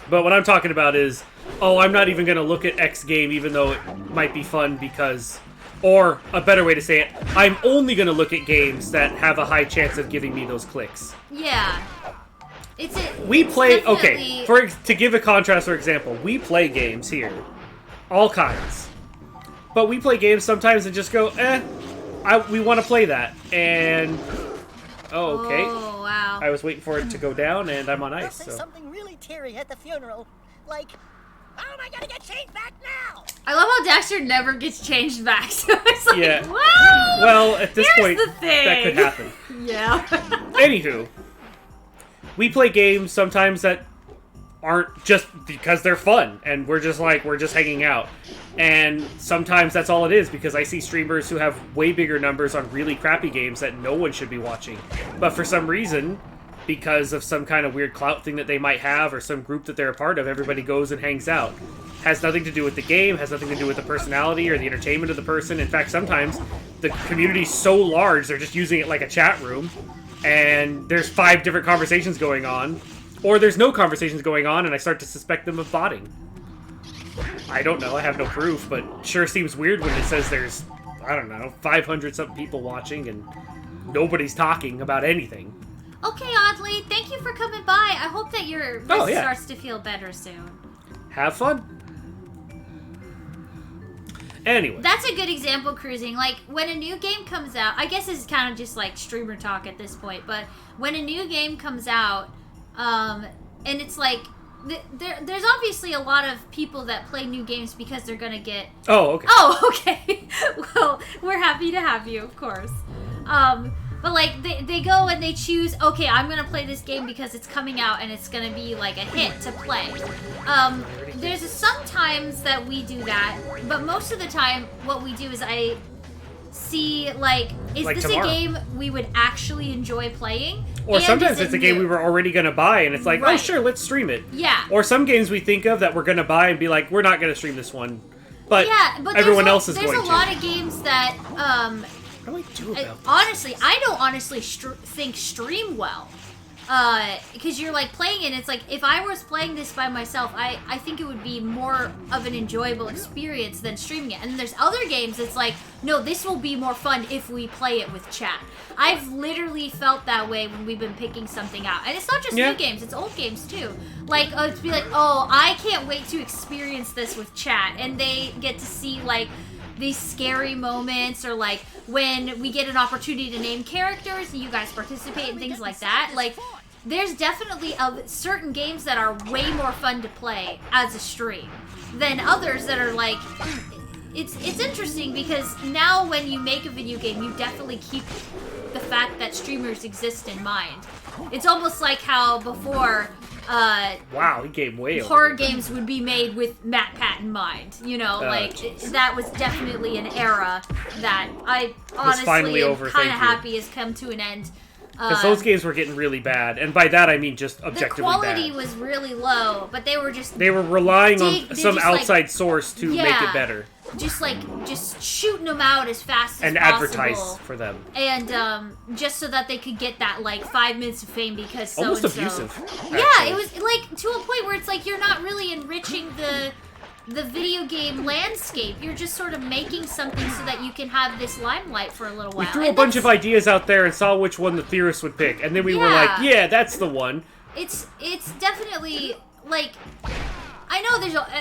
But what I'm talking about is, oh, I'm not even going to look at X game even though it might be fun because... Or, a better way to say it, I'm only going to look at games that have a high chance of giving me those clicks. Yeah. We play... definitely... Okay, to give a contrast, for example, we play games here. All kinds. But we play games sometimes and just go, we want to play that. And... Oh, okay. Oh, wow. I was waiting for it to go down, and I'm on ice. They'll say something really teary at the funeral, like, "Oh, am I gonna get shit?" back now! I love how Daxter never gets changed back. So it's like, Yeah. well, at this here's point, the thing. that could happen. Yeah. Anywho, we play games sometimes that aren't just because they're fun, and we're just hanging out. And sometimes that's all it is, because I see streamers who have way bigger numbers on really crappy games that no one should be watching. But for some reason, because of some kind of weird clout thing that they might have, or some group that they're a part of, everybody goes and hangs out. Has nothing to do with the game, has nothing to do with the personality or the entertainment of the person. In fact, sometimes the community's so large, they're just using it like a chat room, and there's 5 different conversations going on, or there's no conversations going on, and I start to suspect them of botting. I don't know, I have no proof, but sure seems weird when it says there's, I don't know, 500-something people watching, and nobody's talking about anything. Okay, Audley, thank you for coming by. I hope that your wrist starts to feel better soon. Have fun. Anyway. That's a good example, Cruising. Like, when a new game comes out, I guess this is kind of just like streamer talk at this point, but when a new game comes out, and it's like, there's obviously a lot of people that play new games because they're gonna get... Oh, okay. Oh, okay. Well, we're happy to have you, of course. But, like, they go and they choose, okay, I'm gonna play this game because it's coming out and it's gonna be, like, a hit to play. There's sometimes that we do that, but most of the time what we do is I see, like, is this tomorrow. a game we would actually enjoy playing? Or sometimes it's a game we were already going to buy, and it's like, oh, sure, let's stream it. Yeah. Or some games we think of that we're going to buy and be like, we're not going to stream this one. But, everyone else is going to. There's a lot of games that, what do I do about this? honestly, I don't honestly think stream well. Because you're, like, playing it, and it's like, if I was playing this by myself, I think it would be more of an enjoyable experience than streaming it. And there's other games that's like, no, this will be more fun if we play it with chat. I've literally felt that way when we've been picking something out. And it's not just new games, it's old games, too. Like, to be like, oh, I can't wait to experience this with chat. And they get to see, like, these scary moments, or like when we get an opportunity to name characters, you guys participate in things like that. Like, there's definitely certain games that are way more fun to play as a stream than others that are like, it's interesting because now when you make a video game, you definitely keep the fact that streamers exist in mind. It's almost like how before wow, he came way over. Horror games would be made with MatPat in mind. You know, that was definitely an era that I honestly am kind of happy has come to an end. Because those games were getting really bad, and by that I mean just objectively bad. The quality was really low, but they were relying on some outside source to make it better. Just shooting them out as fast as and possible. Advertise for them. And just so that they could get that, like, 5 minutes of fame because so-and-so. Almost abusive. Yeah, it was, like, to a point where it's like you're not really enriching the video game landscape. You're just sort of making something so that you can have this limelight for a little while. We threw a bunch of ideas out there and saw which one the theorists would pick, and then we were like, yeah, that's the one. It's definitely, like... I know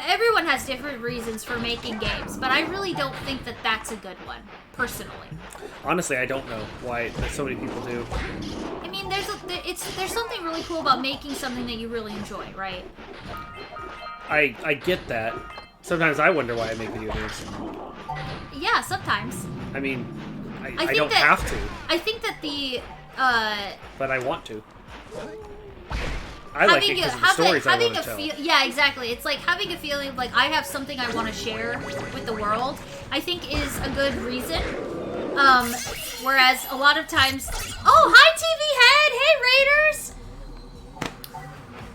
everyone has different reasons for making games, but I really don't think that that's a good one, personally. Honestly, I don't know why so many people do. I mean, there's something really cool about making something that you really enjoy, right? I get that. Sometimes I wonder why I make video games. Yeah, sometimes. I mean, I don't have to. I think that the but I want to. I like it because of the stories I want to tell. Yeah, exactly. It's like having a feeling of like I have something I want to share with the world, I think is a good reason. Whereas a lot of times... Oh, hi, TV Head! Hey, Raiders!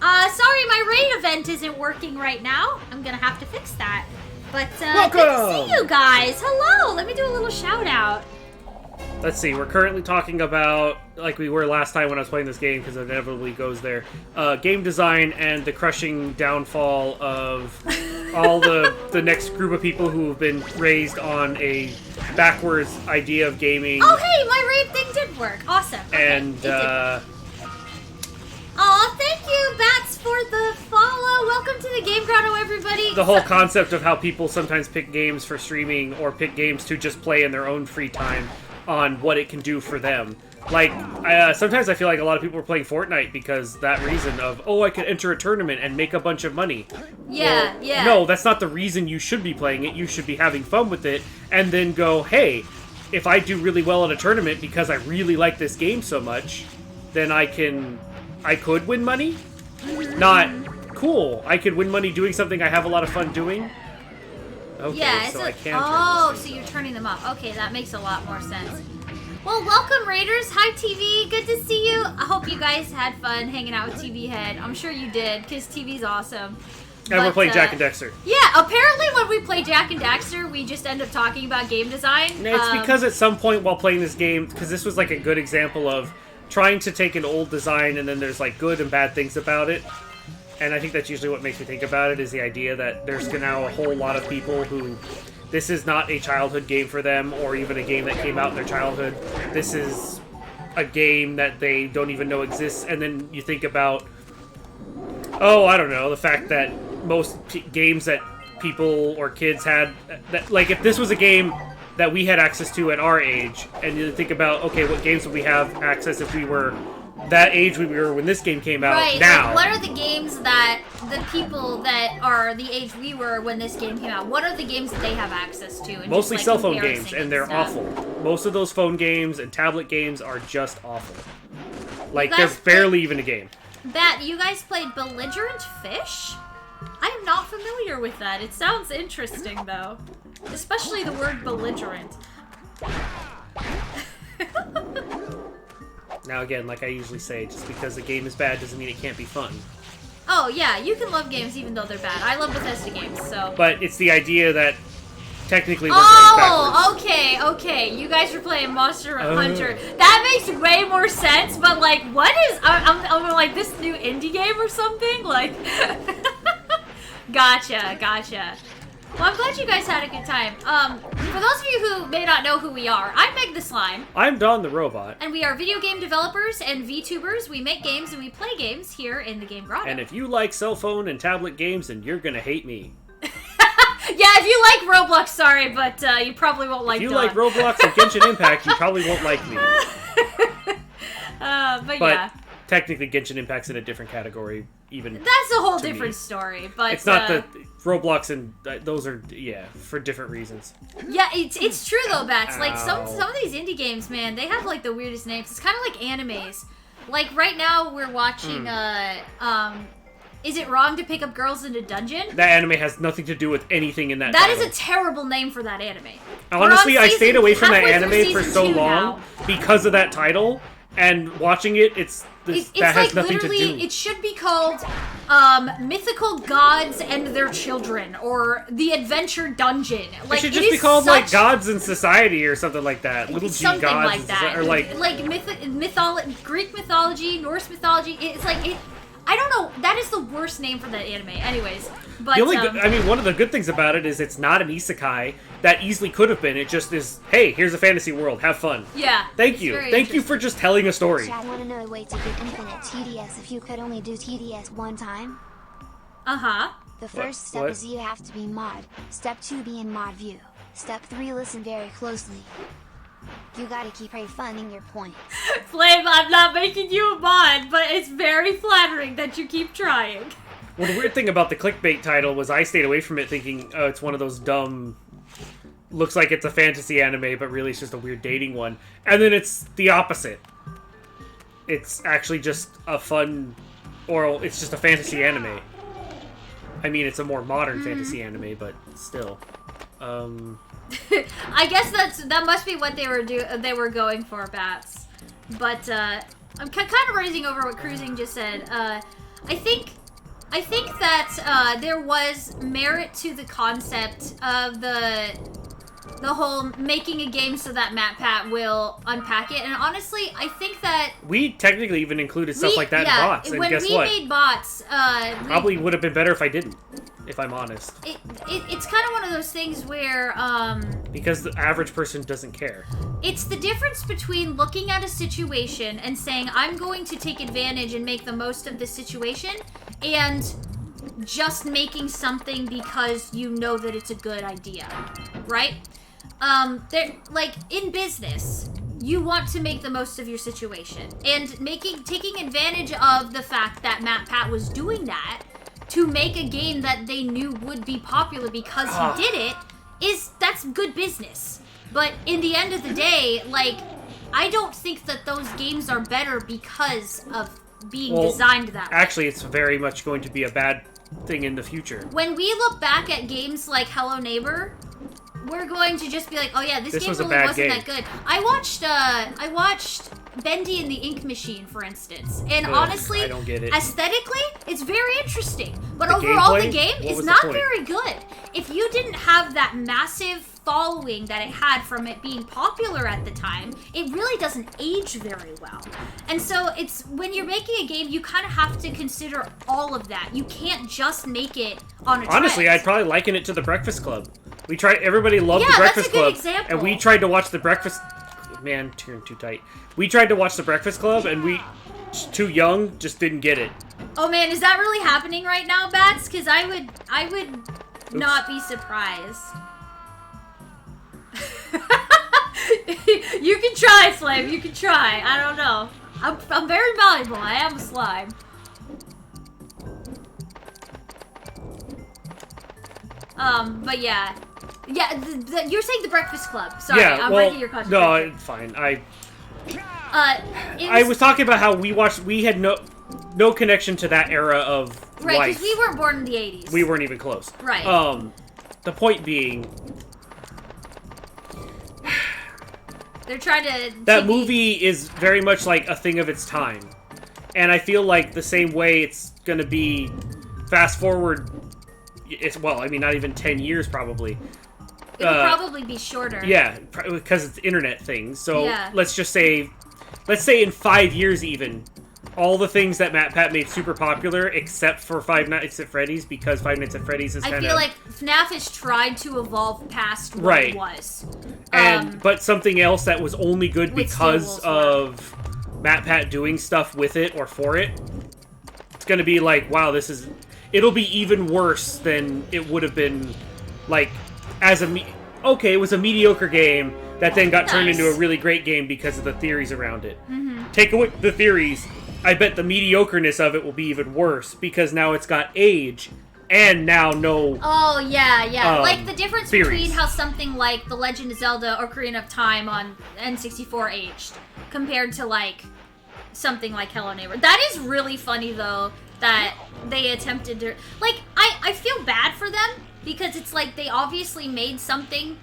Sorry, my raid event isn't working right now. I'm gonna have to fix that. But, good to see you guys! Hello! Let me do a little shout-out. Let's see, we're currently talking about, like we were last time when I was playing this game, because it inevitably goes there, game design and the crushing downfall of all the next group of people who have been raised on a backwards idea of gaming. Oh, hey, my raid thing did work. Awesome. Okay, and, aw, thank you, Bats, for the follow. Welcome to the Game Grotto, everybody. The whole concept of how people sometimes pick games for streaming or pick games to just play in their own free time on what it can do for them. Like, sometimes I feel like a lot of people are playing Fortnite because that reason of, oh, I could enter a tournament and make a bunch of money. Yeah, well, yeah. No, that's not the reason you should be playing it. You should be having fun with it and then go, hey, if I do really well in a tournament because I really like this game so much, then I could win money? Not, cool, I could win money doing something I have a lot of fun doing? Okay, yeah, so I can oh, so you're turning them off. Okay, that makes a lot more sense. Well, welcome, Raiders. Hi, TV. Good to see you. I hope you guys had fun hanging out with TV Head. I'm sure you did, because TV's awesome. And we're playing Jak and Daxter. Yeah, apparently when we play Jak and Daxter, we just end up talking about game design. It's because at some point while playing this game, because this was like a good example of trying to take an old design and then there's like good and bad things about it. And I think that's usually what makes me think about it, is the idea that there's now a whole lot of people who... This is not a childhood game for them, or even a game that came out in their childhood. This is a game that they don't even know exists. And then you think about, oh, I don't know, the fact that most games that people or kids had, that, like, if this was a game that we had access to at our age, and you think about, okay, what games would we have access if we were that age we were when this game came out now? Like, what are the games that the people that are the age we were when this game came out, what are the games that they have access to? And mostly just, cell like, phone games, and they're stuff. awful. Most of those phone games and tablet games are just awful. Like, they're barely even a game. You guys played Belligerent Fish? I am not familiar with that. It sounds interesting, though. Especially the word belligerent. Now again, like I usually say, just because the game is bad doesn't mean it can't be fun. Oh, yeah, you can love games even though they're bad. I love Bethesda games, so... But it's the idea that technically we're going backwards. Okay. You guys were playing Monster Hunter. That makes way more sense, but, like, what is... I'm like, this new indie game or something? Like... Gotcha. Well, I'm glad you guys had a good time. For those of you who may not know who we are, I'm Meg the Slime. I'm Don the Robot. And we are video game developers and VTubers. We make games and we play games here in the Game Grotto. And if you like cell phone and tablet games, then you're gonna hate me. Yeah, if you like Roblox, sorry, but you probably won't like Don. If you like Roblox and Genshin Impact, you probably won't like me. But yeah. Technically, Genshin Impact's in a different category, even. That's a whole different story, but it's not the Roblox and those are for different reasons. Yeah, it's true though, Bats. Like some of these indie games, man, they have like the weirdest names. It's kind of like animes. Like right now, we're watching. Is it wrong to pick up girls in a dungeon? That anime has nothing to do with anything in that. That title. is a terrible name for that anime. Honestly, I stayed away from that anime for so long because of that title, and watching it, that has nothing to do. It should be called Mythical Gods and Their Children, or The Adventure Dungeon. Like, it should just be called like Gods in Society or something like that. Little G something Gods like that, or like Greek mythology, Norse mythology. It's like I don't know. That is the worst name for that anime. Anyways, but one of the good things about it is it's not an isekai that easily could have been. It just is. Hey, here's a fantasy world. Have fun. Yeah. Thank you for just telling a story. Chad, want to know a way to get infinite TDS if you could only do TDS one time? The first step is you have to be mod. Step 2, be in mod view. Step 3, listen very closely. You gotta keep refunding your points. Flame, I'm not making you a mod, but it's very flattering that you keep trying. Well, the weird thing about the clickbait title was I stayed away from it thinking, oh, it's one of those dumb... Looks like it's a fantasy anime, but really it's just a weird dating one. And then it's the opposite. It's actually just a fun... Or it's just a fantasy anime. I mean, it's a more modern fantasy anime, but still. I guess that must be what they were going for, Bats. But I'm kind of raising over what Cruising just said. I think that there was merit to the concept of the whole making a game so that MatPat will unpack it. And honestly, I think that we technically even included stuff like that in bots. And guess what? When we made bots, probably would have been better if I didn't. If I'm honest. It's kind of one of those things where, because the average person doesn't care. It's the difference between looking at a situation and saying, I'm going to take advantage and make the most of this situation, and just making something because you know that it's a good idea, right? Like, in business, you want to make the most of your situation. And taking advantage of the fact that MatPat was doing that to make a game that they knew would be popular because he did it, that's good business. But in the end of the day, like, I don't think that those games are better because of being designed that way. Actually, it's very much going to be a bad thing in the future. When we look back at games like Hello Neighbor, we're going to just be like, oh yeah, this game really wasn't that good. I watched Bendy and the Ink Machine, for instance, and honestly, I don't get it. Aesthetically, it's very interesting, but overall the game is not very good. If you didn't have that massive following that it had from it being popular at the time, it really doesn't age very well. And so it's when you're making a game, you kind of have to consider all of that. You can't just make it on a Honestly, trend. I'd probably liken it to The Breakfast Club. We tried. Everybody loved The Breakfast Club, example. and we tried to watch The Breakfast. Man, turned too tight. We tried to watch The Breakfast Club, and we, too young, just didn't get it. Oh man, is that really happening right now, Bats? Because I would not be surprised. You can try, Flame. You can try. I don't know. I'm very malleable. I am a slime. But yeah. Yeah, you're saying The Breakfast Club. Sorry, Yeah, I'm breaking your concentration. No, it's fine. I was talking about how we had no connection to that era of right, life. because we weren't born in the 80s. We weren't even close. Right. The point being, they're trying to... That movie is very much like a thing of its time. And I feel like the same way it's going to be fast forward, not even 10 years probably. It'll probably be shorter. Yeah, because it's internet things. So yeah. let's say in 5 years even, all the things that MatPat made super popular, except for Five Nights at Freddy's, because Five Nights at Freddy's is kind of... I feel like FNAF has tried to evolve past what it was. But something else that was only good because of MatPat doing stuff with it or for it, it's going to be like, wow, it'll be even worse than it would have been, like, it was a mediocre game that then got turned into a really great game because of the theories around it. Mm-hmm. Take away the theories, I bet the mediocreness of it will be even worse because now it's got age and now no... Oh, yeah. Like the difference theories. between how something like The Legend of Zelda or Ocarina of Time on N64 aged compared to, like, something like Hello Neighbor. That is really funny, though, that they attempted to... Like, I feel bad for them because it's like they obviously made something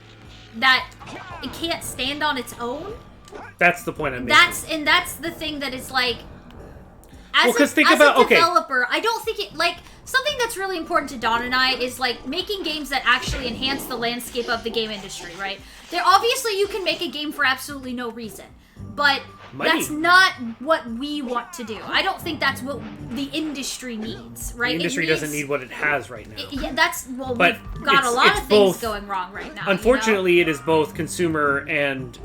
that it can't stand on its own. That's the point I'm making. That's the thing that is like... As a developer, I don't think it, like, something that's really important to Don and I is, like, making games that actually enhance the landscape of the game industry, right? Obviously, you can make a game for absolutely no reason, but that's not what we want to do. I don't think that's what the industry needs, right? The industry doesn't need what it has right now. We've got a lot of things going wrong right now. Unfortunately, it is both consumer and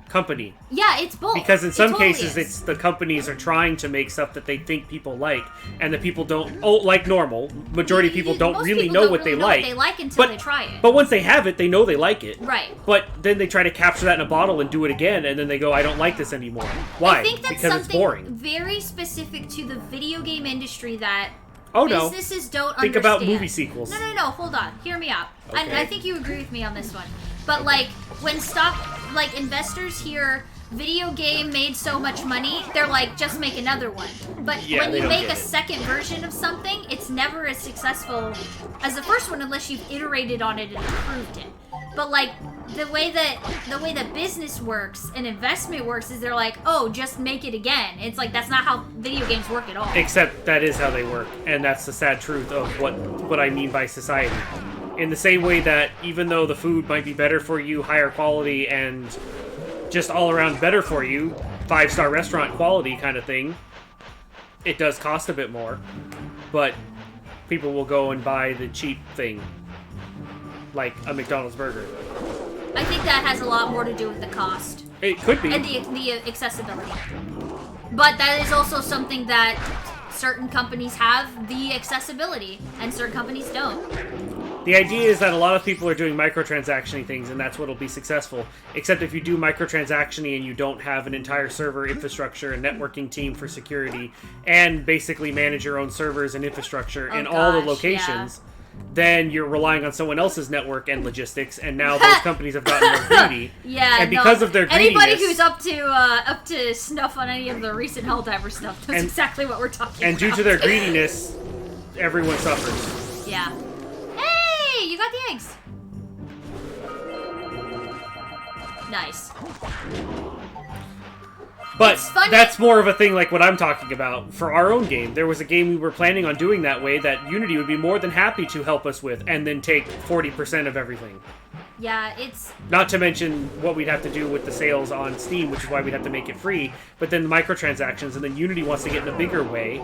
company. Yeah, it's both. Because in some cases, it's the companies are trying to make stuff that they think people like, and the people don't. Like normal, majority of people don't really know what they like. Until they try it. But once they have it, they know they like it. Right. But then they try to capture that in a bottle and do it again, and then they go, "I don't like this anymore." Why? I think that's because it's boring. Very specific to the video game industry that Oh no. businesses don't Think understand. about movie sequels. No, hold on. Hear me out. Okay. And I think you agree with me on this one. But like when investors hear video game made so much money, they're like, just make another one. But when you make a second version of something, it's never as successful as the first one unless you've iterated on it and improved it. But like the way that business works and investment works is they're like, oh, just make it again. It's like that's not how video games work at all. Except that is how they work, and that's the sad truth of what I mean by society. In the same way that even though the food might be better for you, higher quality, and just all around better for you, 5-star restaurant quality kind of thing, it does cost a bit more. But people will go and buy the cheap thing, like a McDonald's burger. I think that has a lot more to do with the cost. It could be. And the accessibility. But that is also something that certain companies have, the accessibility, and certain companies don't. The idea is that a lot of people are doing microtransaction things, and that's what'll be successful. Except if you do microtransaction and you don't have an entire server infrastructure and networking team for security, and basically manage your own servers and infrastructure in all the locations, then you're relying on someone else's network and logistics, and now those companies have gotten more greedy. And because of their greediness... Anybody who's up to snuff on any of the recent Helldiver stuff knows exactly what we're talking about. And due to their greediness, everyone suffers. Yeah. Hey, you got the eggs. Nice. But that's more of a thing like what I'm talking about. For our own game, there was a game we were planning on doing that way that Unity would be more than happy to help us with, and then take 40% of everything. Yeah, it's... Not to mention what we'd have to do with the sales on Steam, which is why we'd have to make it free, but then the microtransactions, and then Unity wants to get in a bigger way.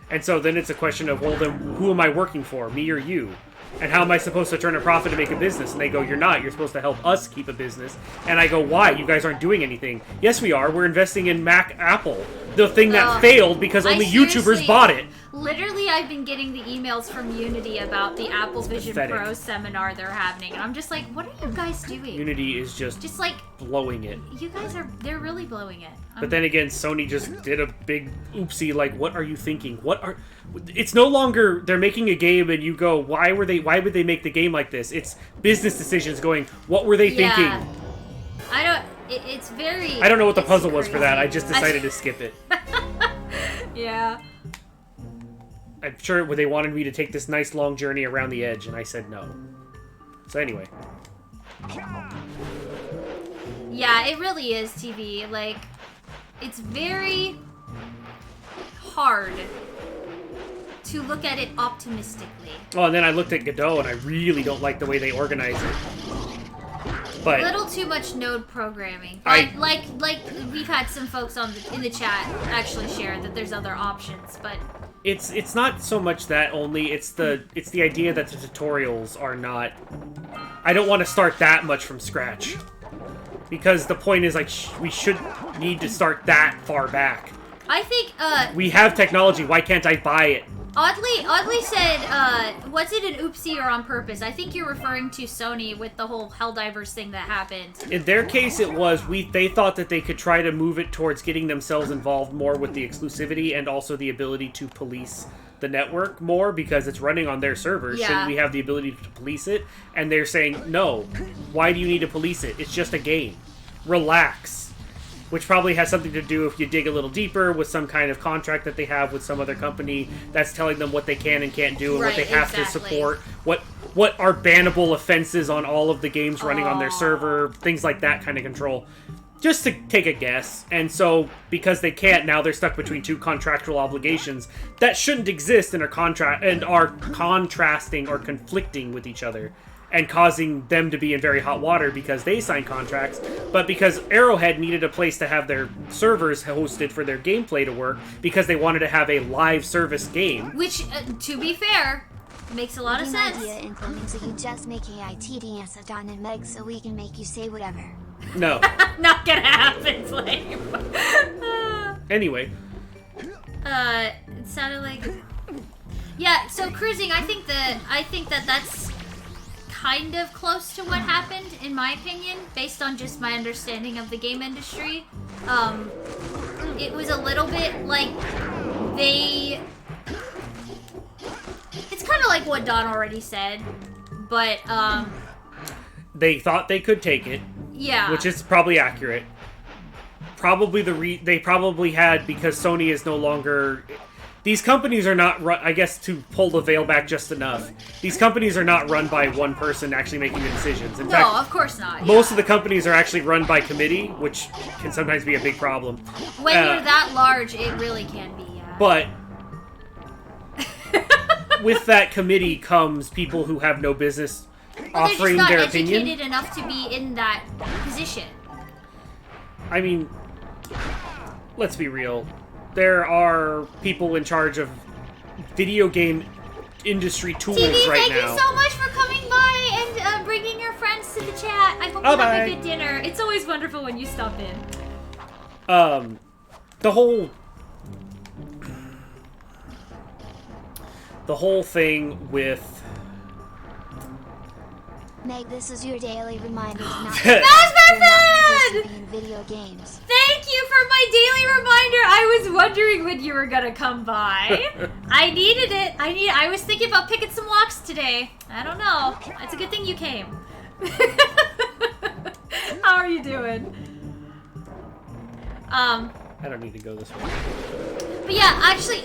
And so then it's a question of, well, then who am I working for, me or you? And how am I supposed to turn a profit to make a business? And they go, you're not. You're supposed to help us keep a business. And I go, why? You guys aren't doing anything. Yes, we are. We're investing in Apple. The thing that failed because only YouTubers bought it. Literally, I've been getting the emails from Unity about the Apple Vision Pro seminar they're having. And I'm just like, what are you guys doing? Unity is just like blowing it. You guys they're really blowing it. But then again, Sony just did a big oopsie, like, what are you thinking? It's no longer, they're making a game and you go, why would they make the game like this? It's business decisions going, what were they thinking? It's very... I don't know what the puzzle was for that, I just decided to skip it. Yeah. I'm sure they wanted me to take this nice long journey around the edge, and I said no. So anyway. Yeah, it really is, TV. Like, it's very hard to look at it optimistically. Oh, and then I looked at Godot, and I really don't like the way they organize it. But a little too much node programming. Like we've had some folks in the chat actually share that there's other options, but it's not so much that only. It's the idea that the tutorials are not. I don't want to start that much from scratch. Because the point is, like, we should need to start that far back. I think, we have technology, why can't I buy it? Oddly said, was it an oopsie or on purpose? I think you're referring to Sony with the whole Helldivers thing that happened. In their case, it was, they thought that they could try to move it towards getting themselves involved more with the exclusivity and also the ability to police the network more because it's running on their servers. Yeah. Shouldn't we have the ability to police it? And they're saying, no, why do you need to police it? It's just a game. Relax. Which probably has something to do, if you dig a little deeper, with some kind of contract that they have with some other company that's telling them what they can and can't do and what they have to support, what are bannable offenses on all of the games running on their server, things like that kind of control. Just to take a guess. And so, because they can't, now they're stuck between two contractual obligations that shouldn't exist and are contrasting or conflicting with each other. And causing them to be in very hot water because they signed contracts, but because Arrowhead needed a place to have their servers hosted for their gameplay to work because they wanted to have a live service game. Which, to be fair, makes a lot of sense. Idea including so you just make AITDS of Don and Meg so we can make you say whatever. No. Not gonna happen, Flame. Anyway. It sounded like... Yeah, so cruising, I think that that's kind of close to what happened, in my opinion, based on just my understanding of the game industry. It was a little bit like it's kind of like what Don already said, but they thought they could take it. Yeah. Which is probably accurate. Probably they probably had, because Sony is no longer... These companies are not run, I guess, to pull the veil back just enough. These companies are not run by one person actually making the decisions. In fact, of course not. Most of the companies are actually run by committee, which can sometimes be a big problem. When you're that large, it really can be, yeah. But with that committee comes people who have no business offering their opinion. They're just not educated enough to be in that position. I mean, let's be real. There are people in charge of video game industry tools TV, right thank now. You so much for coming by and bringing your friends to the chat. I hope you have a good dinner. It's always wonderful when you stop in. The whole thing with Meg, this is your daily reminder to not Fan! be in video games. Thank you for my daily reminder. I was wondering when you were gonna come by. I needed it. I was thinking about picking some locks today. I don't know. It's a good thing you came. How are you doing? I don't need to go this way. But yeah, actually,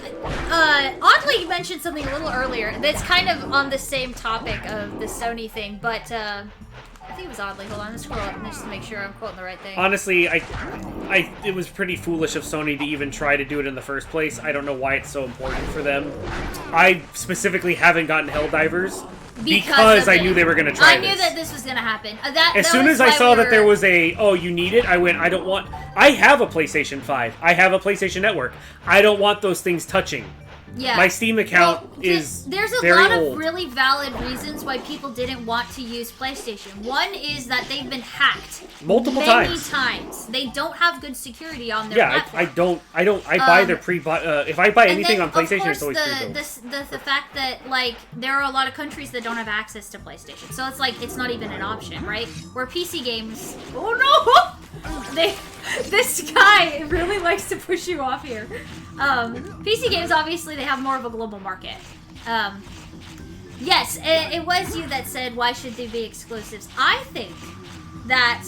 oddly you mentioned something a little earlier that's kind of on the same topic of the Sony thing, but I think it was oddly. Hold on, let's scroll up just to make sure I'm quoting the right thing. Honestly, it was pretty foolish of Sony to even try to do it in the first place. I don't know why it's so important for them. I specifically haven't gotten Helldivers because I knew they were going to try this. I knew that this was going to happen. As soon as I saw that there was you need it, I went, I have a PlayStation 5. I have a PlayStation Network. I don't want those things touching. Yeah. My Steam account is There's a very lot old. of really valid reasons why people didn't want to use PlayStation. One is that they've been hacked multiple many times. They don't have good security on their platform. I buy their pre-bought. If I buy anything on PlayStation, it's always the fact that like there are a lot of countries that don't have access to PlayStation, so it's like it's not even an option, right? Where PC games, oh no, this guy really likes to push you off here. PC games, obviously, they have more of a global market. Yes, it was you that said, why should they be exclusives? I think that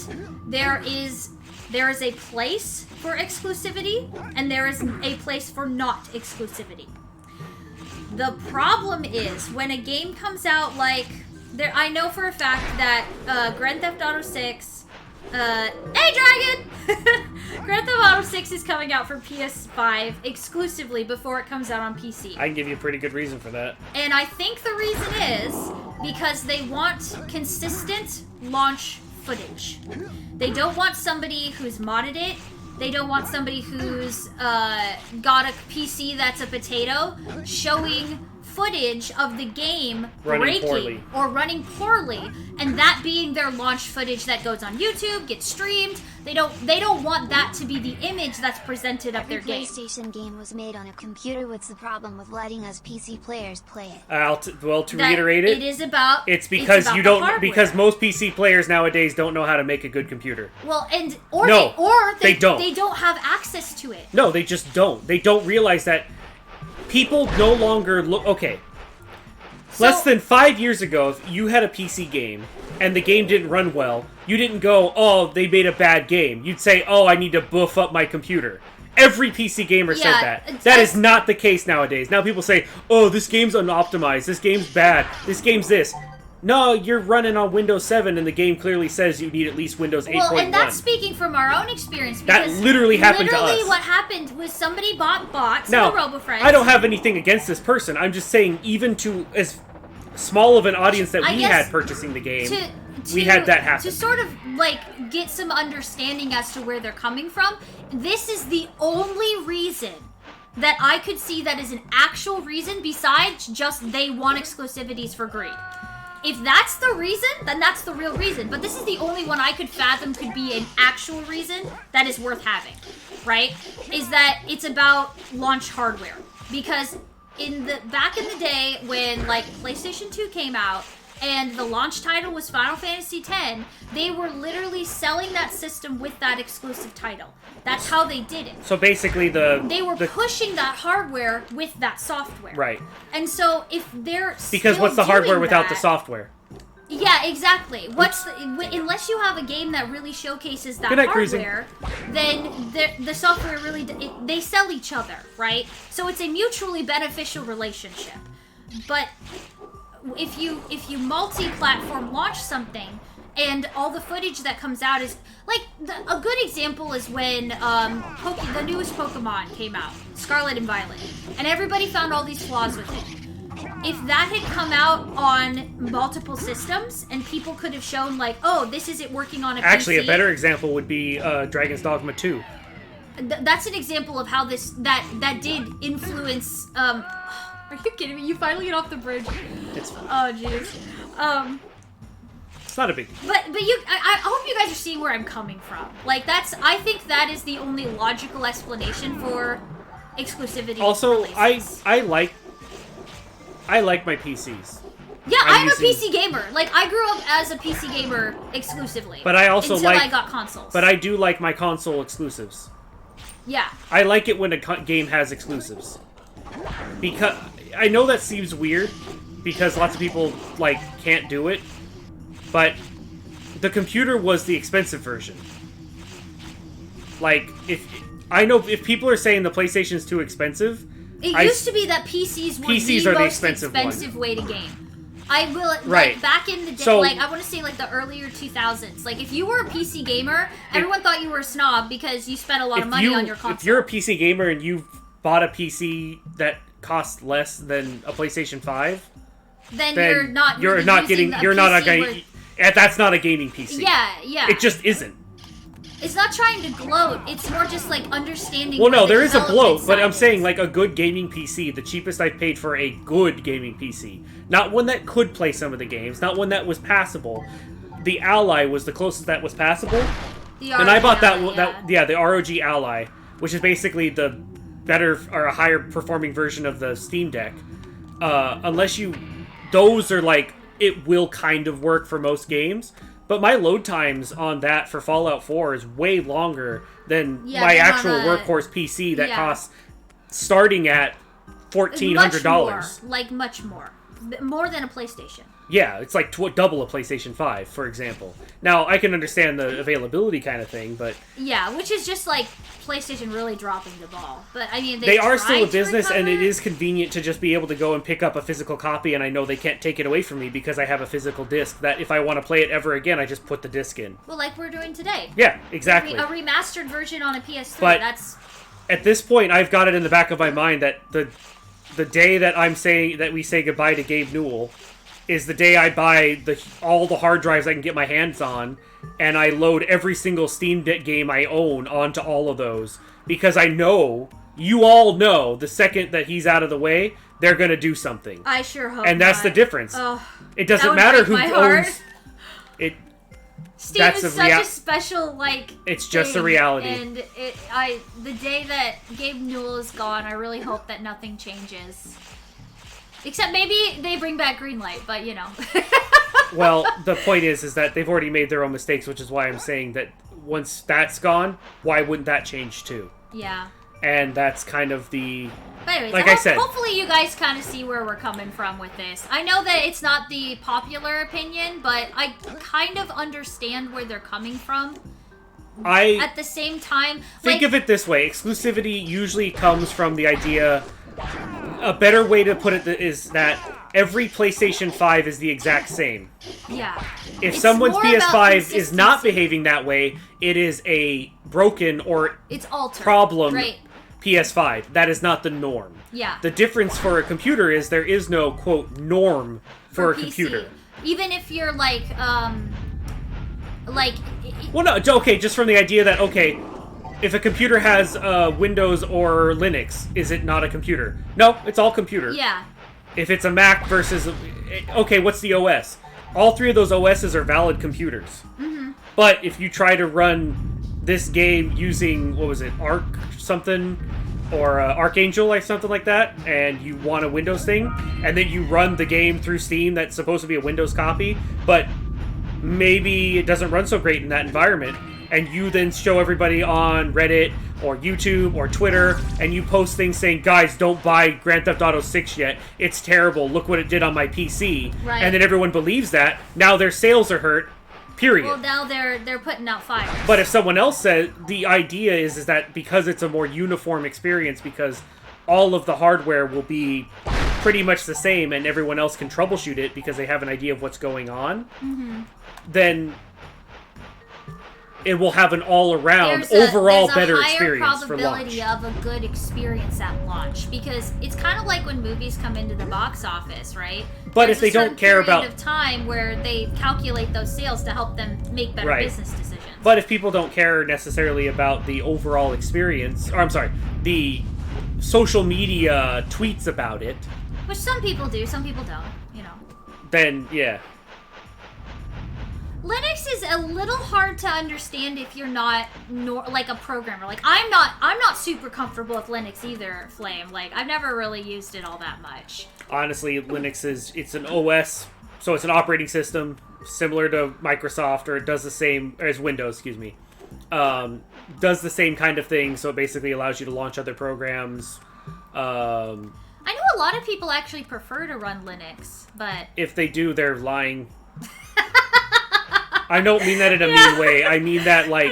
there is a place for exclusivity, and there is a place for not exclusivity. The problem is, when a game comes out like... I know for a fact that Grand Theft Auto 6... hey, Dragon! Grand Theft Auto 6 is coming out for PS5 exclusively before it comes out on PC. I can give you a pretty good reason for that. And I think the reason is because they want consistent launch footage. They don't want somebody who's modded it. They don't want somebody who's got a PC that's a potato showing footage of the game breaking or running poorly, and that being their launch footage that goes on YouTube, gets streamed. They don't want that to be the image that's presented of their game. Every PlayStation game was made on a computer. What's the problem with letting us PC players play it? To reiterate it, it's because because most PC players nowadays don't know how to make a good computer. Well, they don't. They don't have access to it. No, they just don't. They don't realize that people no longer look... Okay. Less than 5 years ago, if you had a PC game and the game didn't run well, you didn't go, oh, they made a bad game. You'd say, oh, I need to boof up my computer. Every PC gamer said that. That is not the case nowadays. Now people say, oh, this game's unoptimized, this game's bad, this game's this. No, you're running on Windows 7 and the game clearly says you need at least Windows 8.1. Well, and that's speaking from our own experience. That literally happened to us. Literally what happened was somebody bought bots in the RoboFriends. I don't have anything against this person. I'm just saying even to as small of an audience that we had purchasing the game, we had that happen. To sort of, like, get some understanding as to where they're coming from, this is the only reason that I could see that is an actual reason besides just they want exclusivities for greed. If that's the reason, then that's the real reason. But this is the only one I could fathom could be an actual reason that is worth having, right? Is that it's about launch hardware. Because back in the day when like PlayStation 2 came out and the launch title was Final Fantasy X, they were literally selling that system with that exclusive title. That's how they did it. So basically they were pushing that hardware with that software. Right. And so if they're because what's the hardware without the software? Yeah, exactly. Unless you have a game that really showcases that hardware, then the software really they sell each other, right? So it's a mutually beneficial relationship. But if you multi-platform launch something and all the footage that comes out is like a good example is when the newest Pokemon came out, Scarlet and Violet, and everybody found all these flaws with it. If that had come out on multiple systems and people could have shown like, oh, this isn't working on a Actually, PC. A better example would be Dragon's Dogma 2. That's an example of how that did influence. Are you kidding me? You finally get off the bridge. It's fine. Oh, jeez. It's not a big deal. But I hope you guys are seeing where I'm coming from. Like I think that is the only logical explanation for exclusivity. Also, I like my PCs. Yeah, I'm a PC gamer. Like, I grew up as a PC gamer exclusively. But I also until I got consoles. But I do like my console exclusives. Yeah. I like it when a game has exclusives. Because I know that seems weird, because lots of people, like, can't do it. But the computer was the expensive version. Like, if people are saying the PlayStation's too expensive... It used to be that PCs were the most expensive way to game. I will, like, back in the day, so, like, I want to say, like, the earlier 2000s. Like, if you were a PC gamer, everyone thought you were a snob because you spent a lot of money on your console. If you're a PC gamer and you've bought a PC that costs less than a PlayStation 5, then you're not getting, that's not a gaming PC. Yeah. It just isn't. It's not trying to gloat. It's more just, like, understanding. Well, no, there is a bloat, but I'm saying, like, a good gaming PC, the cheapest I've paid for a good gaming PC. Not one that could play some of the games, not one that was passable. The Ally was the closest that was passable. And I bought the ROG Ally, which is basically the better or a higher performing version of the Steam Deck. Those are, like, it will kind of work for most games. But my load times on that for Fallout 4 is way longer than my actual workhorse PC that costs starting at $1,400. Much more. More than a PlayStation. Yeah, it's like double a PlayStation 5, for example. Now, I can understand the availability kind of thing, but... Yeah, which is just, like, PlayStation really dropping the ball. But, I mean, they are still a business, and it is convenient to just be able to go and pick up a physical copy, and I know they can't take it away from me because I have a physical disc that if I want to play it ever again, I just put the disc in. Well, like we're doing today. Yeah, exactly. A remastered version on a PS3, but that's... At this point, I've got it in the back of my mind that the day that we say goodbye to Gabe Newell is the day I buy all the hard drives I can get my hands on, and I load every single Steam Deck game I own onto all of those. Because I know, you all know, the second that he's out of the way, they're going to do something. I sure hope And that's not. the difference. Oh, it doesn't matter who owns it. Steam is such a special, like, it's just a reality. And the day that Gabe Newell is gone, I really hope that nothing changes. Except maybe they bring back Greenlight, but you know. Well, the point is that they've already made their own mistakes, which is why I'm saying that once that's gone, why wouldn't that change too? Yeah. And that's kind of the... But anyways, like I said, hopefully you guys kind of see where we're coming from with this. I know that it's not the popular opinion, but I kind of understand where they're coming from. At the same time... Think of it this way. Exclusivity usually comes from the idea... A better way to put it is that every PlayStation 5 is the exact same. Yeah. If someone's PS5 is not behaving that way, it is a broken or problem PS5. That is not the norm. Yeah. The difference for a computer is there is no, quote, norm for a computer. Even if you're like... Well, no, okay, just from the idea that, okay... If a computer has Windows or Linux, is it not a computer? No, it's all computer. Yeah. If it's a Mac versus... Okay, what's the OS? All three of those OSs are valid computers. Mm-hmm. But if you try to run this game using, what was it, Arc something? Or Archangel or something like that, and you want a Windows thing, and then you run the game through Steam that's supposed to be a Windows copy, but maybe it doesn't run so great in that environment, and you then show everybody on Reddit or YouTube or Twitter, and you post things saying, guys, don't buy Grand Theft Auto 6 yet. It's terrible. Look what it did on my PC. Right. And then everyone believes that. Now their sales are hurt. Period. Well, now they're putting out fires. But if someone else said, the idea is that because it's a more uniform experience, because all of the hardware will be pretty much the same and everyone else can troubleshoot it because they have an idea of what's going on, then it will have an all-around, overall better experience for launch. There's a higher probability of a good experience at launch, because it's kind of like when movies come into the box office, right? But if they don't care about... There's a period of time where they calculate those sales to help them make better business decisions. But if people don't care necessarily about the overall experience, or I'm sorry, the social media tweets about it... Which some people do, some people don't, you know. Then, yeah. Linux is a little hard to understand if you're not like a programmer. Like I'm not super comfortable with Linux either, Flame. Like I've never really used it all that much. Honestly, Linux it's an OS, so it's an operating system similar to Microsoft, or it does the same as Windows, excuse me. Does the same kind of thing, so it basically allows you to launch other programs. I know a lot of people actually prefer to run Linux, but if they do, they're lying. I don't mean that in a mean way. I mean that, like,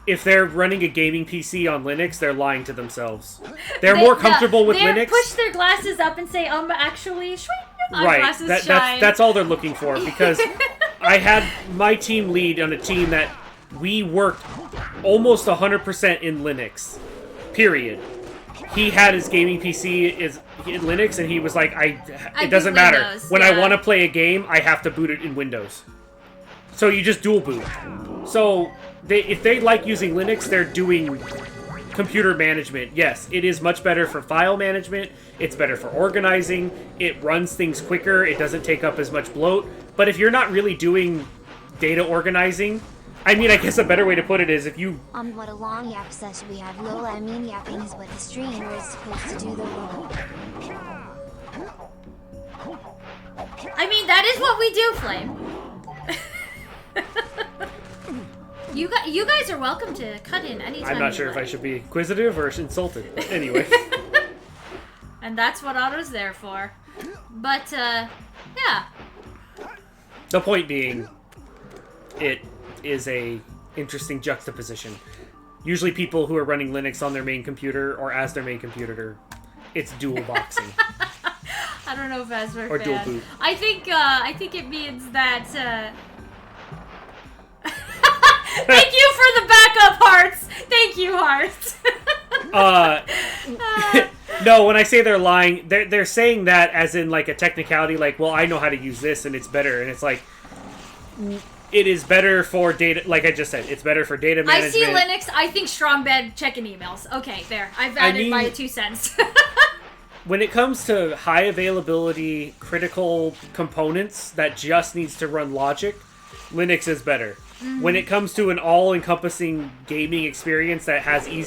if they're running a gaming PC on Linux, they're lying to themselves. They're more comfortable with Linux. They push their glasses up and say, actually, right. That's all they're looking for, because I had my team lead on a team that we worked almost 100% in Linux. Period. He had his gaming PC in Linux, and he was like, it doesn't matter. Windows, when I want to play a game, I have to boot it in Windows. So you just dual boot. So if they like using Linux, they're doing computer management. Yes, it is much better for file management. It's better for organizing. It runs things quicker. It doesn't take up as much bloat. But if you're not really doing data organizing, I mean, I guess a better way to put it is if you... what a long yap session we have, Lola. I mean, yapping is what the streamer is supposed to do, though. I mean, that is what we do, Flame. You guys are welcome to cut in anytime. I'm not sure if I should be inquisitive or insulted. But anyway. And that's what Otto's there for. But, yeah. The point being, it is a interesting juxtaposition. Usually people who are running Linux on their main computer or as their main computer, it's dual boxing. I don't know if as we're or dual boot. I think it means that Thank you for the backup hearts. Thank you, hearts. No, when I say they're lying, they're saying that as in like a technicality, like, well, I know how to use this and it's better, and it's like it is better for data, like I just said, it's better for data management. I see Linux, I think strong bed checking emails. Okay, there. I've added my 2 cents. When it comes to high availability critical components that just needs to run logic, Linux is better. Mm-hmm. When it comes to an all-encompassing gaming experience that has a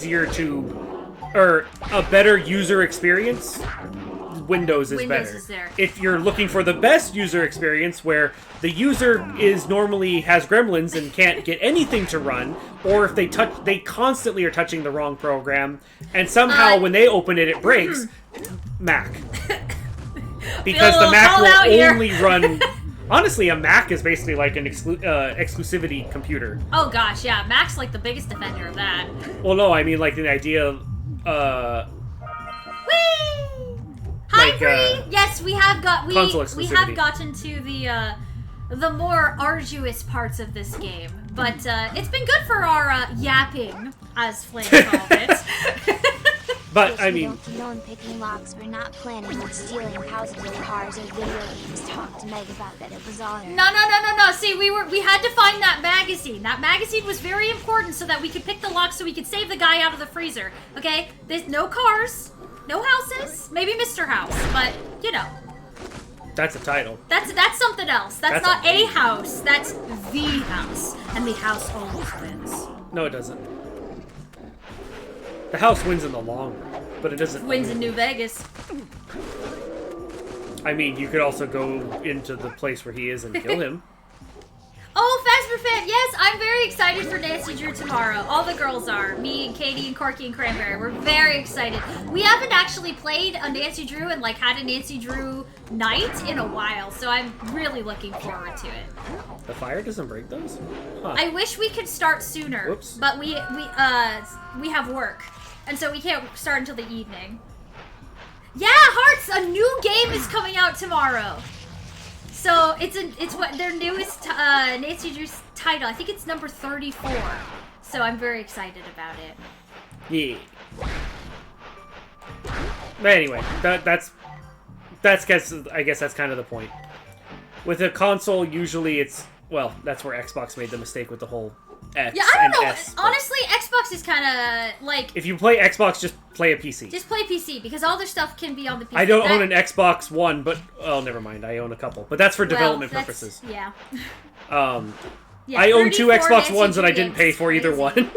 better user experience, Windows is better. Is there. If you're looking for the best user experience where the user normally has gremlins and can't get anything to run, or if they constantly are touching the wrong program, and somehow when they open it breaks, Mac. Because the Mac will only run... Honestly, a Mac is basically like an exclusivity computer. Oh gosh, yeah. Mac's like the biggest defender of that. Well, no, I mean like the idea Whee! Hi, Bree! Yes, we have gotten to the more arduous parts of this game. But it's been good for our yapping, as Flame called it. But, I mean... don't condone picking locks. We're not planning on stealing houses or cars or video games. Talk to Meg about that. It was all her. No. See, we had to find that magazine. That magazine was very important so that we could pick the lock so we could save the guy out of the freezer. Okay? There's no cars, no houses, maybe Mr. House, but, you know. That's a title. That's something else. That's not a house. That's the house. And the house always wins. No, it doesn't. The house wins in the long run, but it doesn't wins in New Vegas. I mean, you could also go into the place where he is and kill him. Oh, Phasma, yes, I'm very excited for Nancy Drew tomorrow. All the girls are. Me and Katie and Corky and Cranberry. We're very excited. We haven't actually played a Nancy Drew and like had a Nancy Drew night in a while, so I'm really looking forward to it. The fire doesn't break those? Huh. I wish we could start sooner. Whoops. But we have work, and so we can't start until the evening. Yeah, Hearts, a new game is coming out tomorrow. So it's what their newest Nancy Drew's title. I think it's number 34. So I'm very excited about it. Yeah. But anyway, that's I guess that's kind of the point. With a console, usually it's that's where Xbox made the mistake with the whole X. Yeah, I don't know. S, honestly, Xbox is kind of like... If you play Xbox, just play a PC. Just play PC, because all their stuff can be on the PC. I don't own an Xbox One, but... Oh, never mind. I own a couple. But that's for development purposes. Yeah. Yeah, I own 2 Xbox Nancy Ones and I Drew didn't games pay is for either crazy. one.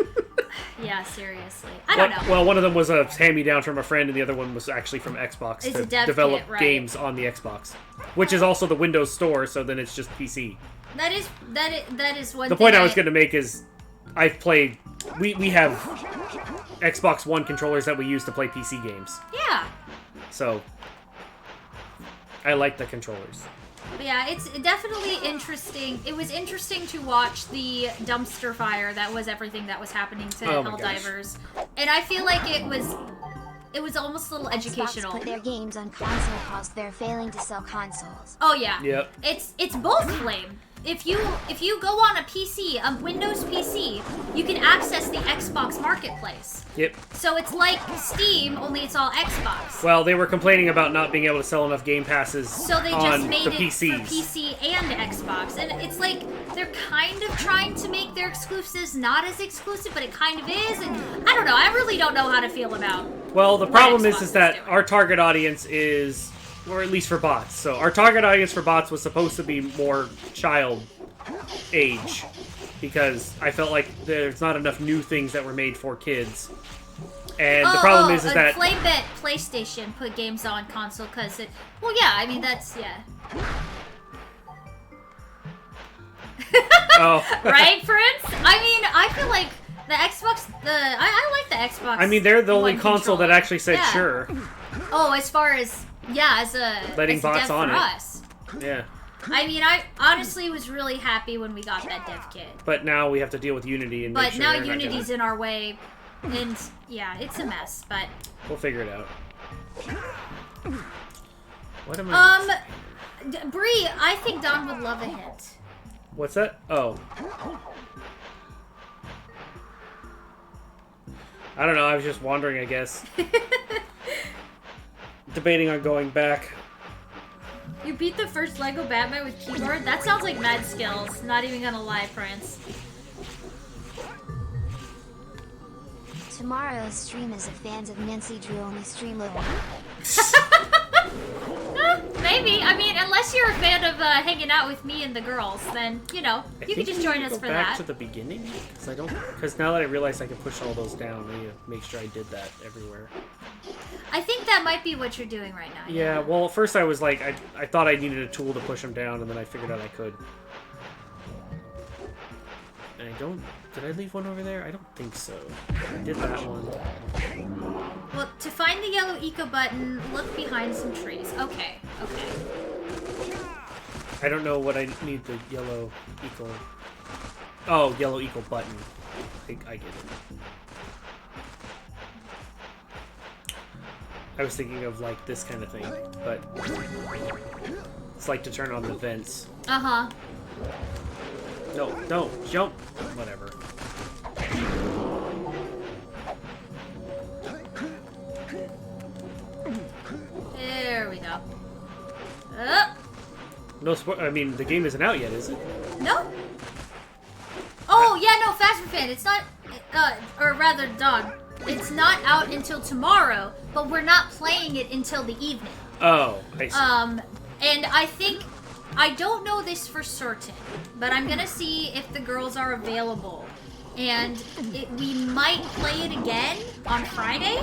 Yeah, seriously. I don't know. Well, one of them was a hand-me-down from a friend, and the other one was actually from Xbox It's to a dev develop kit, right. games on the Xbox, which is also the Windows Store. So then it's just PC. That is one. The point I was going to make is, I've played. We have Xbox One controllers that we use to play PC games. Yeah. So I like the controllers. But yeah, it's definitely interesting. It was interesting to watch the dumpster fire that was everything that was happening to Helldivers. And I feel like it was almost a little educational. Xbox put their games on console because they're failing to sell consoles. Oh yeah. Yep. It's both lame. If you go on a PC, a Windows PC, you can access the Xbox Marketplace. Yep. So it's like Steam, only it's all Xbox. Well, they were complaining about not being able to sell enough Game Passes So they on just made the it PCs. for PC and Xbox. And it's like, they're kind of trying to make their exclusives not as exclusive, but it kind of is. And I don't know, I really don't know how to feel about Well, the what problem Xbox is that doing. our target audience is, or at least for bots. So our target audience for bots was supposed to be more child age, because I felt like there's not enough new things that were made for kids. And the problem is that Playbet PlayStation put games on console because it. Well, yeah, I mean that's oh, right, Prince. I mean, I feel like the Xbox. I like the Xbox. I mean, they're the only One console that controller. actually said Yeah. sure. Oh, as far as as a Letting as bots dev on for it. us. Yeah, I mean, I honestly was really happy when we got that dev kit. but now we have to deal with Unity and. Make But sure now they're not Unity's gonna- in our way, and yeah, it's a mess. But We'll figure it out. What am I? Bree, I think Don would love a hint. What's that? Oh. I don't know, I was just wondering, I guess. Debating on going back. You beat the first Lego Batman with keyboard? That sounds like mad skills. Not even gonna lie, Prince. Tomorrow's stream is if fans of Nancy Drew only stream little. Maybe. I mean, unless you're a fan of hanging out with me and the girls, then, you know, you can just join us for Go back that. to the beginning? Because now that I realize I can push all those down, I need to make sure I did that everywhere. I think that might be what you're doing right now. Yeah, well, at first I was like, I thought I needed a tool to push them down, and then I figured out I could. And I don't... Did I leave one over there? I don't think so. I did that one. Well, to find the yellow eco button, look behind some trees. Okay, okay. I don't know what I need the yellow equal... Oh, yellow equal button. I get it. I was thinking of, like, this kind of thing, but... It's like to turn on the vents. Uh-huh. No, no, jump! Whatever. There we go. No, I mean, the game isn't out yet, is it? No? Oh, yeah, no, Fastman, it's not, or rather, Dog, it's not out until tomorrow, but we're not playing it until the evening. Oh, I see. And I think, I don't know this for certain, but I'm gonna see if the girls are available. And we might play it again on Friday.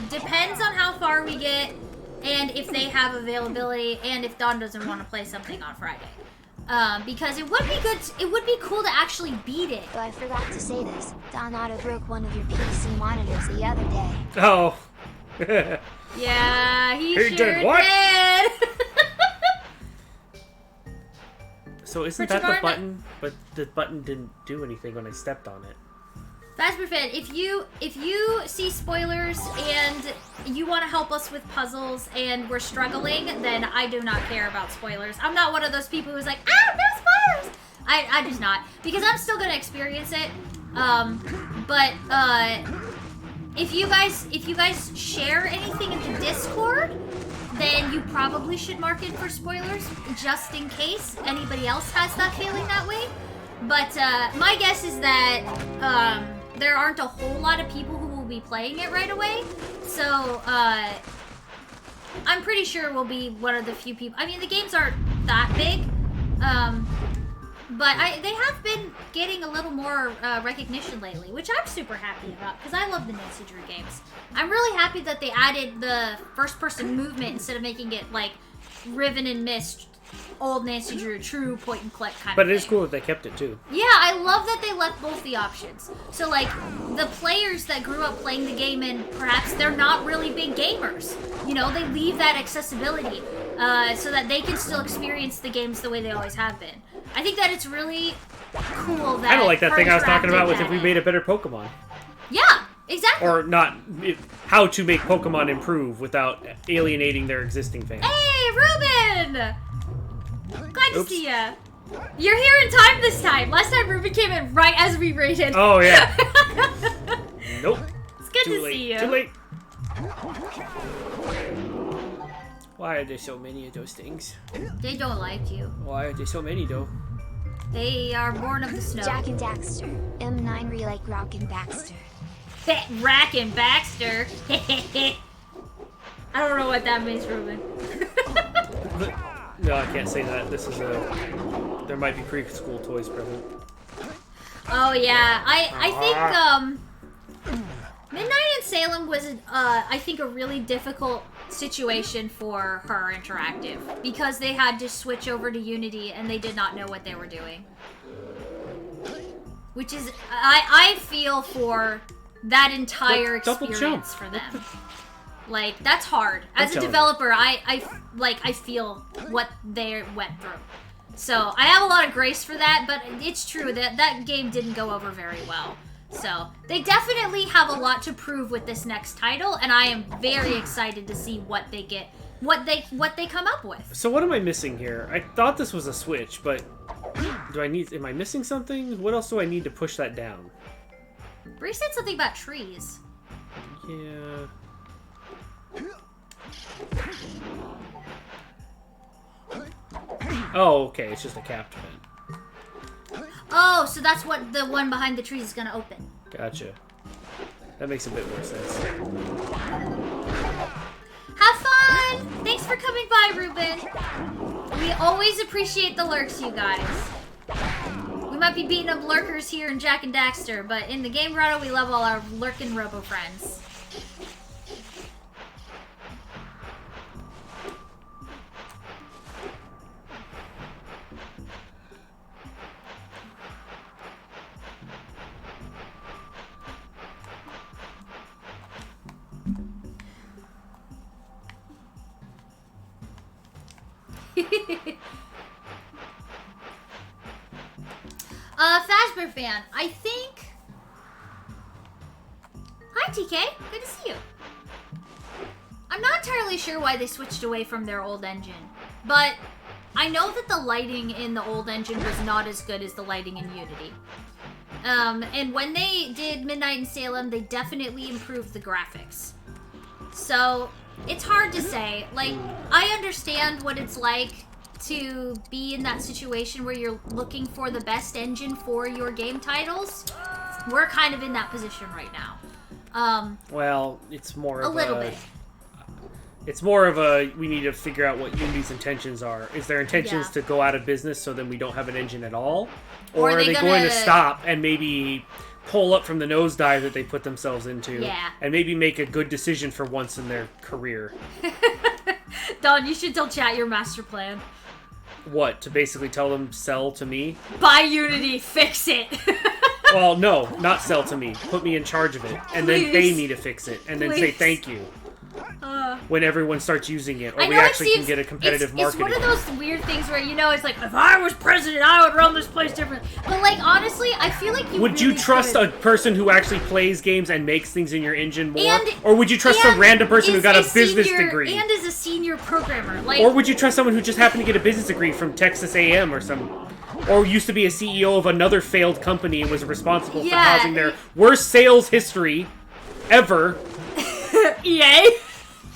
Depends on how far we get, and if they have availability, and if Dawn doesn't want to play something on Friday. Because it would be good, it would be cool to actually beat it. Oh, I forgot to say this. Don Otto broke one of your PC monitors the other day. Oh. Yeah, he He sure did what? did. So isn't that the button? But the button didn't do anything when I stepped on it. Fastman, if you see spoilers and you want to help us with puzzles and we're struggling, then I do not care about spoilers. I'm not one of those people who's like, no spoilers. I just not, because I'm still gonna experience it. But if you guys share anything in the Discord, then you probably should mark it for spoilers, just in case anybody else has that feeling that way. But my guess is that there aren't a whole lot of people who will be playing it right away. So I'm pretty sure we'll be one of the few people. I mean, the games aren't that big. But they have been getting a little more recognition lately, which I'm super happy about, because I love the Nancy Drew games. I'm really happy that they added the first-person movement instead of making it, like, Riven and Mist, old Nancy Drew, true point-and-click kind of But it thing. is cool that they kept it, too. Yeah, I love that they left both the options. So, like, the players that grew up playing the game and perhaps they're not really big gamers, you know, they leave that accessibility so that they can still experience the games the way they always have been. I think that it's really cool that... I don't like that thing I was talking about with Interactive if we made a better Pokemon. Yeah, exactly. Or not, how to make Pokemon improve without alienating their existing fans. Hey, Ruben! Glad to see ya. You're here in time this time. Last time Ruben came in right as we raided. Oh, yeah. Nope. It's good Too to late. see you. Too late. Why are there so many of those things? They don't like you. Why are there so many, though? They are born of the snow. Jak and Daxter. M9 Relay Rock and Baxter. Rack and Baxter. I don't know what that means, Ruben. No, I can't say that. This is a... There might be preschool toys present. Oh, yeah. I think, Midnight in Salem was, I think, a really difficult situation for her Interactive. Because they had to switch over to Unity and they did not know what they were doing. Which is... I feel for that entire experience for them. Like, that's hard. As a developer, I feel what they went through. So, I have a lot of grace for that, but it's true that that game didn't go over very well. So, they definitely have a lot to prove with this next title, and I am very excited to see what they get, what they come up with. So what am I missing here? I thought this was a Switch, but am I missing something? What else do I need to push that down? Bree said something about trees. Yeah... Oh, okay, it's just a capped vent. Oh, so that's what the one behind the trees is gonna open. Gotcha. That makes a bit more sense. Have fun! Thanks for coming by, Ruben. We always appreciate the lurks, you guys. We might be beating up lurkers here in Jak and Daxter, but in the Game Grotto, we love all our lurkin' robo friends. Fazbear fan, I think... Hi, TK. Good to see you. I'm not entirely sure why they switched away from their old engine, but I know that the lighting in the old engine was not as good as the lighting in Unity. And when they did Midnight in Salem, they definitely improved the graphics. So, it's hard to say. Like, I understand what it's like to be in that situation where you're looking for the best engine for your game titles. We're kind of in that position right now. Well, it's more of a little bit. It's more of a, we need to figure out what Unity's intentions are. Is their intentions to go out of business so then we don't have an engine at all? Or are they going to stop and maybe pull up from the nosedive that they put themselves into and maybe make a good decision for once in their career? Don, you should tell chat your master plan. What? To basically tell them, sell to me? Buy Unity, fix it! Well, no, not sell to me. Put me in charge of it. And then pay me to fix it. And then say thank you. When everyone starts using it. Or we actually can get a competitive market. It's one of those weird things where, you know, it's like, if I was president, I would run this place different. But, like, honestly, I feel like you Would you trust a person who actually plays games and makes things in your engine more? Or would you trust some random person who got a business degree? And is a senior programmer. Like, or would you trust someone who just happened to get a business degree from Texas A&M or some... Or used to be a CEO of another failed company and was responsible for causing their worst sales history ever. EA?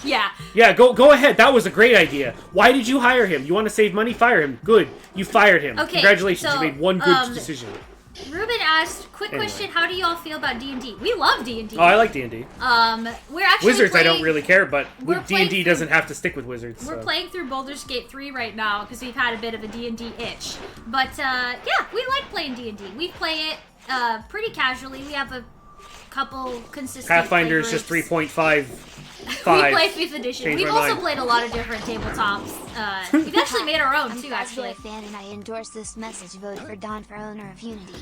Yeah. Yeah, go ahead. That was a great idea. Why did you hire him? You want to save money? Fire him. Good. You fired him. Okay, Congratulations. so, you made one good decision. Ruben asked, quick question, how do you all feel about D&D? We love D&D. Oh, I like D&D. We're actually Wizards playing, I don't really care, but D&D doesn't have to stick with Wizards. We're so. playing through Baldur's Gate 3 right now because we've had a bit of a D&D itch. But, yeah, we like playing D&D. We play it pretty casually. We have a couple consistent Pathfinder is just 3.5. We play 5th edition. Changed We've my also mind. played a lot of different tabletops. We've actually made our own, too, actually. I'm a fan and I endorse this message. Vote for Don for owner of Unity.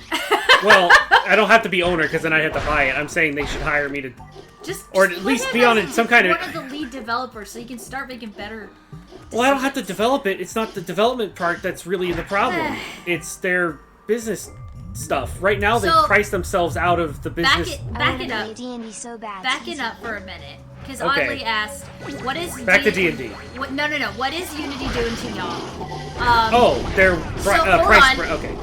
Well, I don't have to be owner because then I have to buy it. I'm saying they should hire me to... or at least be on it, some kind of... one of the lead developers so you can start making better decisions. Well, I don't have to develop it. It's not the development part that's really the problem. It's their business stuff. Right now, they price themselves out of the business... Back it up. D&D so bad. Back it up for a minute. Because Okay. Audley asked, what is... Back to D&D. No. What is Unity doing to y'all? Their price... hold on. Okay.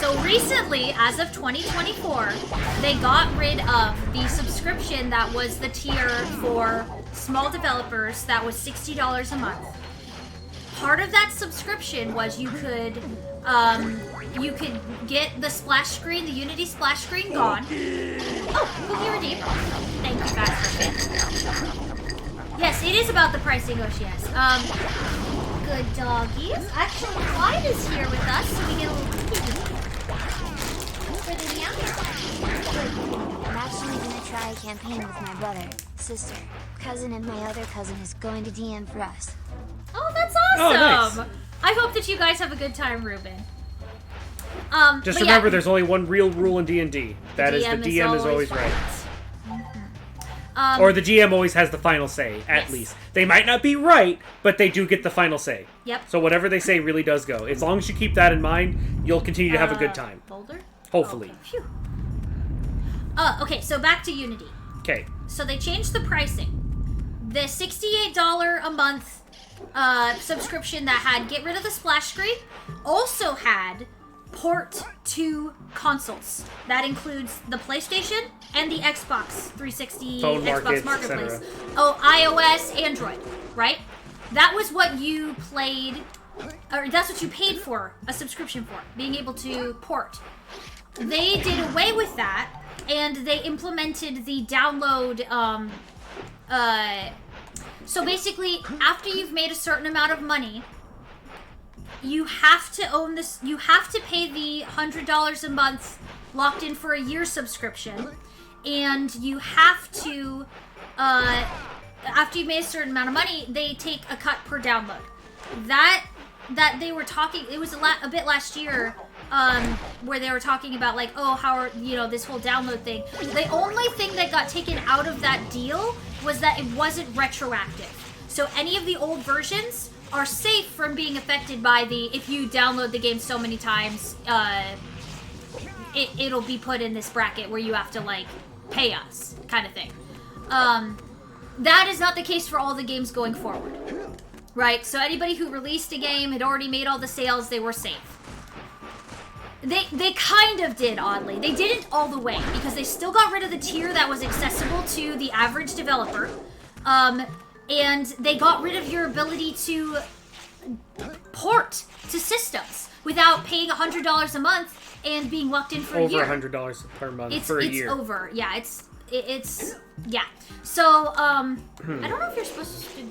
So recently, as of 2024, they got rid of the subscription that was the tier for small developers that was $60 a month. Part of that subscription was you could get the splash screen, the Unity splash screen gone. Oh, cookie redeemed. Thank you guys for it. Yes, it is about the pricing, Oshias. Good doggies. Actually, Clyde is here with us, so we get a little cookie. I'm actually gonna try a campaign with my brother, sister, cousin, and my other cousin is going to DM for us. Oh, that's awesome! Oh, nice. I hope that you guys have a good time, Ruben. Just but remember, yeah, there's only one real rule in D&D. That is the DM is always right. Or the GM always has the final say, at least. They might not be right, but they do get the final say. Yep. So whatever they say really does go. As long as you keep that in mind, you'll continue to have a good time. Boulder? Hopefully. Okay. Okay, so back to Unity. Okay. So they changed the pricing. The $68 a month subscription that had get rid of the splash screen also had Prt.2 consoles. That includes the PlayStation and the Xbox 360, Phone Xbox markets, Marketplace. etc. Oh, iOS, Android, right? That was what you played, or that's what you paid for a subscription for, being able to port. They did away with that, and they implemented the download, so basically, after you've made a certain amount of money, you have to own this, you have to pay the $100 a month locked in for a year subscription, and you have to, after you've made a certain amount of money, they take a cut per download. That they were talking, it was a bit last year, where they were talking about like, oh, how are, this whole download thing. The only thing that got taken out of that deal was that it wasn't retroactive. So any of the old versions are safe from being affected by if you download the game so many times, it'll be put in this bracket where you have to like pay us kind of thing. That is not the case for all the games going forward. Right, so anybody who released a game had already made all the sales, they were safe. They kind of did, oddly. They didn't all the way, because they still got rid of the tier that was accessible to the average developer. And they got rid of your ability to port to systems without paying $100 a month and being locked in for a year. Over $100 per month for a year. It's over, yeah, it's yeah. So, I don't know if you're supposed to...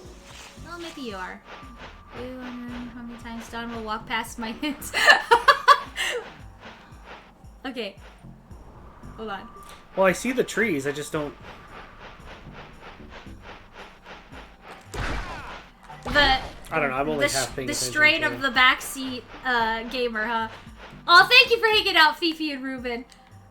Well, maybe you are. How many times Don will walk past my hints? Okay. Hold on. Well, I see the trees, I just don't... I don't know, I'm only half paying attention. The strain of the backseat gamer, huh? Oh, thank you for hanging out, Fifi and Ruben.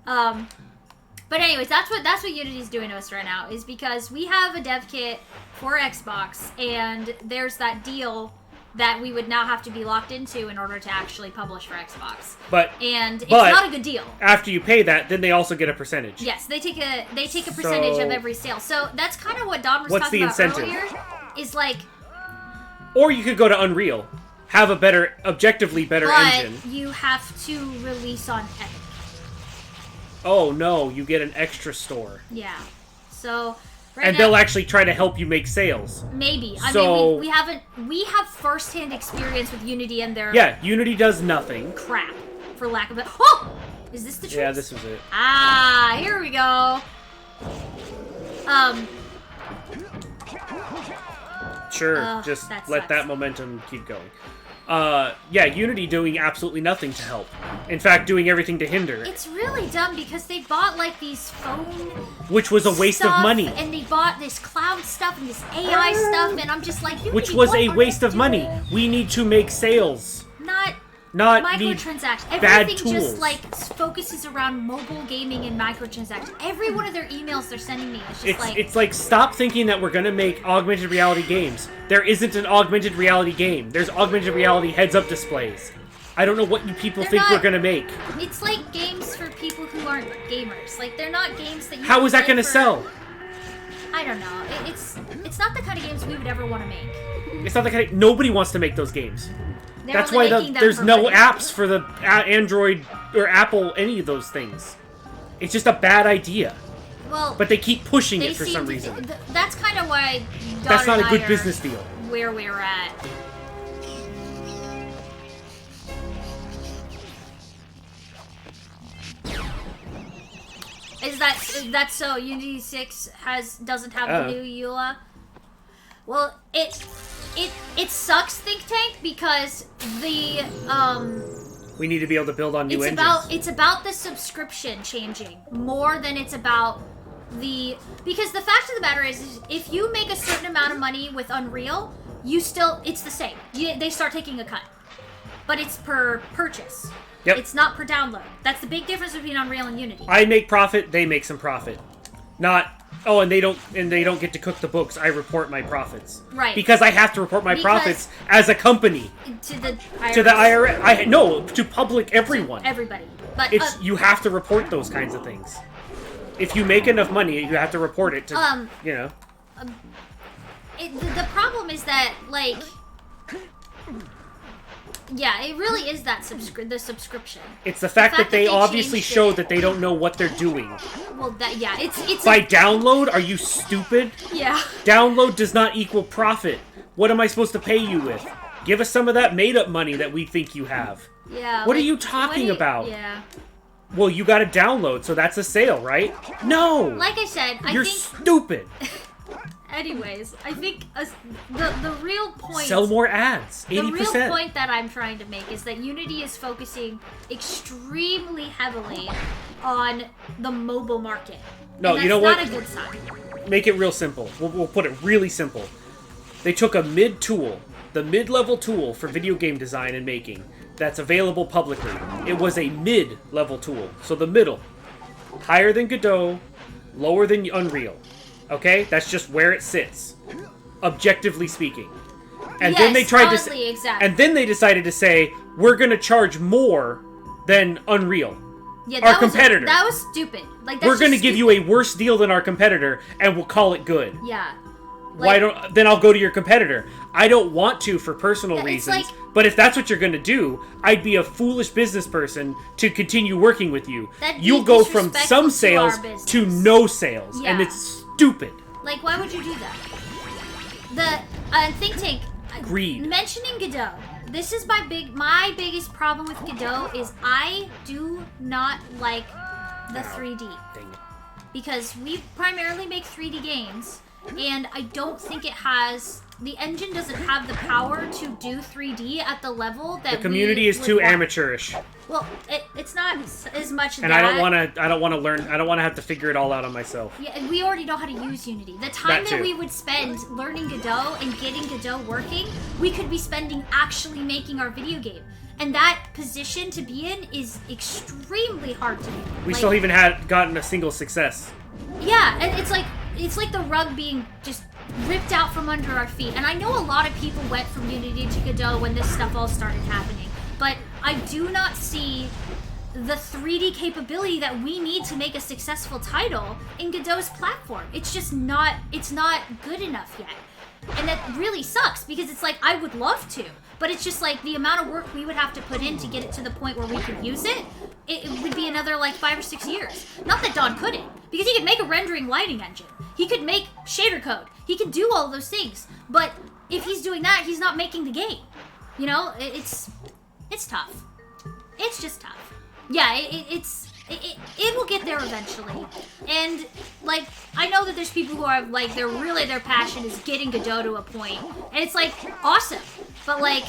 But anyways, that's what Unity's doing to us right now, is because we have a dev kit for Xbox, and there's that deal that we would now have to be locked into in order to actually publish for Xbox. And it's not a good deal. After you pay that, then they also get a percentage. Yes, they take a percentage of every sale. So that's kind of what Don was talking about earlier. Is like, or you could go to Unreal, have a objectively better engine. But you have to release on Epic. Oh no, you get an extra store. Yeah. So and they'll actually try to help you make sales. Maybe. I mean, we have first-hand experience with Unity and their... Yeah, Unity does nothing. Crap, for lack of it. Oh! Is this the trees? Yeah, this was it. Ah, here we go. Sure, just that let sucks. that momentum keep going. Yeah, Unity doing absolutely nothing to help. In fact, doing everything to hinder it. It's really dumb because they bought like these phone Which was a waste stuff, of money. and they bought this cloud stuff and this AI stuff, and I'm just like, Unity, Which was what a are waste you of money. doing? We need to make sales. Not need microtransactions. bad Everything tools. just like focuses around mobile gaming and microtransactions. Every one of their emails they're sending me is just It's like, stop thinking that we're gonna make augmented reality games. There isn't an augmented reality game. There's augmented reality heads-up displays. I don't know what you people think we're gonna make. It's like games for people who aren't gamers. Like they're not games that you. How is that play gonna for- sell? I don't know. It's not the kind of games we would ever want to make. It's not the kind of, nobody wants to make those games. They're That's only why making them there's for no money. apps for the Android or Apple, any of those things. It's just a bad idea. Well, But they keep pushing they it for seem some to- reason. That's kind of why. That's not a good Daughter and I business are deal. Where we're at. Is that so? Unity 6 doesn't have the new EULA. Well, it sucks, Think Tank, because the We need to be able to build on new engines. it's about the subscription changing more than it's about because the fact of the matter is if you make a certain amount of money with Unreal, it's the same. They start taking a cut, but it's per purchase. Yep. It's not per download. That's the big difference between Unreal and Unity. I make profit, they make some profit. And they don't get to cook the books. I report my profits. Right. Because I have to report my profits as a company To the IRS. To public everyone. Everybody. But You have to report those kinds of things. If you make enough money, you have to report it to the problem is that like yeah, it really is that the subscription. It's the fact that they obviously changed show it. that they don't know what they're doing. Well, it's By download? Are you stupid? Yeah. Download does not equal profit. What am I supposed to pay you with? Give us some of that made-up money that we think you have. Yeah. What are you talking about? Yeah. Well, you got to download, so that's a sale, right? No! Like I said, You're stupid! Anyways, I think the real point... Sell more ads. 80%. The real point that I'm trying to make is that Unity is focusing extremely heavily on the mobile market. No, and you know what? that's not a good sign. Make it real simple. We'll put it really simple. They took a mid-tool, the mid-level tool for video game design and making, that's available publicly. It was a mid-level tool, so the middle. Higher than Godot, lower than Unreal. Okay? That's just where it sits. Objectively speaking. And then they tried to exactly. And then they decided to say, we're gonna charge more than Unreal. Yeah, our competitor. That was stupid. Like that's we're gonna just give you a worse deal than our competitor, and we'll call it good. Yeah. Then I'll go to your competitor. I don't want to for personal reasons, but if that's what you're gonna do, I'd be a foolish business person to continue working with you. You'll go from some sales to no sales, and it's stupid. Like, why would you do that? Think Tank. Greed. Mentioning Godot. This is my biggest problem with Godot is I do not like the 3D. Dang it. Because we primarily make 3D games, and I don't think the engine doesn't have the power to do 3D at the level that the community is too amateurish. Well, it's not as much. And I don't want to learn. I don't want to have to figure it all out on myself. Yeah, and we already know how to use Unity. The time that we would spend learning Godot and getting Godot working, we could be spending actually making our video game. And that position to be in is extremely hard to do. We still even had gotten a single success. Yeah, and it's like the rug being just ripped out from under our feet. And I know a lot of people went from Unity to Godot when this stuff all started happening. But I do not see the 3D capability that we need to make a successful title in Godot's platform. It's just not good enough yet. And that really sucks because it's like, I would love to, but it's just like the amount of work we would have to put in to get it to the point where we could use it, it would be another like 5 or 6 years. Not that Don couldn't, because he could make a rendering lighting engine. He could make shader code. He could do all those things. But if he's doing that, he's not making the game. You know, it's tough. It's just tough. Yeah, it will get there eventually. And, like, I know that there's people who are, like, their passion is getting Godot to a point. And it's, like, awesome. But, like,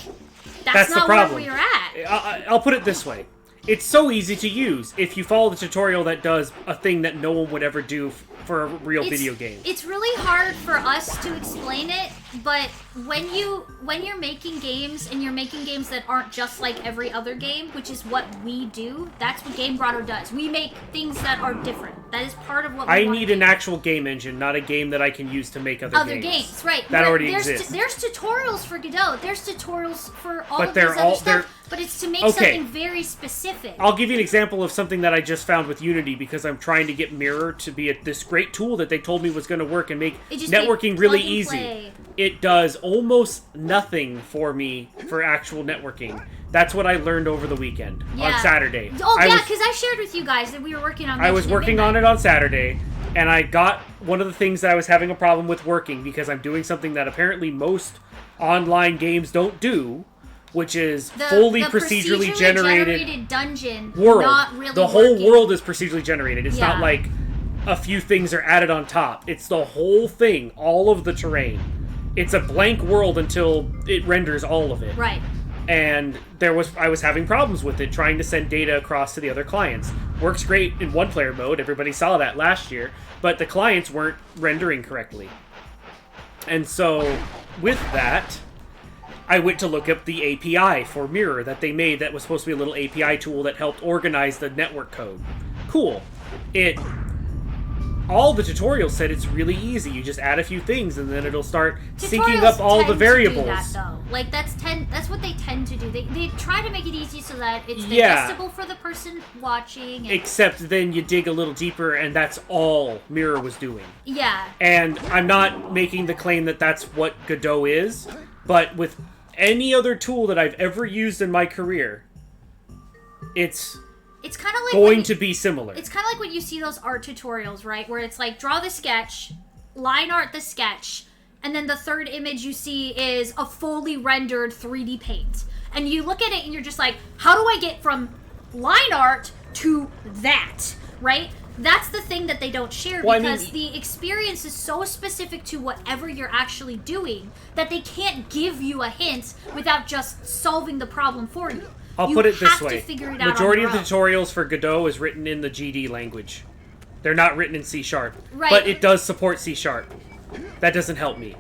that's not where we're at. I'll put it this way. It's so easy to use if you follow the tutorial that does a thing that no one would ever do for a real video game. It's really hard for us to explain it, but when you're making games and you're making games that aren't just like every other game, which is what we do, that's what Game Grotto does. We make things that are different. That is part of what we need an actual game engine, not a game that I can use to make other games. Right. That already exists. There's tutorials for Godot. There's tutorials for all of this other stuff. But it's to make something very specific. I'll give you an example of something that I just found with Unity because I'm trying to get Mirror to be this great tool that they told me was going to work and make networking really easy. It does almost nothing for me for actual networking. That's what I learned over the weekend on Saturday. Oh, yeah, because I shared with you guys that we were working on it. I was working on it on Saturday, and I got one of the things that I was having a problem with working because I'm doing something that apparently most online games don't do, which is fully procedurally generated dungeon world. Not really the whole world is procedurally generated. It's not like a few things are added on top. It's the whole thing, all of the terrain. It's a blank world until it renders all of it. Right. And I was having problems with it, trying to send data across to the other clients. Works great in one-player mode. Everybody saw that last year. But the clients weren't rendering correctly. And so, with that, I went to look up the API for Mirror that they made that was supposed to be a little API tool that helped organize the network code. Cool. All the tutorials said it's really easy. You just add a few things and then it'll start syncing up all the variables. To do that, though. Like that's what they tend to do. They try to make it easy so that it's digestible for the person watching. Except then you dig a little deeper and that's all Mirror was doing. Yeah. And I'm not making the claim that that's what Godot is, but with any other tool that I've ever used in my career, it's kind of like going to be similar. It's kind of like when you see those art tutorials, right? Where it's like, draw the sketch, line art the sketch, and then the third image you see is a fully rendered 3D paint. And you look at it and you're just like, how do I get from line art to that, right? That's the thing that they don't share because the experience is so specific to whatever you're actually doing that they can't give you a hint without just solving the problem for you. I'll put it this way. Majority of the tutorials for Godot is written in the GD language. They're not written in C#. Right. But it does support C#. That doesn't help me.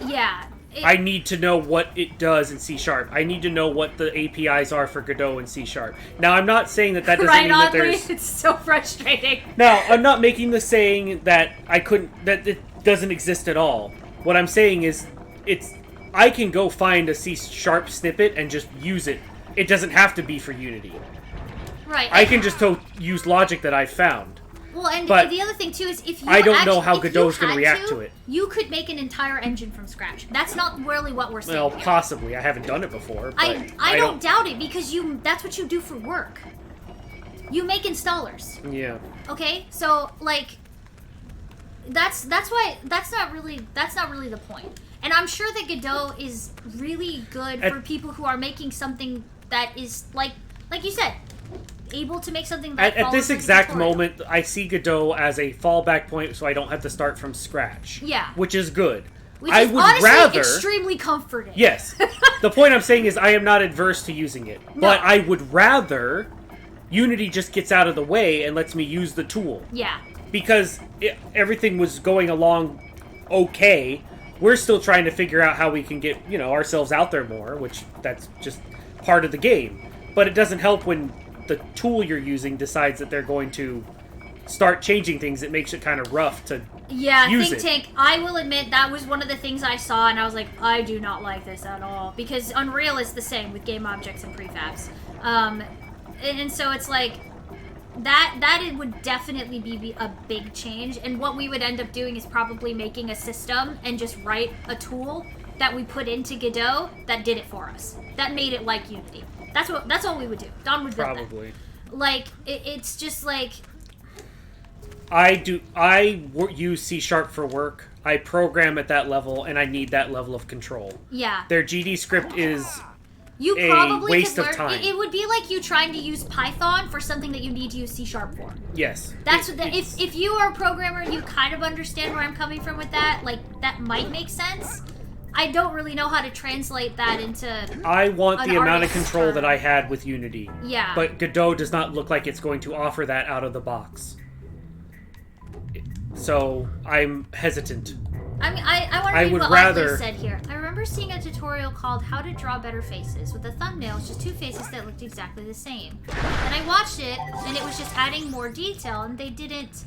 Yeah. I need to know what it does in C#. I need to know what the APIs are for Godot in C#. Now, I'm not saying that doesn't mean that there's... It's so frustrating. Now, I'm not making the saying that that it doesn't exist at all. What I'm saying is, I can go find a C# snippet and just use it. It doesn't have to be for Unity. Right. I can just use logic that I've found. Well, and but the other thing, too, is if you I don't know how Godot's going to react to it. You could make an entire engine from scratch. That's not really what we're saying. Well, possibly. I haven't done it before. But I don't doubt it, because that's what you do for work. You make installers. Yeah. Okay? So, like, that's why that's not really the point. And I'm sure that Godot is really good for people who are making something that is, like you said, able to make something that at this exact moment, I see Godot as a fallback point so I don't have to start from scratch. Yeah. Which is good. Which is honestly extremely comforting. Yes. The point I'm saying is I am not adverse to using it. No. But I would rather Unity just gets out of the way and lets me use the tool. Yeah. Because everything was going along okay. We're still trying to figure out how we can get, ourselves out there more, which that's just part of the game. But it doesn't help when the tool you're using decides that they're going to start changing things. It makes it kind of rough to use Think Tank, I will admit that was one of the things I saw, and I was like, I do not like this at all. Because Unreal is the same with game objects and prefabs. And so it's like, that it would definitely be a big change, and what we would end up doing is probably making a system and just write a tool that we put into Godot that did it for us. That made it like Unity. That's all we would do. Don would build probably. That. Like, it's just like... I use C# for work. I program at that level, and I need that level of control. Yeah. Their GD script is You a probably waste could of time. It would be like you trying to use Python for something that you need to use C# for. Yes. That's if you are a programmer, you kind of understand where I'm coming from with that. Like, that might make sense. I don't really know how to translate that into. I want the amount of control term. that I had with Unity. Yeah. But Godot does not look like it's going to offer that out of the box. So I'm hesitant. I mean, I want to read what Oculus said here. I remember seeing a tutorial called How to Draw Better Faces with a thumbnail, just two faces that looked exactly the same. And I watched it, and it was just adding more detail, and they didn't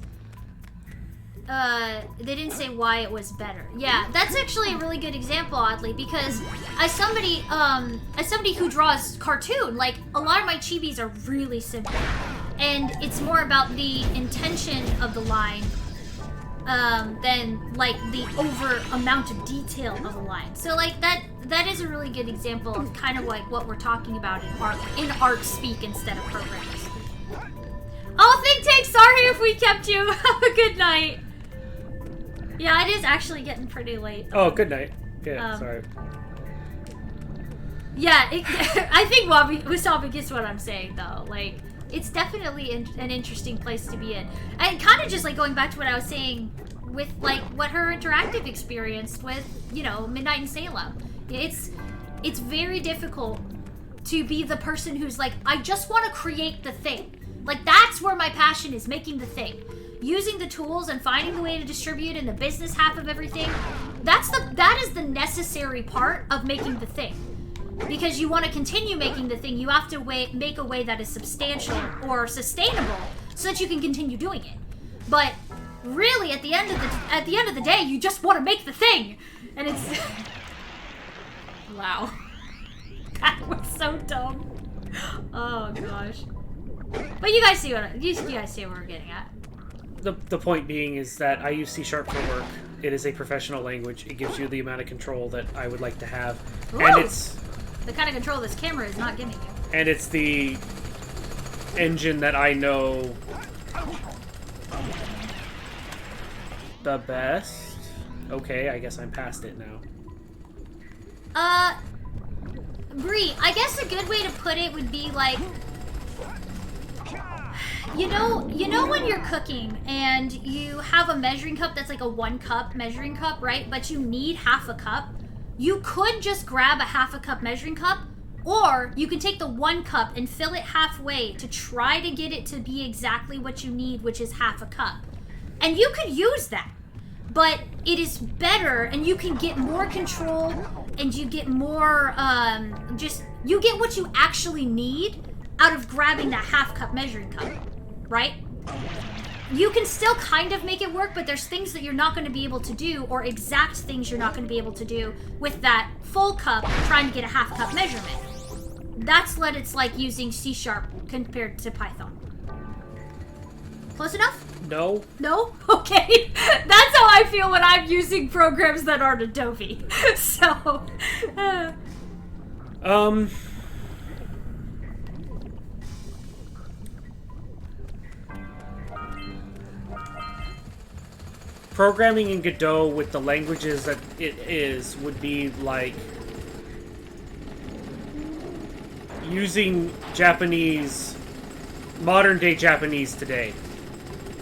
say why it was better. Yeah, that's actually a really good example, oddly, because as somebody who draws cartoon, like, a lot of my chibis are really simple. And it's more about the intention of the line than like the over amount of detail of a line. So like that is a really good example of kind of like what we're talking about in art speak instead of programming speak. Oh, Think Tank, sorry if we kept you. Have a good night. Yeah, it is actually getting pretty late. Oh, good night. Yeah, sorry. Yeah, I think Wasabi gets what I'm saying though. Like, it's definitely an interesting place to be in. And kind of just like going back to what I was saying with like what her interactive experience with, you know, Midnight in Salem. It's very difficult to be the person who's like, I just want to create the thing. Like, that's where my passion is, making the thing. Using the tools and finding the way to distribute and the business half of everything. That is the necessary part of making the thing. Because you want to continue making the thing, you have to make a way that is substantial or sustainable so that you can continue doing it. But really, at the end of the day, you just want to make the thing, and it's wow, that was so dumb. Oh gosh. But you guys see what we're getting at. The point being is that I use C# for work. It is a professional language. It gives you the amount of control that I would like to have, Ooh. and it's the kind of control this camera is not giving you. And it's the engine that I know the best. Okay, I guess I'm past it now. Bree, I guess a good way to put it would be like, you know when you're cooking and you have a measuring cup that's like a 1 cup measuring cup, right? But you need half a cup. You could just grab a half a cup measuring cup, or you can take the 1 cup and fill it halfway to try to get it to be exactly what you need, which is half a cup. And you could use that, but it is better, and you can get more control, and you get more, you get what you actually need out of grabbing that half cup measuring cup, right? You can still kind of make it work, but there's things that you're not going to be able to do, or exact things you're not going to be able to do with that full cup trying to get a half cup measurement. That's what it's like using C# compared to Python. Close enough? No. No? Okay. That's how I feel when I'm using programs that aren't Adobe. So, programming in Godot with the languages that it is would be like using modern day Japanese today,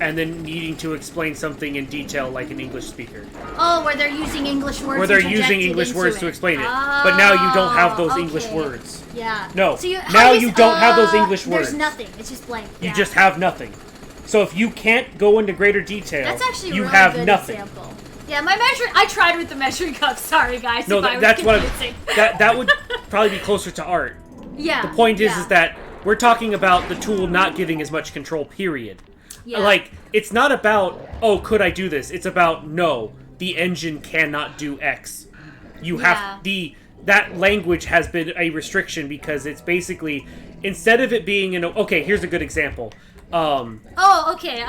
and then needing to explain something in detail like an English speaker. Oh, where they're using English words. Where they're using English words to explain it. But now you don't have those English words. Yeah. No. So now you don't have those English words. There's nothing. It's just blank. You just have nothing. So if you can't go into greater detail, that's actually you a really have good nothing. Example. Yeah, I tried with the measuring cup. Sorry, guys. No, that's what that would probably be closer to art. Yeah. The point is that we're talking about the tool not giving as much control, period. Yeah. Like, it's not about, oh, could I do this? It's about, no, the engine cannot do X. You have, that language has been a restriction because it's basically, instead of it being okay, here's a good example. Okay.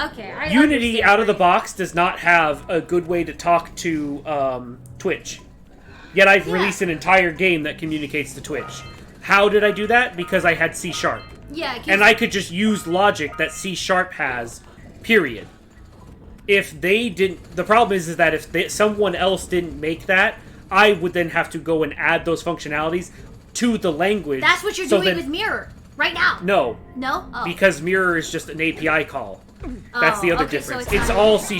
Unity out of the box does not have a good way to talk to Twitch. Yet I've released an entire game that communicates to Twitch. How did I do that? Because I had C#. Yeah. And I could just use logic that C# has, period. If they didn't... The problem is that if someone else didn't make that, I would then have to go and add those functionalities to the language. That's what you're doing with Mirror right now. No. No? Oh. Because Mirror is just an API call. That's the other difference. So it's all C#.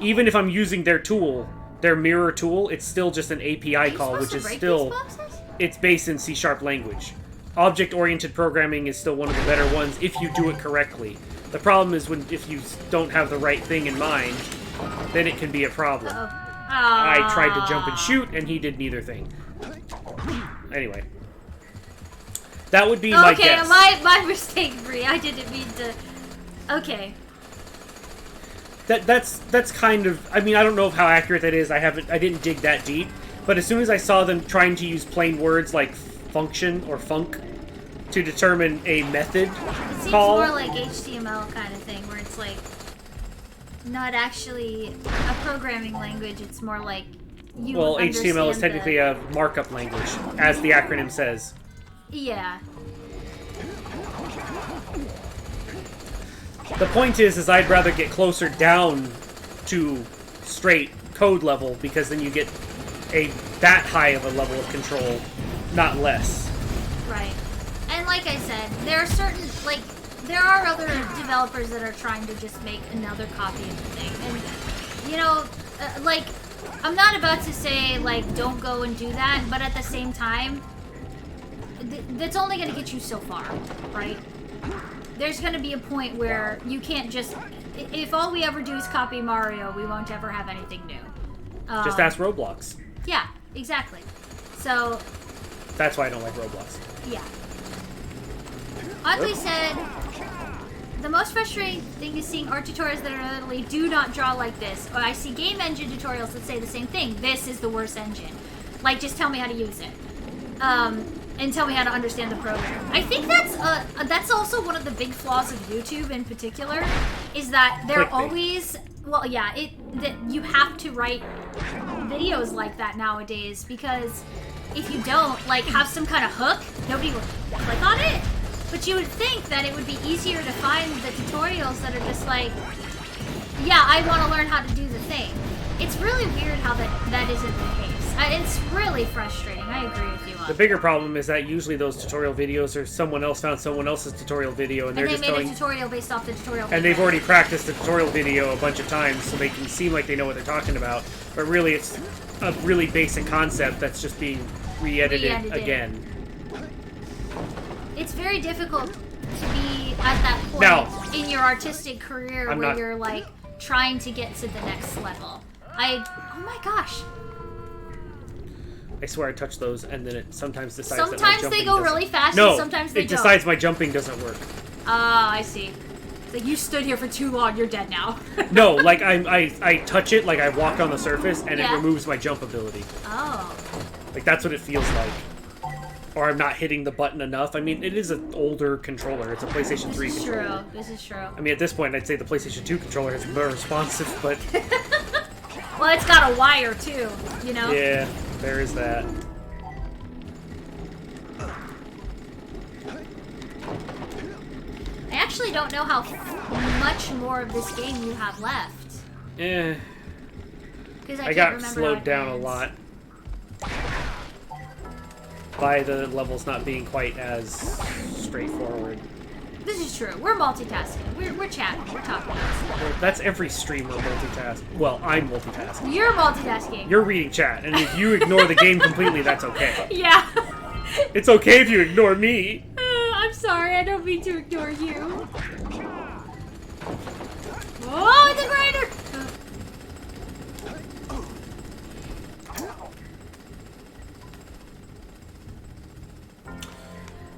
Even if I'm using their tool, their Mirror tool, it's still just an API call, which is still... It's based in C# language. Object-oriented programming is still one of the better ones if you do it correctly. The problem is if you don't have the right thing in mind, then it can be a problem. I tried to jump and shoot, and he did neither thing. Anyway. That would be my guess. Okay, my mistake, Bree. I didn't mean to... Okay. That's kind of... I mean, I don't know how accurate that is. I didn't dig that deep. But as soon as I saw them trying to use plain words like function or func to determine a method it seems call... more like HTML kind of thing, where it's like not actually a programming language. It's more like you understand HTML is technically a markup language, as the acronym says. Yeah. The point is I'd rather get closer down to straight code level, because then you get that high of a level of control, not less. Right. And like I said, there are other developers that are trying to just make another copy of the thing. And, I'm not about to say, don't go and do that, but at the same time, that's only going to get you so far, right? There's going to be a point where you can't just... If all we ever do is copy Mario, we won't ever have anything new. Just ask Roblox. Yeah, exactly. So... That's why I don't like Roblox. Yeah. Oddly said, the most frustrating thing is seeing art tutorials that are literally do not draw like this. Or I see game engine tutorials that say the same thing. This is the worst engine. Just tell me how to use it. And tell me how to understand the program. I think that's also one of the big flaws of YouTube in particular, is that they're always... Well, yeah, that you have to write videos like that nowadays, because if you don't, have some kind of hook, nobody will click on it. But you would think that it would be easier to find the tutorials that are just yeah, I want to learn how to do the thing. It's really weird how that isn't the case. It's really frustrating. I agree with you on The bigger problem is that usually those tutorial videos are someone else found someone else's tutorial video, and they're just made a tutorial based off the tutorial video. And they've already practiced the tutorial video a bunch of times, so they can seem like they know what they're talking about. But really, it's a really basic concept that's just being re-edited again. It's very difficult to be at that point in your artistic career where you're trying to get to the next level. Oh my gosh. I swear I touch those, and then it sometimes decides that my sometimes jumping they go doesn't... really fast, no, and sometimes they it decides my jumping doesn't work. Ah, I see. It's you stood here for too long, you're dead now. No, I touch it, I walk on the surface, and it removes my jump ability. Oh. That's what it feels like. Or I'm not hitting the button enough. I mean, it is an older controller. It's a PlayStation 3 controller. This is true. I mean, at this point, I'd say the PlayStation 2 controller is more responsive, but... Well, it's got a wire, too, you know? Yeah, there is that. I actually don't know how much more of this game you have left. Eh. I got slowed down a lot by the levels not being quite as straightforward. This is true. We're multitasking. We're chatting. We're talking. Well, that's every streamer multitask. Well, I'm multitasking. You're multitasking. You're reading chat, and if you ignore the game completely, that's okay. Yeah. It's okay if you ignore me. I'm sorry. I don't mean to ignore you. Oh, the grinder!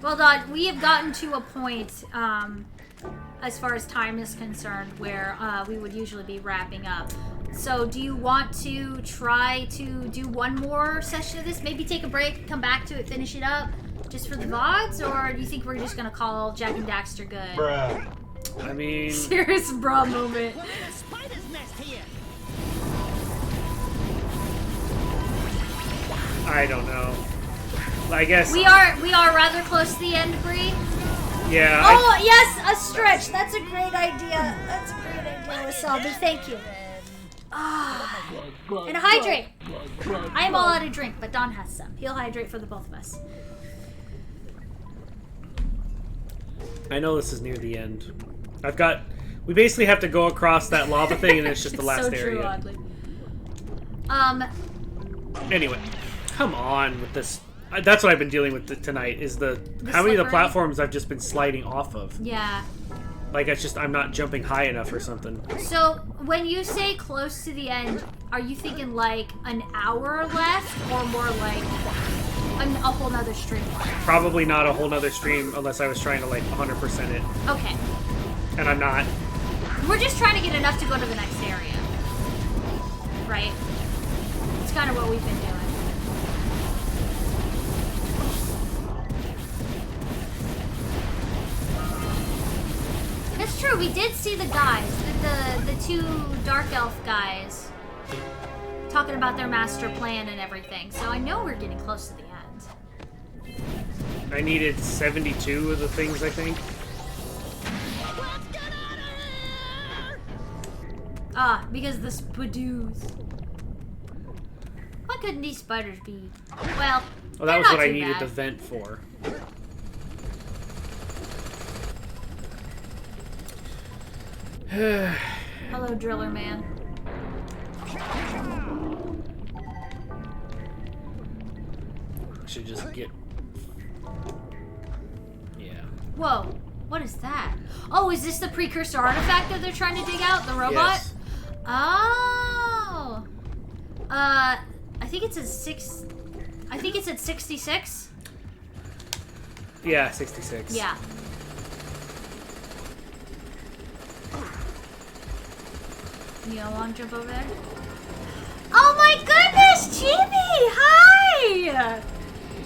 Well, Don, we have gotten to a point, as far as time is concerned, where we would usually be wrapping up. So, do you want to try to do one more session of this? Maybe take a break, come back to it, finish it up, just for the VODs? Or do you think we're just gonna call Jak and Daxter good? Bruh. I mean... Serious bruh moment. Spider's nest here. I don't know. I guess... We are rather close to the end, Bree. Yeah. Oh, yes, a stretch. That's a great idea. That's a great idea, Wasabi. Thank you. And hydrate! I am all out of drink, but Don has some. He'll hydrate for the both of us. I know this is near the end. We basically have to go across that lava thing, and it's just the last so true, area. Oddly. Anyway, come on with this. That's what I've been dealing with tonight. Is how many of the platforms I've just been sliding off of? Yeah. Like I'm not jumping high enough or something. So when you say close to the end, are you thinking like an hour left, or more like a whole nother stream? Probably not a whole nother stream unless I was trying to like 100% it. Okay. And I'm not. We're just trying to get enough to go to the next area. Right? It's kind of what we've been doing. That's true, we did see the guys, the two Dark Elf guys, talking about their master plan and everything, so I know we're getting close to the end. I needed 72 of the things, I think. Ah, because the spadoos. What couldn't these spiders be? Well, that was what I needed the vent for. Hello, Driller Man. Should just get... Yeah. Whoa, what is that? Oh, is this the precursor artifact that they're trying to dig out? The robot? Yes. Oh. I think it's at 66. Yeah, 66. Yeah. You gonna long jump over there? Oh my goodness, Chibi! Hi!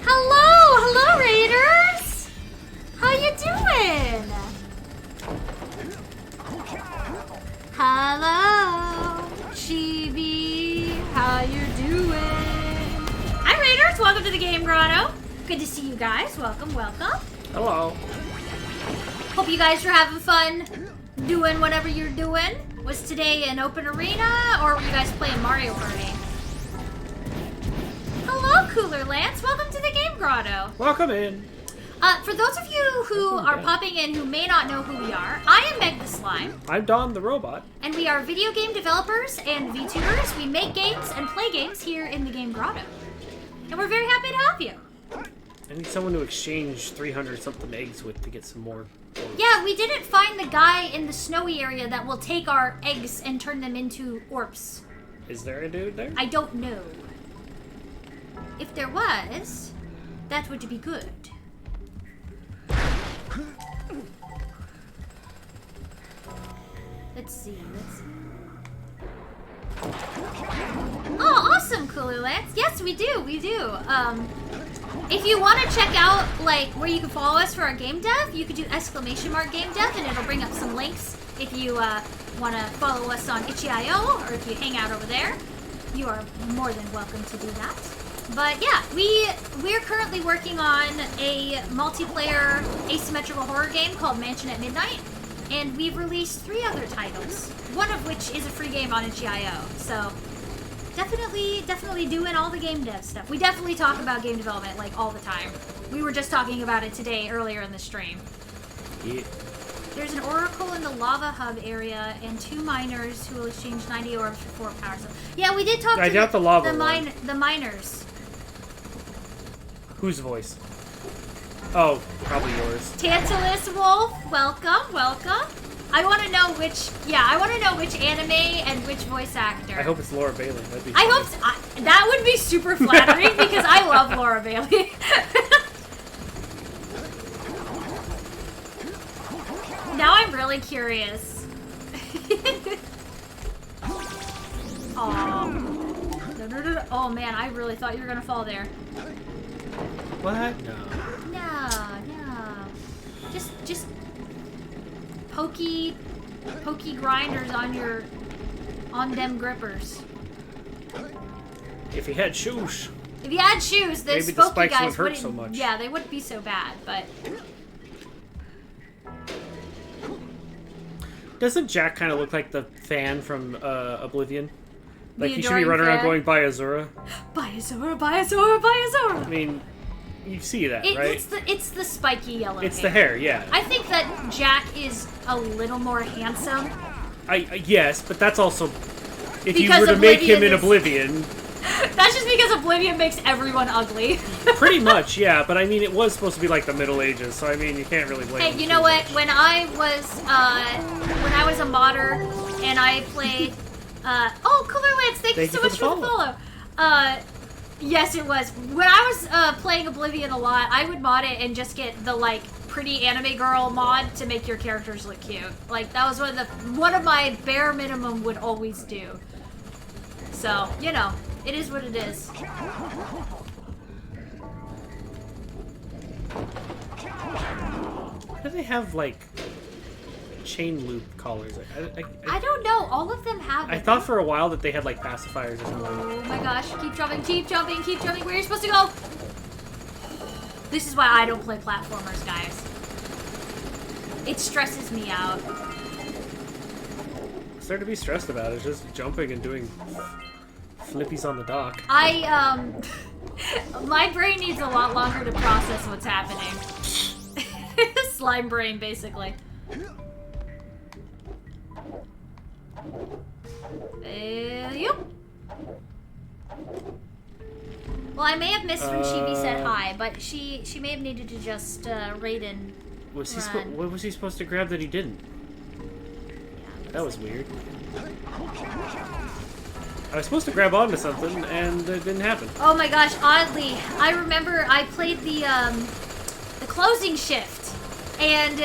Hello, Raiders! How you doing? Hello, Chibi. How you doing? Hi, Raiders. Welcome to the Game Grotto. Good to see you guys. Welcome. Hello. Hope you guys are having fun doing whatever you're doing. Was today an open arena, or were you guys playing Mario Party? Hello, Cooler Lance. Welcome to the Game Grotto. Welcome in. For those of you who are popping in who may not know who we are, I am Meg the Slime. I'm Don the Robot. And we are video game developers and VTubers. We make games and play games here in the Game Grotto. And we're very happy to have you. I need someone to exchange 300-something eggs with to get some more. Yeah, we didn't find the guy in the snowy area that will take our eggs and turn them into orbs. Is there a dude there? I don't know. If there was, that would be good. Let's see. Oh, awesome, Cooler Lance. Yes, we do. If you want to check out, like, where you can follow us for our game dev, you could do !Gamedev, and it'll bring up some links if you want to follow us on itch.io, or if you hang out over there. You are more than welcome to do that. But yeah, we're currently working on a multiplayer asymmetrical horror game called Mansion at Midnight, and we've released 3 other titles, one of which is a free game on itch.io. So definitely doing all the game dev stuff. We definitely talk about game development like all the time. We were just talking about it today earlier in the stream. Yeah. There's an oracle in the lava hub area and 2 miners who will exchange 90 orbs for 4 power cells. Yeah, we did talk to the miners. Whose voice? Oh, probably yours. Tantalus Wolf, welcome. I want to know which anime and which voice actor. I hope it's Laura Bailey. That'd be I hope that would be super flattering because I love Laura Bailey. Now I'm really curious. Oh. Oh man, I really thought you were gonna fall there. What? No. Just pokey grinders on them grippers. If he had shoes. If you had shoes, those maybe the pokey spikes guys wouldn't hurt so much. Yeah, they wouldn't be so bad, but. Doesn't Jack kind of look like the fan from Oblivion? Like, you should be running around going, "Buy Azura." Buy Azura, buy Azura, buy Azura! I mean, you see that, right? It's the spiky yellow hair. It's the hair, yeah. I think that Jack is a little more handsome. Yes, but that's also... If because you were to make him in Oblivion... That's just because Oblivion makes everyone ugly. Pretty much, yeah, but I mean, it was supposed to be like the Middle Ages, so I mean, you can't really blame him. Hey, you know what? When I was a modder and I played... oh, Cooler Lance, thank you so much for the follow. Yes, it was. When I was playing Oblivion a lot, I would mod it and just get the, like, pretty anime girl mod to make your characters look cute. Like, that was one of my bare minimum would always do. So, you know, it is what it is. Why do they have, like, chain loop collars? I don't know. All of them have it. I thought for a while that they had, like, pacifiers or something. Oh my gosh. Keep jumping, keep jumping, keep jumping. Where are you supposed to go? This is why I don't play platformers, guys. It stresses me out. What's there to be stressed about? It's just jumping and doing flippies on the dock. My brain needs a lot longer to process what's happening. Slime brain, basically. Yep. Well, I may have missed when Chibi said hi, but she may have needed to just raid and run. What was he supposed to grab that he didn't? Yeah, that was weird. I was supposed to grab onto something, and it didn't happen. Oh my gosh, oddly, I remember I played the closing shift, and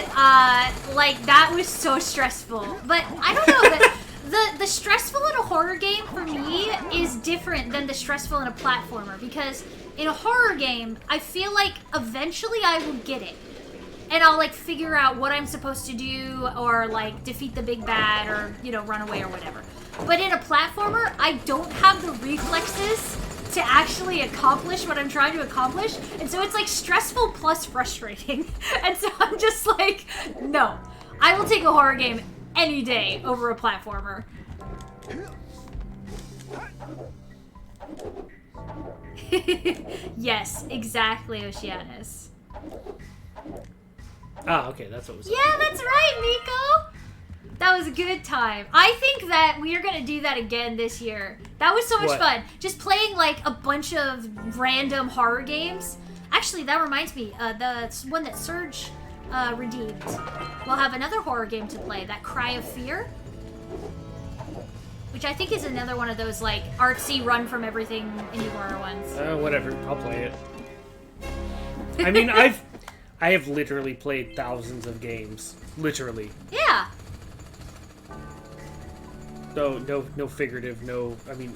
like that was so stressful. But I don't know, the stressful in a horror game for me is different than the stressful in a platformer, because in a horror game, I feel like eventually I will get it. And I'll, like, figure out what I'm supposed to do, or, like, defeat the big bad, or, you know, run away or whatever. But in a platformer, I don't have the reflexes to actually accomplish what I'm trying to accomplish. And so it's, like, stressful plus frustrating. And so I'm just like, no. I will take a horror game any day over a platformer. Yes, exactly, Oceanus. Ah, okay, that's what was. Yeah, that's right, Miko. That was a good time. I think that we are gonna do that again this year. That was so much fun. Just playing like a bunch of random horror games. Actually, that reminds me, the one that Surge redeemed. We'll have another horror game to play. That Cry of Fear, which I think is another one of those like artsy run from everything indie horror ones. Whatever, I'll play it. I mean, I have literally played thousands of games. Literally. Yeah. No figurative, I mean,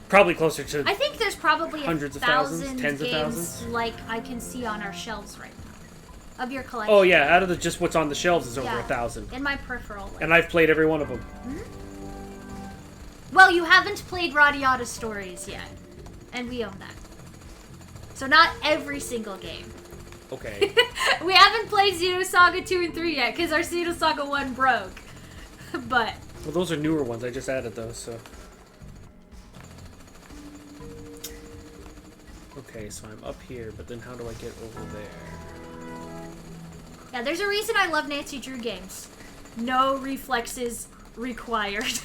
probably closer to I think there's probably hundreds of thousands, thousands, tens games of thousands. like I can see on our shelves right now. Of your collection. Oh yeah, out of just what's on the shelves is over 1,000. In my peripheral. Like. And I've played every one of them. Mm-hmm. Well, you haven't played Radiata Stories yet. And we own that. So not every single game. Okay. We haven't played Xenosaga 2 and 3 yet, because our Xenosaga 1 broke. But... Well, those are newer ones. I just added those, so... Okay, so I'm up here, but then how do I get over there? Yeah, there's a reason I love Nancy Drew games. No reflexes required.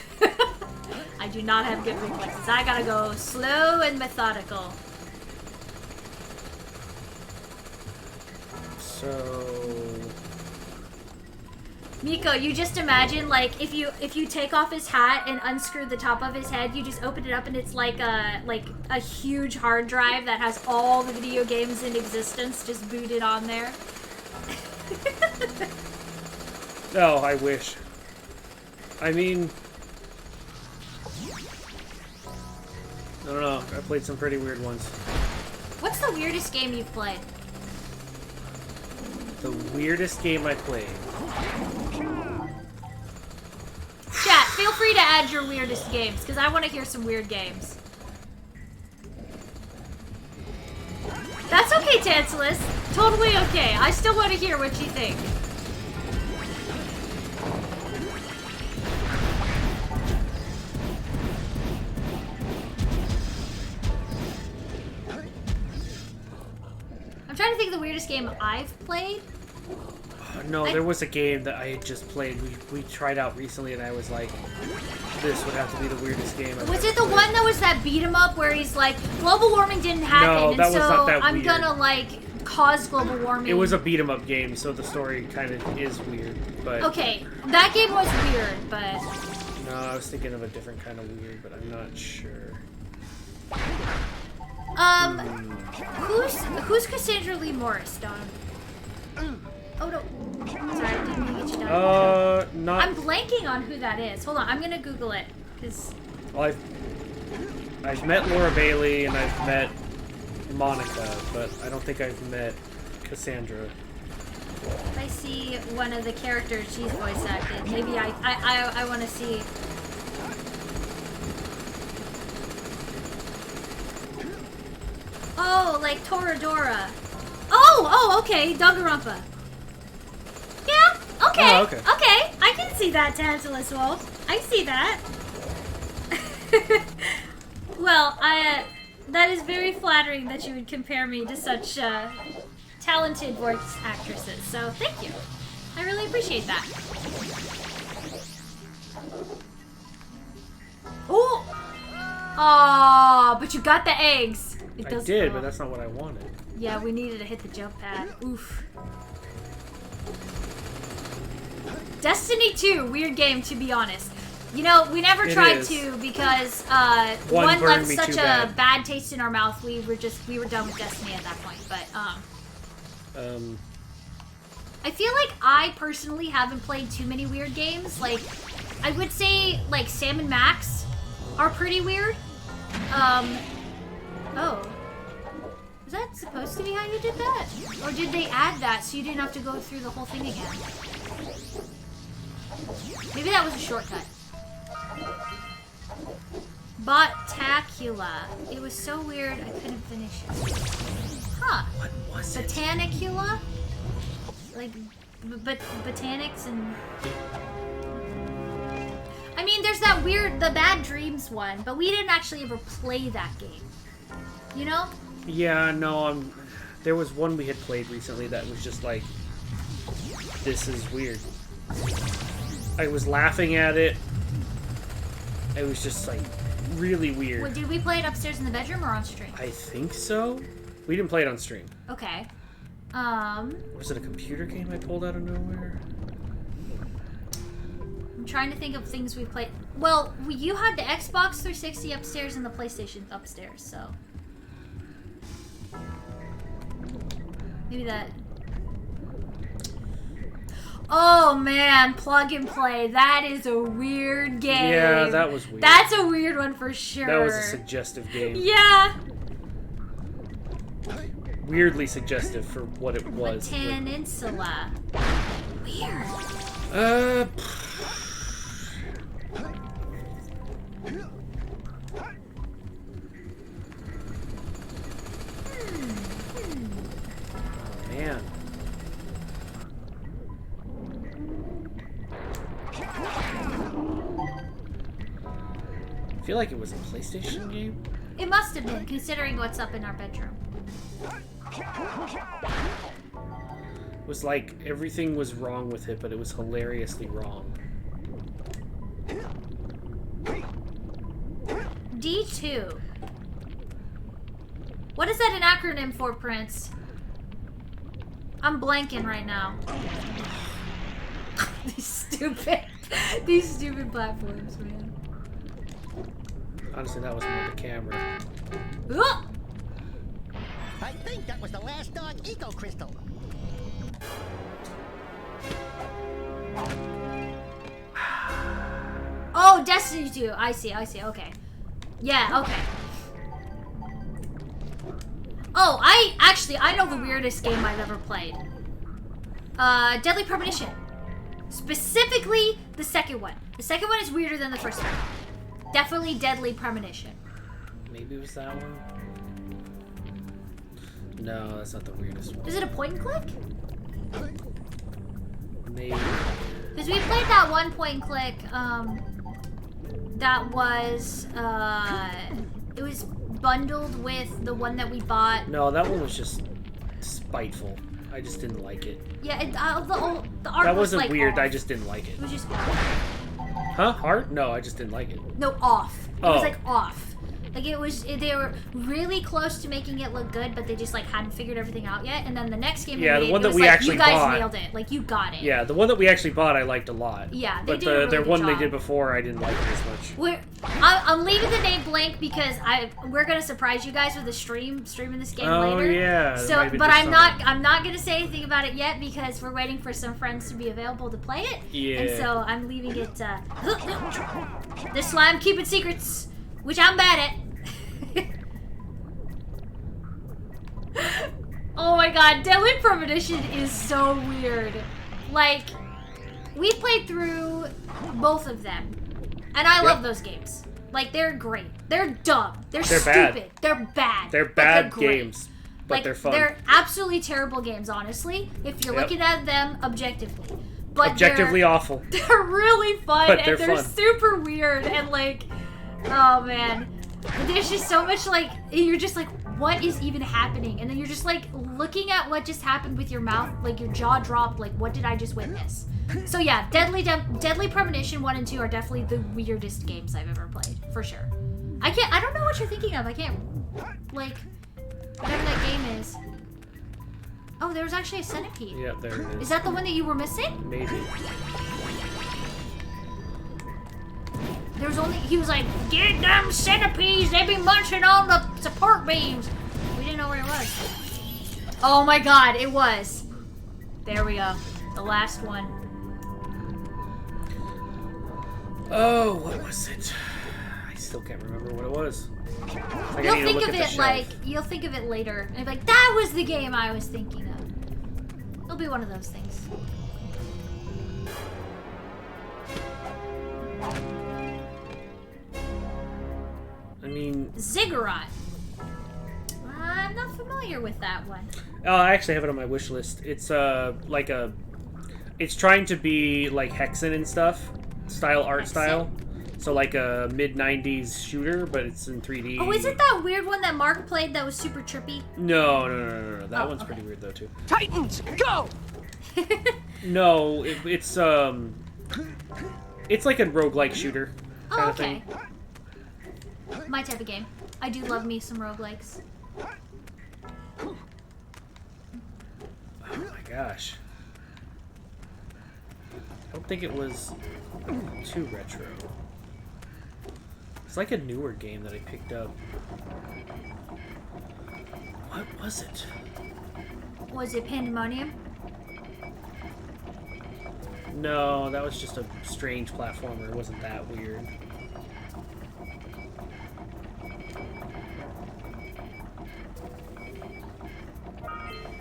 I do not have good reflexes. I gotta go slow and methodical. So... Miko, you just imagine, like, if you take off his hat and unscrew the top of his head, you just open it up and it's like a huge hard drive that has all the video games in existence just booted on there. Oh, I wish. I mean... I don't know. I played some pretty weird ones. What's the weirdest game you've played? The weirdest game I played. Chat, feel free to add your weirdest games, because I want to hear some weird games. That's okay, Tantalus. Totally okay. I still want to hear what you think. to think of the weirdest game I've played. No, there was a game that I had just played. We tried out recently, and I was like, this would have to be the weirdest game I've Was ever it the played. one that was that beat 'em up where he's like, global warming didn't happen, No, that and was so not that I'm weird. gonna like cause global warming. It was a beat 'em up game, so the story kind of is weird. But Okay, that game was weird, but no, I was thinking of a different kind of weird, but I'm not sure. Who's Cassandra Lee Morris, Don? Oh no, sorry, I didn't mean to get you down. Not. I'm blanking on who that is. Hold on, I'm gonna Google it because. Well, I've met Laura Bailey and I've met Monica, but I don't think I've met Cassandra. I see one of the characters she's voice acted. Maybe I want to see. Oh, like Toradora. Oh, okay, Danganronpa. Yeah, okay, Oh, okay. okay. I can see that, Tantalus Wolf. I see that. Well, that is very flattering that you would compare me to such talented voice actresses. So thank you. I really appreciate that. Oh, but you got the eggs. It I does did, fall. but that's not what I wanted. Yeah, we needed to hit the jump pad. Oof. Destiny 2, weird game to be honest. You know, we never It tried is. to because One one burned left me such too a bad. taste in our mouth. We were done with Destiny at that point. But I feel like I personally haven't played too many weird games. Like, I would say like Sam and Max are pretty weird. Oh. Was that supposed to be how you did that? Or did they add that so you didn't have to go through the whole thing again? Maybe that was a shortcut. Botacula. It was so weird I couldn't finish it. Huh. What was it? Botanicula? Like, botanics and... I mean, there's that weird, the Bad Dreams one, but we didn't actually ever play that game. You know? Yeah, no, there was one we had played recently that was just like, this is weird. I was laughing at it. It was just like really weird. Wait, did we play it upstairs in the bedroom or on stream? I think so. We didn't play it on stream. Okay. Was it a computer game I pulled out of nowhere? I'm trying to think of things we played. Well, you had the Xbox 360 upstairs and the PlayStation upstairs, so. Maybe that. Oh man, Plug and Play. That is a weird game. Yeah, that was weird. That's a weird one for sure. That was a suggestive game. Yeah. Weirdly suggestive for what it was. Peninsula. Weird. Man. I feel like it was a PlayStation game. It must have been, considering what's up in our bedroom. It was like everything was wrong with it, but it was hilariously wrong. D2. What is that an acronym for, Prince? I'm blanking right now. These stupid platforms, man. Honestly, that was more the camera. I think that was the last dog eco crystal. Oh, Destiny 2. I see, okay. Yeah, okay. Oh, I know the weirdest game I've ever played. Deadly Premonition. Specifically, the second one. The second one is weirder than the first one. Definitely Deadly Premonition. Maybe it was that one? No, that's not the weirdest one. Is it a point and click? Maybe. Because we played that one point and click, that was, it was bundled with the one that we bought. No, that one was just spiteful. I just didn't like it. Yeah, the art that was wasn't like weird. off. I just didn't like it. It was just Huh? Hard? No, I just didn't like it. No, off. It was Oh. like off. Like they were really close to making it look good, but they just like hadn't figured everything out yet. And then the next game, Yeah, we the one it that was we like, actually you guys bought. nailed it. Like you got it. Yeah, the one that we actually bought, I liked a lot. Yeah, they but did a really the good one job. they did before, I didn't like it as much. I'm leaving the name blank because we're gonna surprise you guys with a streaming this game later. Oh yeah. So, but I'm not gonna say anything about it yet because we're waiting for some friends to be available to play it. Yeah. And so I'm leaving it. The slime keeping secrets, which I'm bad at. Oh my god, Deadly Premonition is so weird. Like, we played through both of them, and I love those games. Like, they're great. They're dumb. They're stupid. Bad. They're bad. They're but bad they're great. games, but like, they're fun. They're absolutely terrible games, honestly, if you're looking at them objectively. But objectively awful. They're really fun, But and they're fun. super weird, and like, oh man. There's just so much, like, you're just like, what is even happening? And then you're just like looking at what just happened with your mouth, like your jaw dropped, like what did I just witness? So yeah, Deadly Premonition 1 and 2 are definitely the weirdest games I've ever played, for sure. I don't know what you're thinking of. I can't, like, whatever that game is. Oh, there was actually a centipede. Yeah, there it is. Is that the one that you were missing? Maybe. There was only, he was like, get them centipedes, they be munching on the support beams. We didn't know where it was. Oh my god, it was. There we go. The last one. Oh, what was it? I still can't remember what it was. Like, You'll think of it like, you'll think of it later. And be like, that was the game I was thinking of. It'll be one of those things. I mean... Ziggurat. I'm not familiar with that one. Oh, I actually have it on my wish list. It's like a... It's trying to be like Hexen and stuff. Art style. So like a mid-90s shooter, but it's in 3D. Oh, is it that weird one that Mark played that was super trippy? No. That one's pretty weird though too. Titans, go! No, it's like a roguelike shooter kind Oh, of thing. My type of game. I do love me some roguelikes. Oh my gosh. I don't think it was too retro. It's like a newer game that I picked up. What was it? Was it Pandemonium? No, that was just a strange platformer. It wasn't that weird.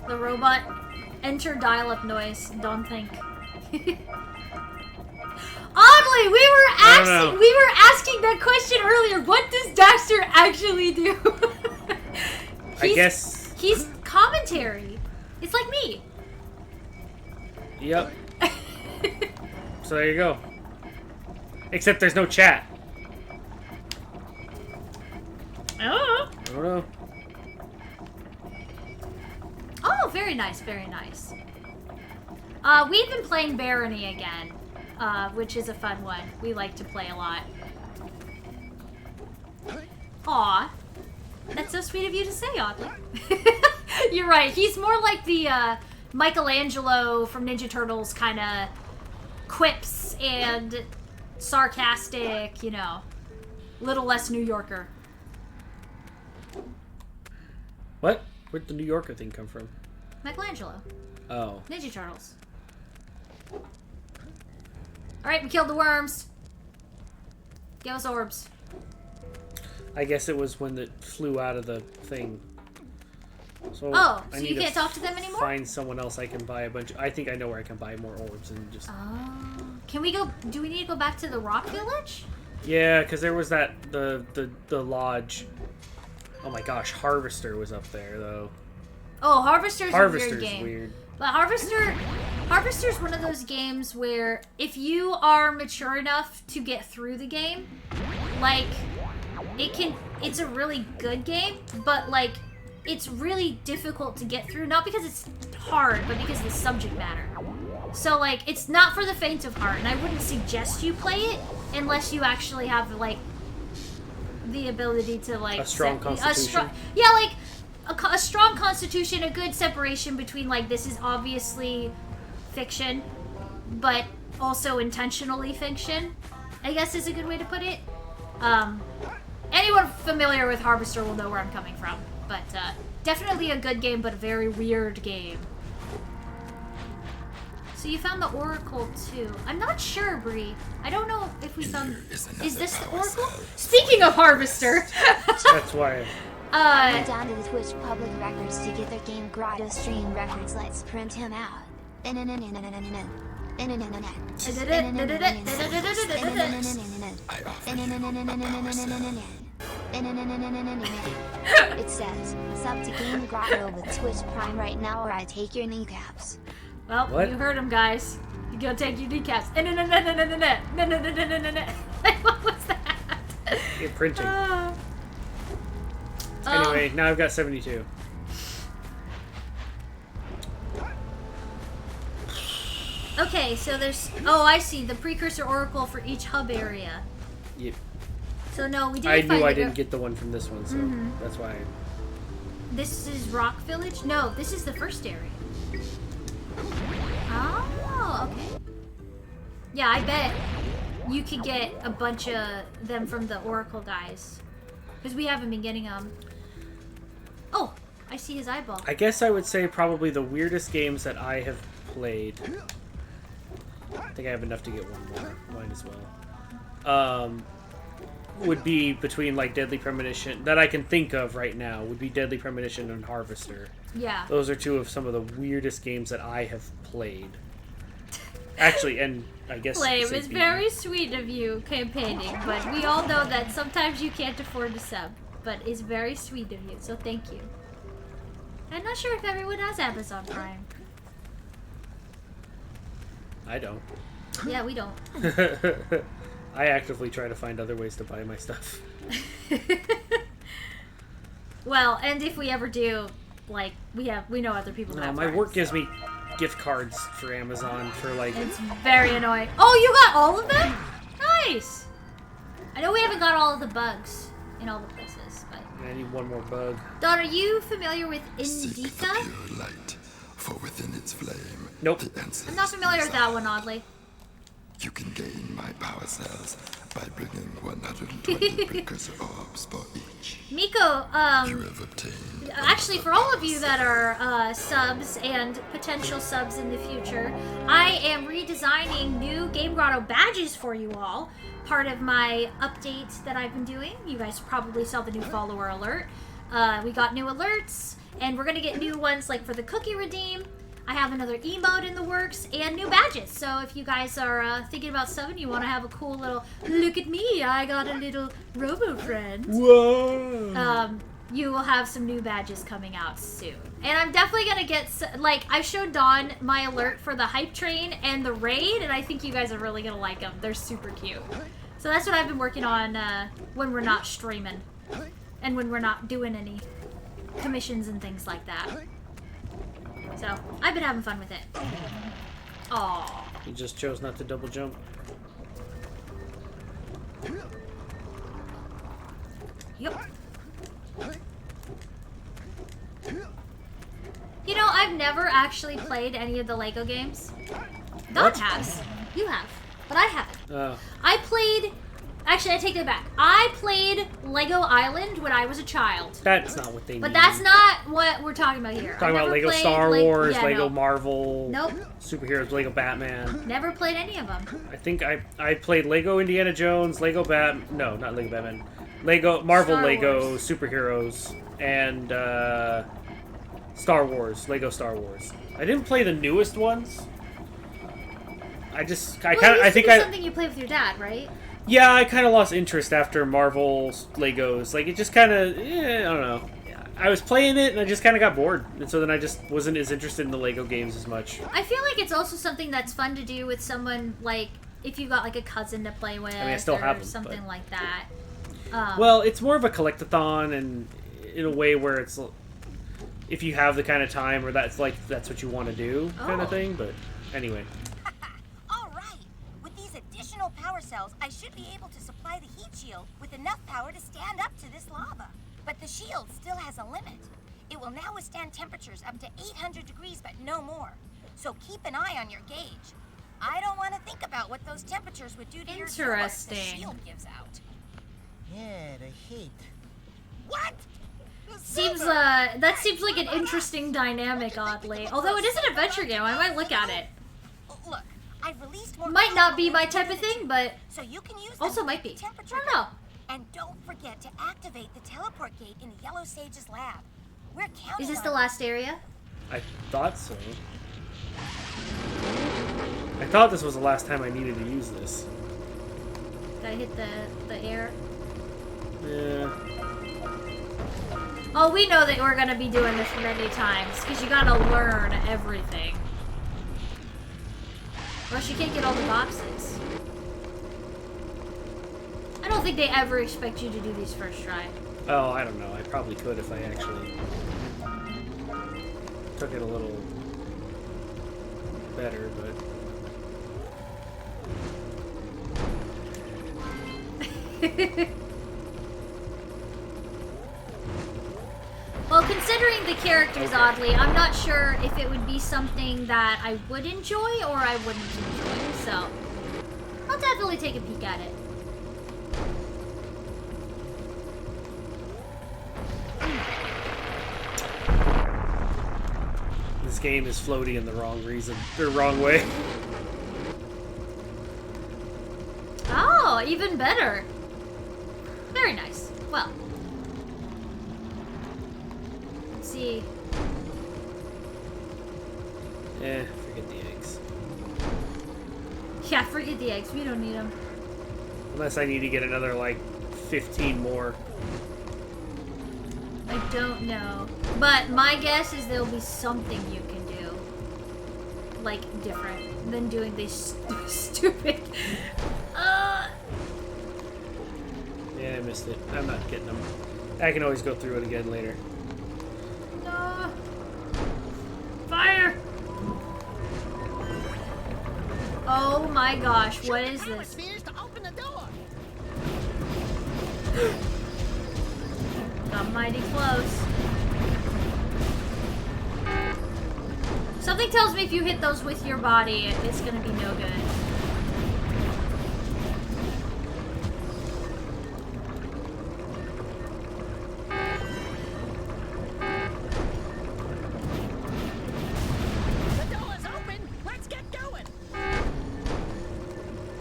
The robot enter dial-up noise. Don't think. Oddly, we were asking that question earlier. What does Daxter actually do? I guess he's commentary. It's like me. Yep. So there you go. Except there's no chat. Oh. I don't know. Oh, very nice, very nice. We've been playing Barony again, which is a fun one. We like to play a lot. Aw. That's so sweet of you to say, oddly. You're right. He's more like the Michelangelo from Ninja Turtles kind of quips and sarcastic, you know, little less New Yorker. What? Where'd the New Yorker thing come from? Michelangelo. Oh. Ninja Turtles. Alright, we killed the worms. Give us orbs. I guess it was when it flew out of the thing. So Oh, I so need you can't talk to them anymore? Find someone else I can buy a bunch. I think I know where I can buy more orbs and just. Oh. Can we go? Do we need to go back to the Rock Village? Yeah, because there was that the lodge. Oh my gosh, Harvester was up there though. Oh, Harvester's a weird game. Weird. But Harvester's one of those games where if you are mature enough to get through the game, like it's a really good game, but like it's really difficult to get through. Not because it's hard, but because of the subject matter. So, like, it's not for the faint of heart, and I wouldn't suggest you play it unless you actually have, like, the ability to, like... A strong constitution? Yeah, like, a strong constitution, a good separation between, like, this is obviously fiction, but also intentionally fiction, I guess is a good way to put it. Anyone familiar with Harvester will know where I'm coming from, but definitely a good game, but a very weird game. So you found the Oracle too. I'm not sure, Bree. I don't know if we found... Is this the Oracle? Speaking of Harvester! That's why... Go down to the Twitch public records to get their Game Grotto stream records. Let's print him out. It says, sub to Game Grotto with Twitch Prime right now or I take your kneecaps. Well, what? You heard him, guys. You go take your kneecaps. What was that? You're printing. Anyway, now I've got 72. Okay, so there's... Oh, I see. The precursor oracle for each hub area. Yep. So no, we didn't I find knew I didn't get the one from this one, so that's why. This is Rock Village? No, this is the first area. Oh, okay. Yeah, I bet you could get a bunch of them from the oracle guys. Because we haven't been getting them. Oh, I see his eyeball. I guess I would say probably the weirdest games that I have played. I think I have enough to get one more. Might as well. Would be between like Deadly Premonition that I can think of right now. Would be Deadly Premonition and Harvester. Yeah. Those are two of some of the weirdest games that I have played. Actually, and I guess... Flame, it's very sweet of you campaigning, but we all know that sometimes you can't afford to sub. But it's very sweet of you, so thank you. I'm not sure if everyone has Amazon Prime. I don't. Yeah, we don't. I actively try to find other ways to buy my stuff. Well, and if we ever do, like, we know other people have my cards, work gives me gift cards for Amazon for like... It's very annoying. Oh, you got all of them? Nice! I know we haven't got all of the bugs in all the places, but... I need one more bug. Don, are you familiar with Indica? Pure light, for within its flame, nope. I'm not familiar with that one, oddly. You can gain my power cells by bringing 120 precursor orbs for each. Miko, you have obtained. Actually, for all of you that are subs and potential subs in the future, I am redesigning new Game Grotto badges for you all. Part of my update that I've been doing. You guys probably saw the new follower alert. We got new alerts, and we're gonna get new ones like for the cookie redeem. I have another emote in the works and new badges. So if you guys are thinking about subbing, you want to have a cool little look at me, I got a little robo friend. Whoa! You will have some new badges coming out soon. And I'm definitely gonna get like I showed Dawn my alert for the hype train and the raid, and I think you guys are really gonna like them. They're super cute. So that's what I've been working on when we're not streaming and when we're not doing any commissions and things like that. So, I've been having fun with it. Aww. He just chose not to double jump. Yep. You know, I've never actually played any of the Lego games. Don has. You have. But I haven't. I played... Actually, I take it back. I played Lego Island when I was a child. That's not what they But mean. that's not what we're talking about here. Talking about Lego Star Wars, yeah, Lego no. Marvel, Nope. superheroes, Lego Batman. Never played any of them. I think I played Lego Indiana Jones, Lego no, not Lego Batman. Lego Marvel Star Lego Wars. superheroes and Star Wars, Lego Star Wars. I didn't play the newest ones. I think something you play with your dad, right? Yeah, I kind of lost interest after Marvel's Legos. Like, it just kind of, I don't know. I was playing it, and I just kind of got bored. And so then I just wasn't as interested in the Lego games as much. I feel like it's also something that's fun to do with someone, like, if you got, like, a cousin to play with. I mean, I still have them, something but... like that. Well, it's more of a collect-a-thon, and in a way where it's... if you have the kind of time or that's what you want to do kind of thing. But anyway. All right. With these additional power cells, I should be able to supply the heat shield with enough power to stand up to this lava. But the shield still has a limit. It will now withstand temperatures up to 800 degrees, but no more. So keep an eye on your gauge. I don't want to think about what those temperatures would do to your core the shield gives out. Yeah, the heat. What? That seems like an interesting dynamic, oddly. Although it is an adventure game, I might look at it. Look, I've released more. Might not be my type of thing, but so you can use also might be. I don't know. And don't forget to activate the teleport gate in the Yellow Sage's lab. We're counting. Is this the last area? I thought so. I thought this was the last time I needed to use this. Gotta hit the air. Yeah. Oh, we know that we're gonna be doing this many times, because you gotta learn everything. Or else you can't get all the boxes. I don't think they ever expect you to do these first try. Oh, I don't know. I probably could if I actually took it a little better, but... Well, considering the characters, oddly, I'm not sure if it would be something that I would enjoy or I wouldn't enjoy, so I'll definitely take a peek at it. This game is floaty in the wrong way. Oh, even better. Very nice. Well. Let's see. Forget the eggs. Yeah, forget the eggs. We don't need them. Unless I need to get another, like, 15 more. I don't know. But my guess is there'll be something you can do. Like, different than doing these stupid... Yeah, I missed it. I'm not getting them. I can always go through it again later. No. Fire! Oh my gosh, what is this? To open the door. Got mighty close. Something tells me if you hit those with your body, it's gonna be no good. The door's open. Let's get going.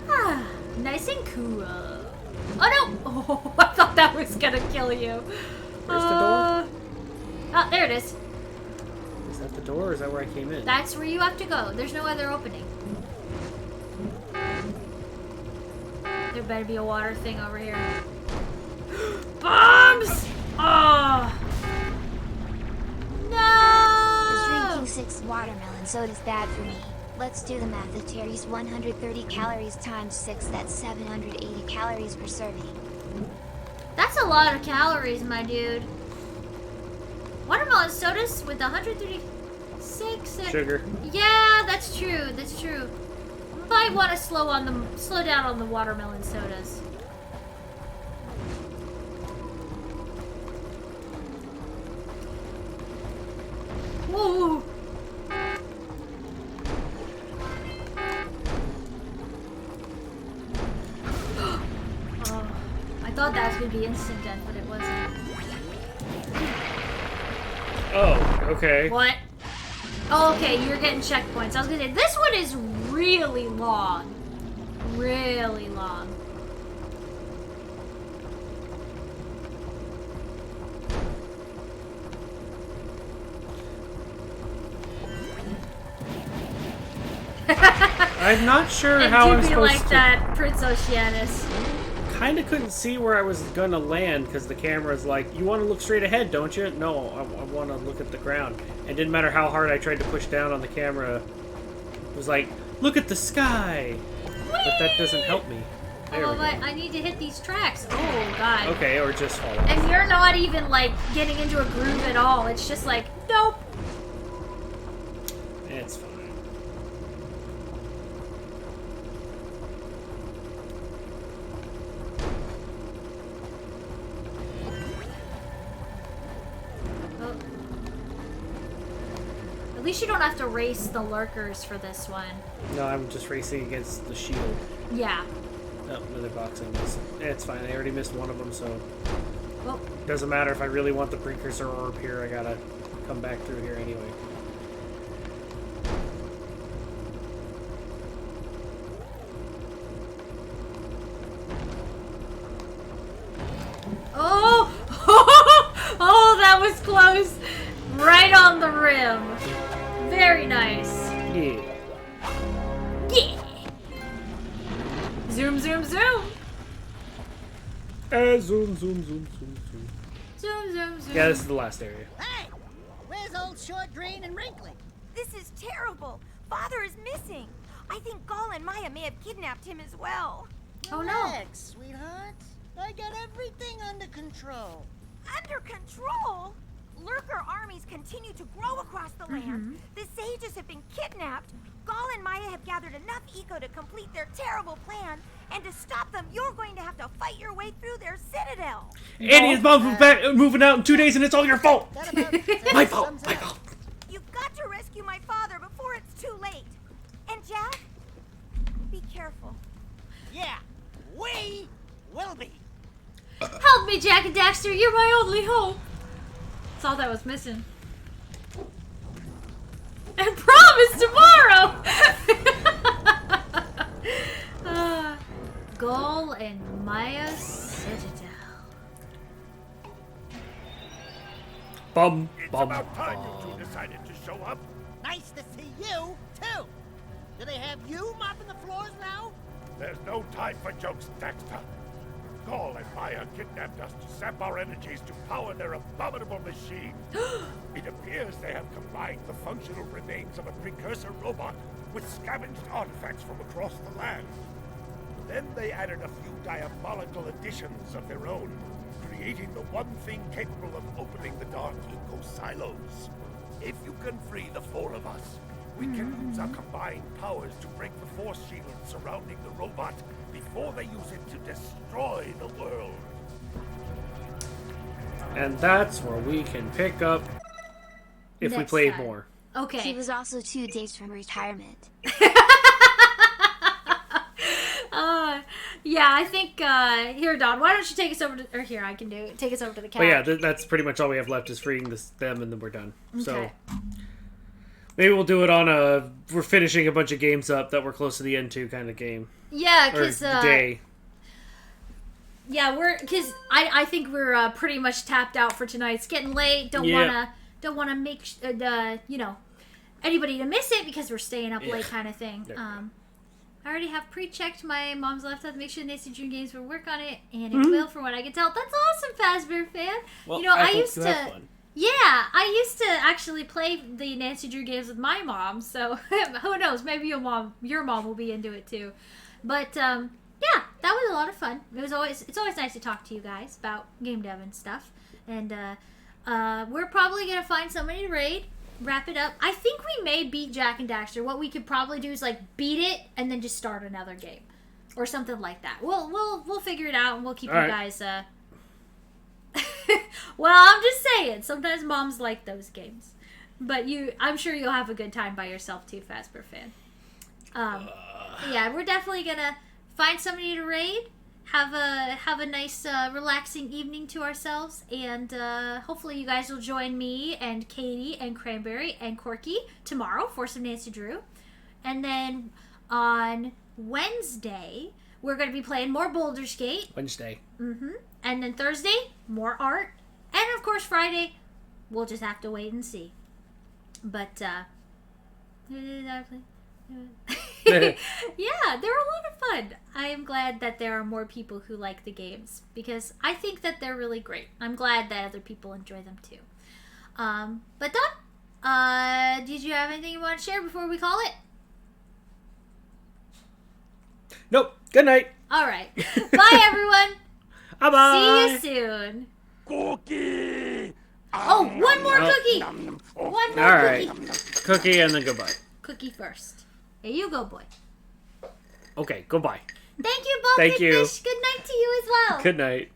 Ah, nice and cool. Oh no! Oh, I thought that was gonna kill you. Where's the door? Oh, there it is. Is that the door or is that where I came in? That's where you have to go. There's no other opening. There better be a water thing over here. Bombs! Oh! No! Drinking 6 watermelon soda's bad for me. Let's do the math. It carries 130 calories times 6. That's 780 calories per serving. That's a lot of calories, my dude. Watermelon sodas with 136 sugar. Yeah, that's true. That's true. Might want to slow down on the watermelon sodas. Whoa. Oh, I thought that was gonna be instant death, but it wasn't. Oh, okay. What? Oh, okay, you're getting checkpoints. I was gonna say, this one is really long. Really long. I'm not sure how I'm supposed like to... that, Prince Oceanus. Kind of couldn't see where I was gonna land because the camera's like, you want to look straight ahead, don't you? No, I want to look at the ground. It didn't matter how hard I tried to push down on the camera. It was like, look at the sky! But that doesn't help me. There we go. I need to hit these tracks. Oh, God. Okay, or just fall off. And you're not even, like, getting into a groove at all. It's just like, nope. It's fine. Oh. At least you don't have to race the lurkers for this one. No, I'm just racing against the shield. Yeah. Oh, another box I missed. It's fine. I already missed one of them, so... Well, Doesn't matter if I really want the precursor orb here. I gotta come back through here anyway. oh! Oh, that was close. Right on the rim. Very nice. Yeah. Yeah. Zoom, zoom, zoom. Zoom, zoom, zoom, zoom, zoom. Zoom, zoom, zoom. Yeah, this is the last area. Hey! Where's old Short, Green, and Wrinkly? This is terrible. Father is missing. I think Gall and Maya may have kidnapped him as well. Oh, no. Relax, sweetheart. I got everything under control. Under control? Lurker armies continue to grow across the land. The sages have been kidnapped. Gall and Maya have gathered enough eco to complete their terrible plan. And to stop them, you're going to have to fight your way through their citadel. Andy's mom's moving out in 2 days, and it's all your fault. My fault. My fault. You've got to rescue my father before it's too late. And Jack, be careful. Yeah, we will be. Help me, Jack and Daxter. You're my only hope. That's all that was missing. And promise tomorrow. Gall and Maya Citadel. Bum, It's bum, about time bum. you two decided to show up. Nice to see you, too. Do they have you mopping the floors now? There's no time for jokes, Daxter. Gall and Maya kidnapped us to sap our energies to power their abominable machine. It appears they have combined the functional remains of a precursor robot with scavenged artifacts from across the land. Then they added a few diabolical additions of their own, creating the one thing capable of opening the Dark Eco silos. If you can free the four of us, we can use our combined powers to break the force shield surrounding the robot before they use it to destroy the world. And that's where we can pick up if we Next played time. more. Okay. He was also 2 days from retirement. Yeah, I think, here, Don, why don't you take us over to, or here, I can do it. Take us over to the couch. But yeah, that's pretty much all we have left is freeing them, and then we're done. So Okay. maybe we'll do it on we're finishing a bunch of games up that we're close to the end to kind of game. Yeah, Or because, day. yeah, because I think we're pretty much tapped out for tonight. It's getting late. Don't wanna make you know, anybody to miss it because we're staying up late kind of thing. I already have pre-checked my mom's laptop to make sure the Nasty Dream Games will work on it, and it will, from what I can tell. That's awesome, Fazbear fan. Well, you know, I hope used you to. have fun. Yeah, I used to actually play the Nancy Drew games with my mom, so who knows? Maybe your mom will be into it too. But yeah, that was a lot of fun. It's always nice to talk to you guys about game dev and stuff. And we're probably gonna find somebody to raid, wrap it up. I think we may beat Jack and Daxter. What we could probably do is like beat it and then just start another game or something like that. We'll figure it out and we'll keep you guys. Well, I'm just saying. Sometimes moms like those games, but I'm sure you'll have a good time by yourself too, Fazbear fan. Yeah, we're definitely gonna find somebody to raid, have a nice, relaxing evening to ourselves, and hopefully you guys will join me and Katie and Cranberry and Corky tomorrow for some Nancy Drew, and then on Wednesday we're gonna be playing more Baldur's Gate. Wednesday. And then Thursday, more art. And of course Friday, we'll just have to wait and see. But, yeah, they're a lot of fun. I am glad that there are more people who like the games, because I think that they're really great. I'm glad that other people enjoy them too. But Don, did you have anything you want to share before we call it? Nope. Good night. All right. Bye, everyone. Bye-bye. See you soon. Cookie! Oh, one more cookie. One more All right. cookie. Cookie and then goodbye. Cookie first. Here you go, boy. Okay, goodbye. Thank you, Baltic Thank you. Fish. Good night to you as well. Good night.